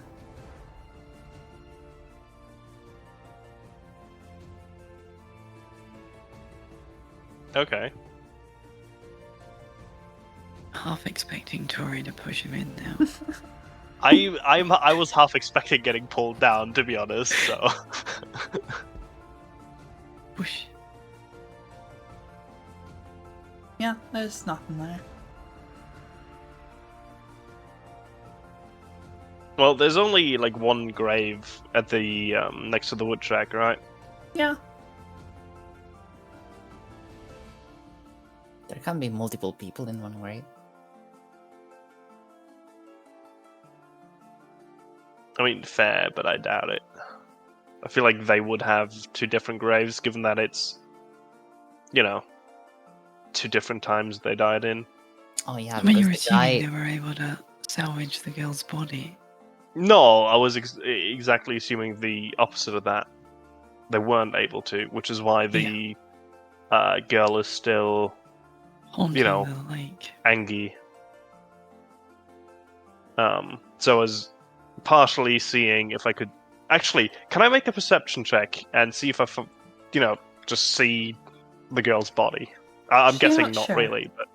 Okay. Half expecting Tori to push him in now. I was half expecting getting pulled down, to be honest. So. Push. Yeah, there's nothing there. Well, there's only like one grave at the next to the wood track, right? Yeah. There can be multiple people in one grave. I mean, fair, but I doubt it. I feel like they would have two different graves, given that it's, you know, two different times they died in. Oh yeah, I mean, you're because the assuming guy... they were able to salvage the girl's body. No, I was exactly assuming the opposite of that. They weren't able to, which is why the girl is still Haunting know, the lake. angry. So I was partially seeing if I could... Actually, can I make a perception check and see if just see the girl's body? I'm guessing not Sure. really, but...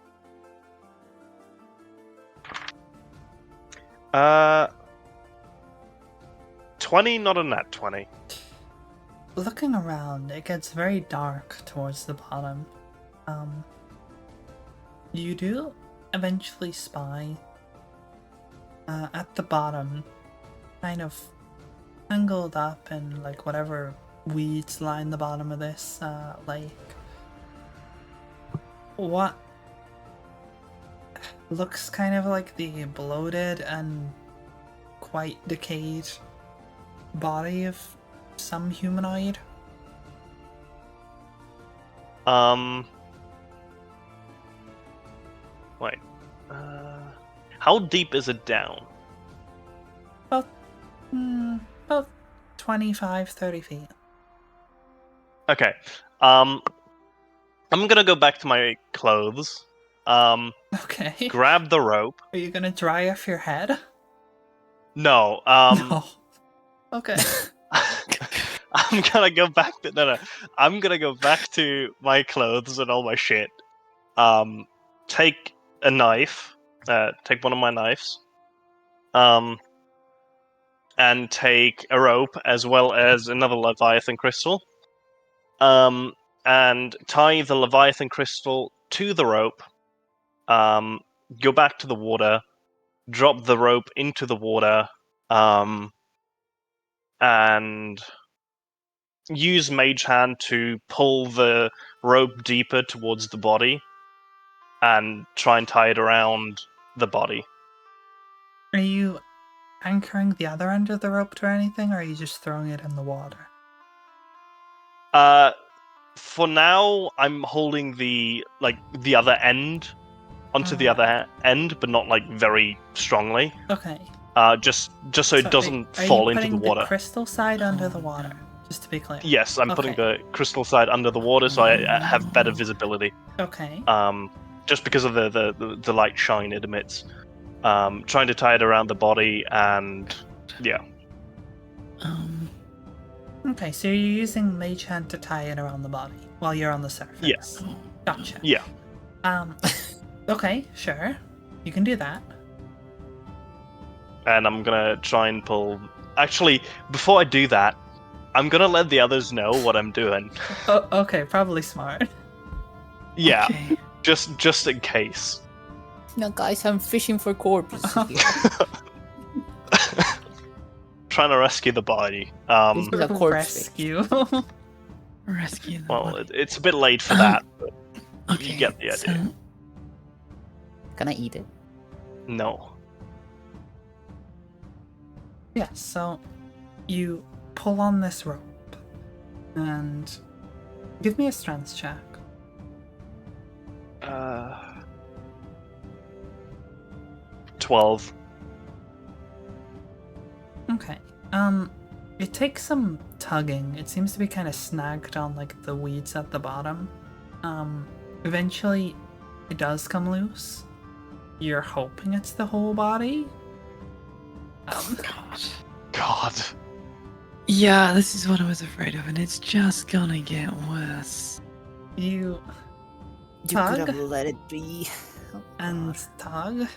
20, not a nat 20. Looking around, it gets very dark towards the bottom. You do eventually spy at the bottom, kind of tangled up in like whatever weeds line the bottom of this lake. What looks kind of like the bloated and quite decayed body of some humanoid. Wait. How deep is it down? About 25-30 feet. Okay. I'm gonna go back to my clothes. Okay. Grab the rope. Are you gonna dry off your head? No. No. Okay. I'm gonna go back to no. I'm gonna go back to my clothes and all my shit. Take a knife. Take one of my knives. And take a rope as well as another Leviathan crystal. And tie the Leviathan crystal to the rope. Go back to the water. Drop the rope into the water. and use Mage Hand to pull the rope deeper towards the body and try and tie it around the body. Are you anchoring the other end of the rope to anything, or are you just throwing it in the water? For now, I'm holding the other end onto the other end, but not like very strongly. Okay. Just so it doesn't are fall you into the putting water. the crystal side under the Oh, water? Just to be clear. Yes, I'm putting Okay. the crystal side under the water, so I have better visibility. Okay. Just because of the light shine it emits. Trying to tie it around the body, and yeah. Okay, so you're using Mage Hand to tie it around the body while you're on the surface. Yes. Gotcha. Yeah. Okay, sure. You can do that. And I'm gonna try and pull. Actually, before I do that, I'm gonna let the others know what I'm doing. Oh, okay, probably smart. Yeah, Okay. just in case. No, guys, I'm fishing for corpses here. Trying to rescue the body. This is a corpse fish. Rescue. Rescue the Well, body. it's a bit late for that, but Okay. you get the idea. So, Can I eat it? No. Yeah, so you pull on this rope and give me a strength check. 12. Okay. It takes some tugging. It seems to be kind of snagged on like the weeds at the bottom. Eventually it does come loose. You're hoping it's the whole body. God. God. Yeah, this is what I was afraid of, and it's just gonna get worse. You You could tug have let it be. Oh, and God. tug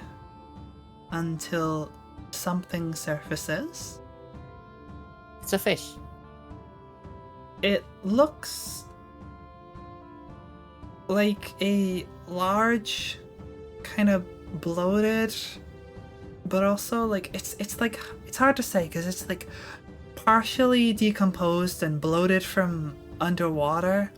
until something surfaces. It's a fish. It looks like a large, kind of bloated, but also like it's like it's hard to say because it's like partially decomposed and bloated from underwater,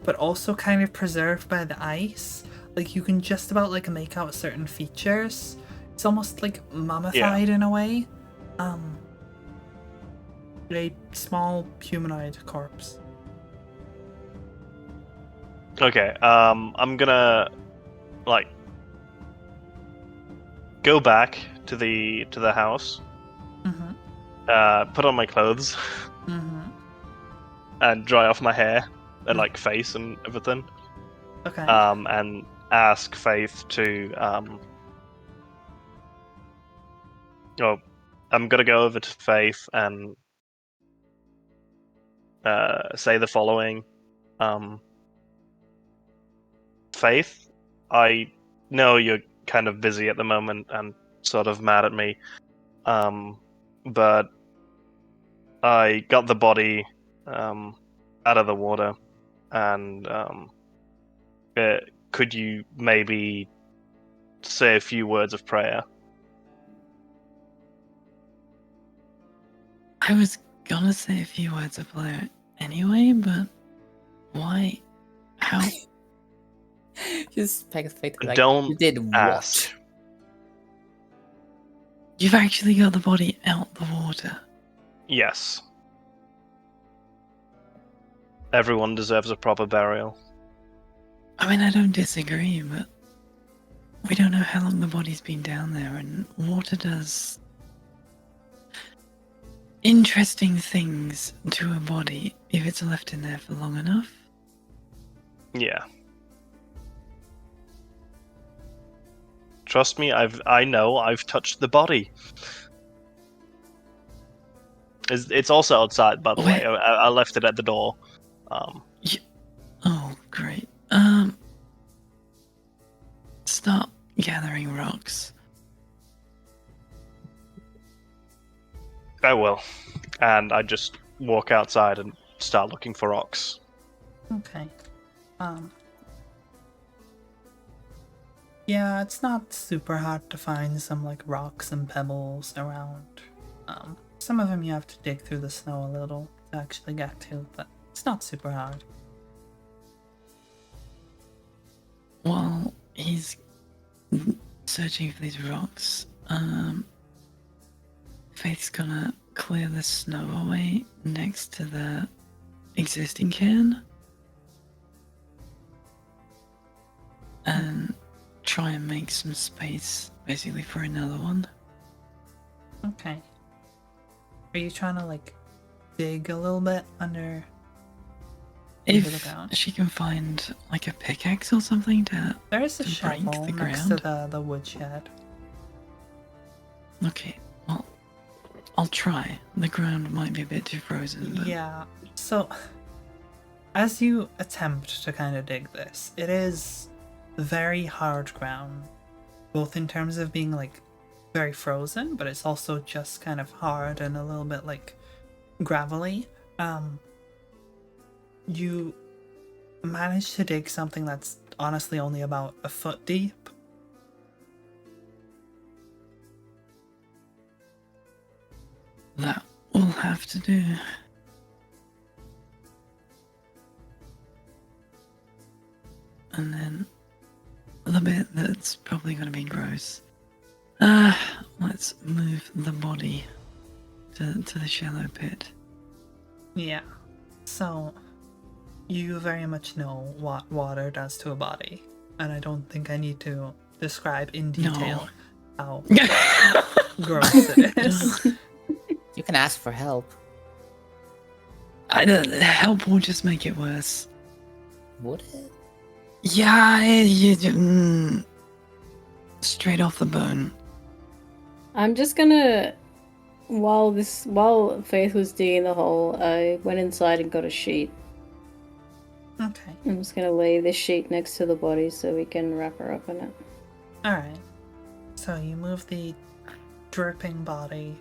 but also kind of preserved by the ice. Like you can just about like make out certain features. It's almost like mummified in a way. A small humanoid corpse. Okay, I'm gonna like go back to the house, Mm-hmm. put on my clothes, Mm-hmm. and dry off my hair and like face and everything. Okay. And ask Faith to oh, I'm gonna go over to Faith and say the following. Faith, I know you're kind of busy at the moment and sort of mad at me, but I got the body out of the water, and could you maybe say a few words of prayer? I was gonna say a few words of prayer anyway, but why? How? Just peck fate like Don't you did what? ask. You've actually got the body out the water. Yes. Everyone deserves a proper burial. I mean, I don't disagree, but we don't know how long the body's been down there, and water does interesting things to a body if it's left in there for long enough. Yeah. Trust me, I know I've touched the body. It's also outside, by the way. Where? I left it at the door. Oh, great. Start gathering rocks. I will. And I just walk outside and start looking for rocks. Okay. Yeah, it's not super hard to find some like rocks and pebbles around. some of them you have to dig through the snow a little to actually get to, but it's not super hard. While he's searching for these rocks, Faith's gonna clear the snow away next to the existing cairn and try and make some space basically for another one. Okay. Are you trying to like dig a little bit under the If ground? she can find like a pickaxe or something to... There's a to break shovel the next to ground? the woodshed. Okay, well, I'll try. The ground might be a bit too frozen, but... Yeah. So, as you attempt to kind of dig this, it is very hard ground, both in terms of being like very frozen, but it's also just kind of hard and a little bit like gravelly. You manage to dig something that's honestly only about a foot deep. That will have to do. And then the bit that's probably going to be gross. Let's move the body to the shallow pit. Yeah. So, you very much know what water does to a body, and I don't think I need to describe in detail how gross it is. You can ask for help. I don't, help will just make it worse. Would it? Yeah, straight off the bone. I'm just gonna, while Faith was digging the hole, I went inside and got a sheet. Okay. I'm just gonna lay this sheet next to the body so we can wrap her up in it. Alright. So you move the dripping body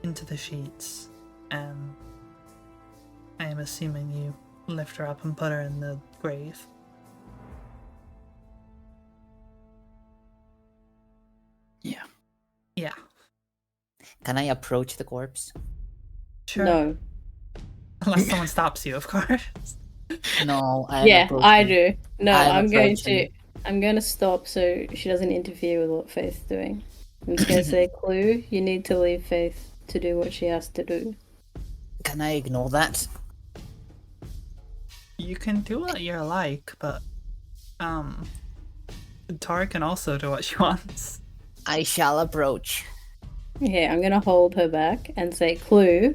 into the sheets, and I am assuming you lift her up and put her in the grave. Yeah. Yeah. Can I approach the corpse? Sure. No. Unless someone stops you, of course. No, I'm Yeah, I approaching. do. No, I'm I'm going to stop so she doesn't interfere with what Faith's doing. I'm just going to say, Clue, you need to leave Faith to do what she has to do. Can I ignore that? You can do what you like, but Tori can also do what she wants. I shall approach. Okay, I'm going to hold her back and say, Clue,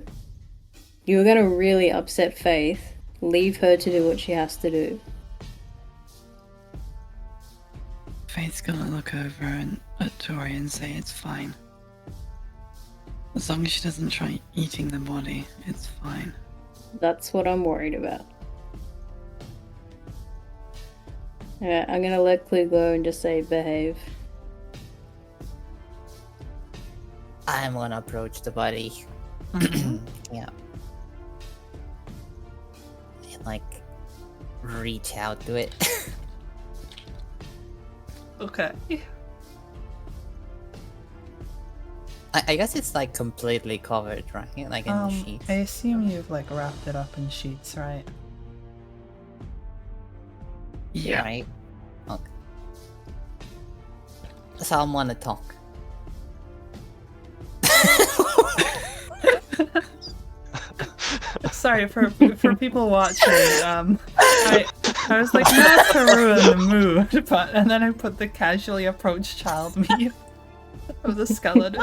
you're going to really upset Faith. Leave her to do what she has to do. Faith's gonna look over at Tori and say it's fine. As long as she doesn't try eating the body, it's fine. That's what I'm worried about. Alright, I'm gonna let Clue go and just say behave. I'm gonna approach the body. Yeah. And like reach out to it. Okay. I guess it's like completely covered, right? Like in sheets. I assume you've like wrapped it up in sheets, right? Yeah. Right? Okay. So I'm gonna talk. Sorry for people watching. I was like not to ruin the mood, but and then I put the casually approach child meme of the skeleton.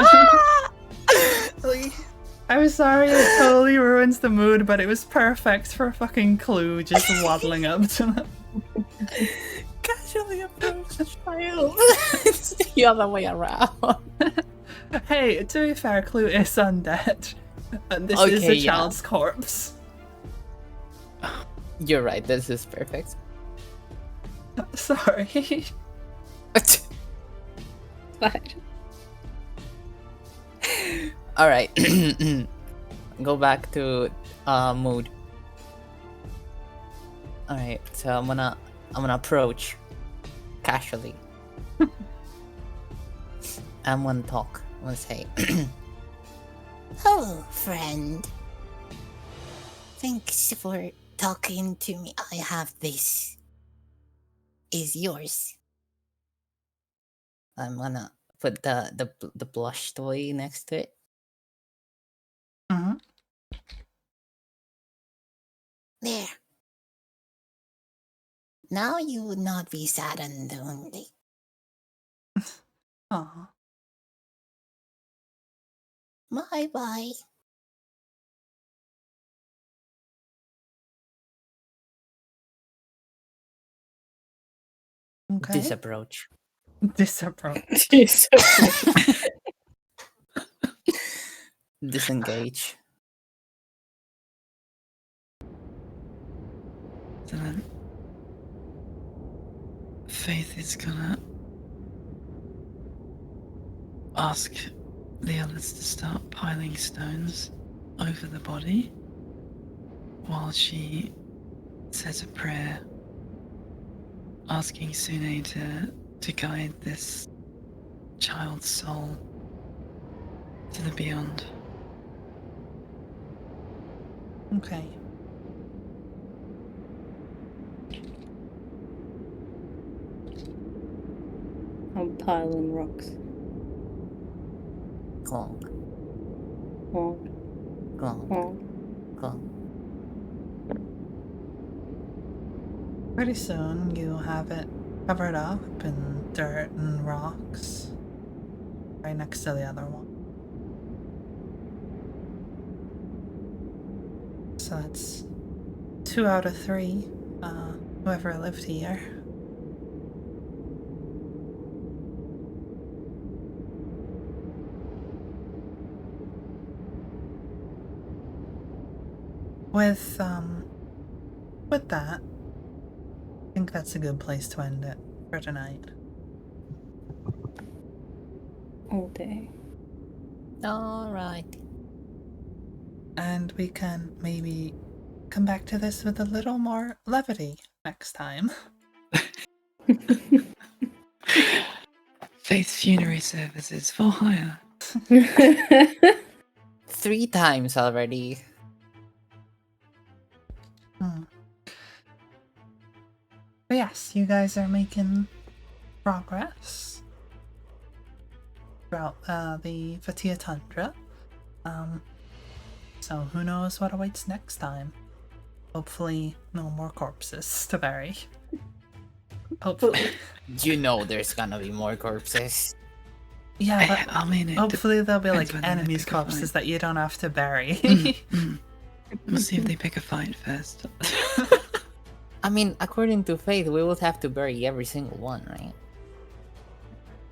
Like, I'm sorry it totally ruins the mood, but it was perfect for fucking Clue just waddling up to them. Casually approach the child. It's the other way around. Hey, to be fair, Clue is undead. And this is Okay, a yeah. child's corpse. You're right, this is perfect. Sorry. But Alright. Go back to mood. Alright, so I'm gonna approach casually. I'm gonna talk. I'm gonna say Hello, friend. Thanks for talking to me. I have this. Is yours. I'm gonna put the blush toy next to it. Mm-hmm. There. Now you would not be sad and lonely. Aw. Bye bye. Okay. Disapproach. Disapproach. Disengage. So then, Faith is gonna ask the others to start piling stones over the body while she says a prayer, asking Sune to guide this child's soul to the beyond. Okay. I'm piling rocks. Clonk. Honk, Clonk. honk. Clonk. Pretty soon you have it covered up in dirt and rocks. Right next to the other one. So that's 2 out of 3. Whoever lived here. With that, I think that's a good place to end it for tonight. All day. Alright. And we can maybe come back to this with a little more levity next time. Faith's funerary services for hire. 3 times already. But yes, you guys are making progress throughout the Vatia Tundra. So who knows what awaits next time? Hopefully, no more corpses to bury. Hopefully. You know there's gonna be more corpses. Yeah, but I mean, hopefully there'll be depends like when they enemies' pick a fight. corpses that you don't have to bury. We'll see if they pick a fight first. I mean, according to Faith, we would have to bury every single one, right?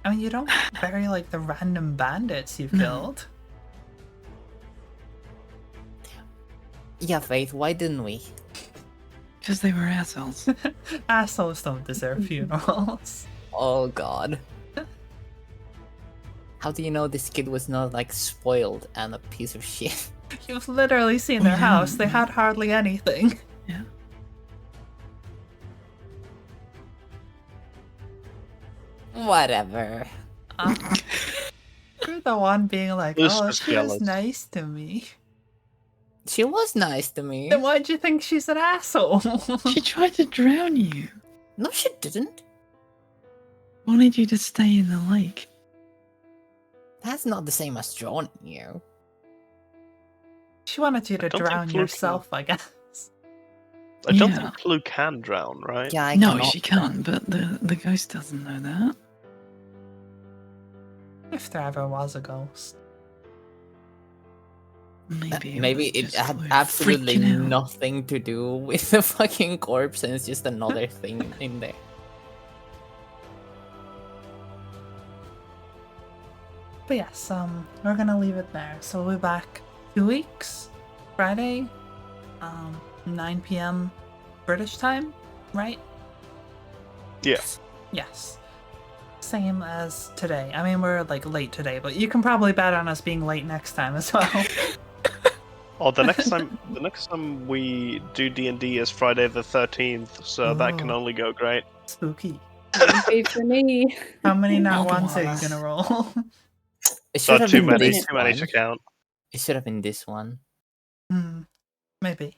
I mean, you don't bury like the random bandits you've killed. Yeah, Faith, why didn't we? Because they were assholes. Assholes don't deserve funerals. Oh god. How do you know this kid was not like spoiled and a piece of shit? You've literally seen We their house. don't. They had hardly anything. Yeah. Whatever. You're the one being like, Who's oh, the she was skeleton? nice to me. She was nice to me. Then why'd you think she's an asshole? She tried to drown you. No, she didn't. Wanted you to stay in the lake. That's not the same as drowning you. She wanted you to I don't think drown Fluke yourself, I guess. I don't Yeah. think Flu can drown, right? Yeah, I No, cannot she can't, but the ghost doesn't know that. If there ever was a ghost. Maybe Maybe was it just had Chloe absolutely freaking out. nothing to do with the fucking corpse, and it's just another thing in there. But yes, we're gonna leave it there. So we'll be back 2 weeks, Friday, 9 p.m. British time, right? Yes. Yes. Same as today. I mean, we're like late today, but you can probably bet on us being late next time as well. Oh, the next time we do D&D is Friday the 13th, so that can Ooh. only go great. Spooky. Won't be for me. How many not Oh, ones are you wow. gonna roll? It should Not have too been many, this too many to one. count. It should have been this one. Maybe.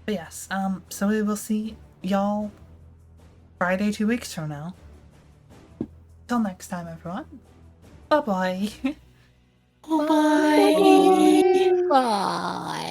But yes, so we will see y'all Friday 2 weeks from now. Till next time, everyone. Bye-bye. Bye. Bye.